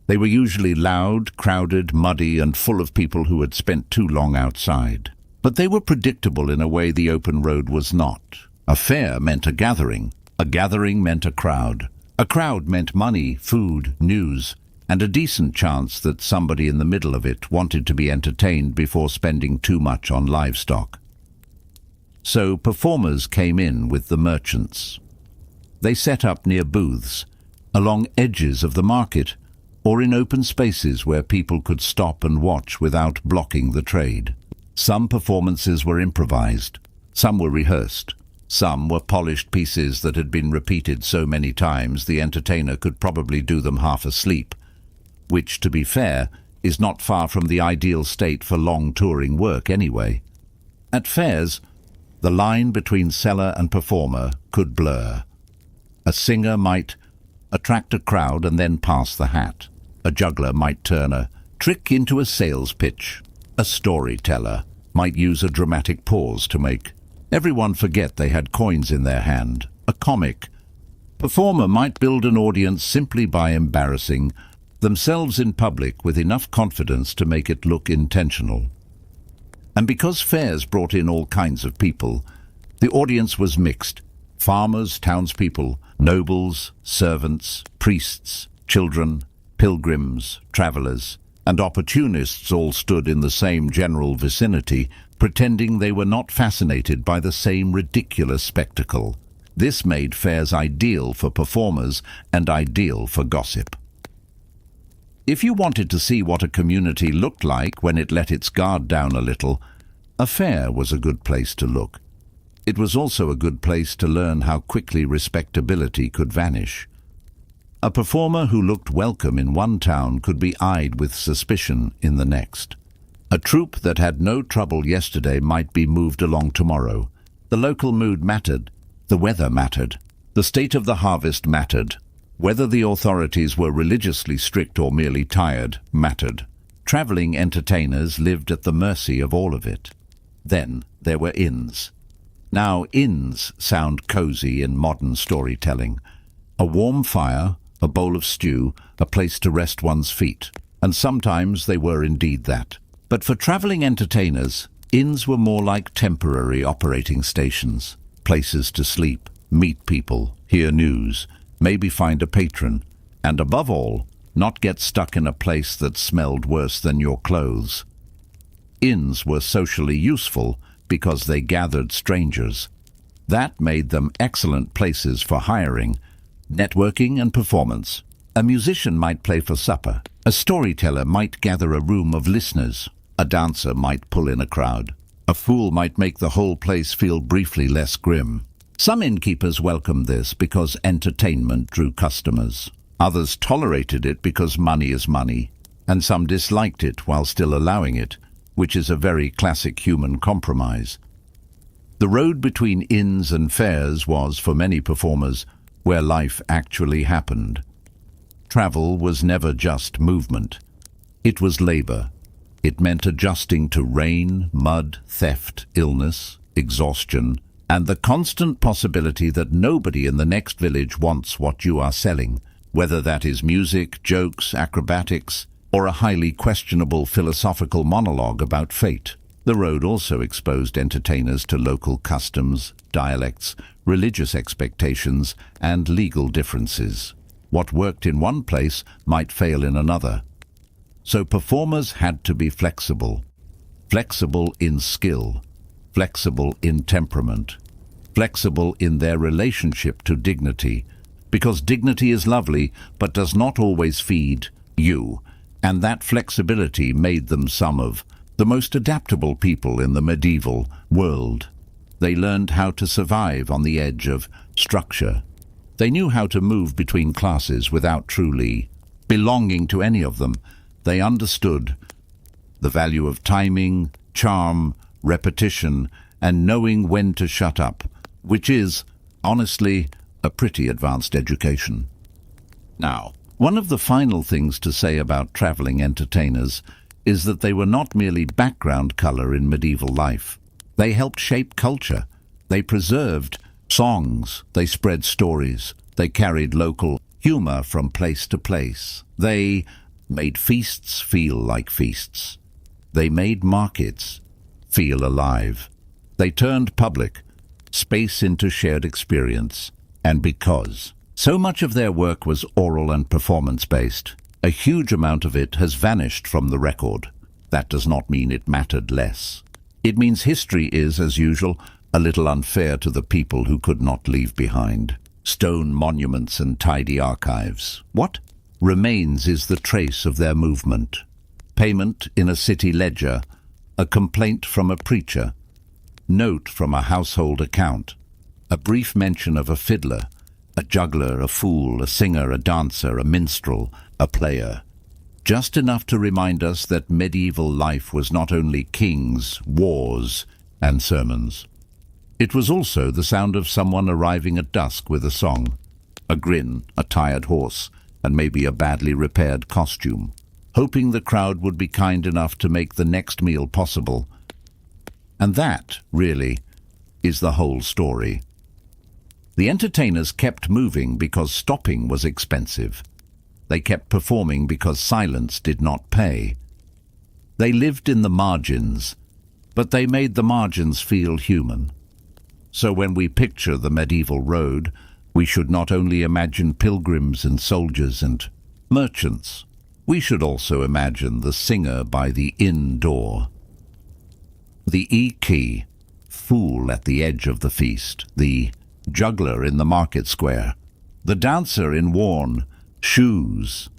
A: They were usually loud, crowded, muddy, and full of people who had spent too long outside. But they were predictable in a way the open road was not. A fair meant a gathering. A gathering meant a crowd. A crowd meant money, food, news, and a decent chance that somebody in the middle of it wanted to be entertained before spending too much on livestock. So performers came in with the merchants. They set up near booths, along edges of the market, or in open spaces where people could stop and watch without blocking the trade. Some performances were improvised, some were rehearsed, Some were polished pieces that had been repeated so many times the entertainer could probably do them half asleep, which, to be fair, is not far from the ideal state for long touring work anyway. At fairs, the line between seller and performer could blur. A singer might attract a crowd and then pass the hat. A juggler might turn a trick into a sales pitch. A storyteller might use a dramatic pause to make everyone forget they had coins in their hand. A comic performer might build an audience simply by embarrassing themselves in public with enough confidence to make it look intentional. And because fairs brought in all kinds of people, the audience was mixed. Farmers, townspeople, nobles, servants, priests, children, pilgrims, travelers, and opportunists all stood in the same general vicinity, pretending they were not fascinated by the same ridiculous spectacle. This made fairs ideal for performers and ideal for gossip. If you wanted to see what a community looked like when it let its guard down a little, a fair was a good place to look. It was also a good place to learn how quickly respectability could vanish. A performer who looked welcome in one town could be eyed with suspicion in the next. A troupe that had no trouble yesterday might be moved along tomorrow. The local mood mattered. The weather mattered. The state of the harvest mattered. Whether the authorities were religiously strict or merely tired mattered. Traveling entertainers lived at the mercy of all of it. Then there were inns. Now inns sound cozy in modern storytelling. A warm fire, a bowl of stew, a place to rest one's feet. And sometimes they were indeed that. But for traveling entertainers, inns were more like temporary operating stations. Places to sleep, meet people, hear news, maybe find a patron, and above all, not get stuck in a place that smelled worse than your clothes. Inns were socially useful because they gathered strangers. That made them excellent places for hiring, networking and performance. A musician might play for supper. A storyteller might gather a room of listeners. A dancer might pull in a crowd. A fool might make the whole place feel briefly less grim. Some innkeepers welcomed this because entertainment drew customers. Others tolerated it because money is money, and some disliked it while still allowing it, which is a very classic human compromise. The road between inns and fairs was, for many performers, where life actually happened. Travel was never just movement. It was labor. It meant adjusting to rain, mud, theft, illness, exhaustion, and the constant possibility that nobody in the next village wants what you are selling, whether that is music, jokes, acrobatics, or a highly questionable philosophical monologue about fate. The road also exposed entertainers to local customs, dialects, religious expectations, and legal differences. What worked in one place might fail in another. So performers had to be flexible. Flexible in skill, flexible in temperament, flexible in their relationship to dignity, because dignity is lovely but does not always feed you, and that flexibility made them some of the most adaptable people in the medieval world. They learned how to survive on the edge of structure. They knew how to move between classes without truly belonging to any of them. They understood the value of timing, charm, repetition, and knowing when to shut up, which is, honestly, a pretty advanced education. Now, one of the final things to say about traveling entertainers is that they were not merely background color in medieval life. They helped shape culture. They preserved songs. They spread stories. They carried local humor from place to place. They made feasts feel like feasts. They made markets feel alive. They turned public space into shared experience. And because so much of their work was oral and performance-based, a huge amount of it has vanished from the record. That does not mean it mattered less. It means history is, as usual, a little unfair to the people who could not leave behind stone monuments and tidy archives. What remains is the trace of their movement. Payment in a city ledger, a complaint from a preacher, note from a household account, A brief mention of a fiddler, a juggler, a fool, a singer, a dancer, a minstrel, a player. Just enough to remind us that medieval life was not only kings, wars, and sermons. It was also the sound of someone arriving at dusk with a song, a grin, a tired horse, and maybe a badly repaired costume, hoping the crowd would be kind enough to make the next meal possible. And that, really, is the whole story. The entertainers kept moving because stopping was expensive. They kept performing because silence did not pay. They lived in the margins, but they made the margins feel human. So when we picture the medieval road, we should not only imagine pilgrims and soldiers and merchants. We should also imagine the singer by the inn door, the E-key, fool at the edge of the feast, the juggler in the market square, the dancer in worn shoes,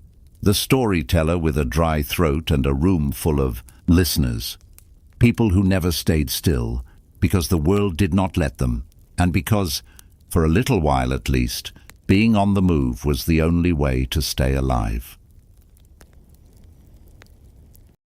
A: the storyteller with a dry throat and a room full of listeners, people who never stayed still because the world did not let them, and because, for a little while at least, being on the move was the only way to stay alive.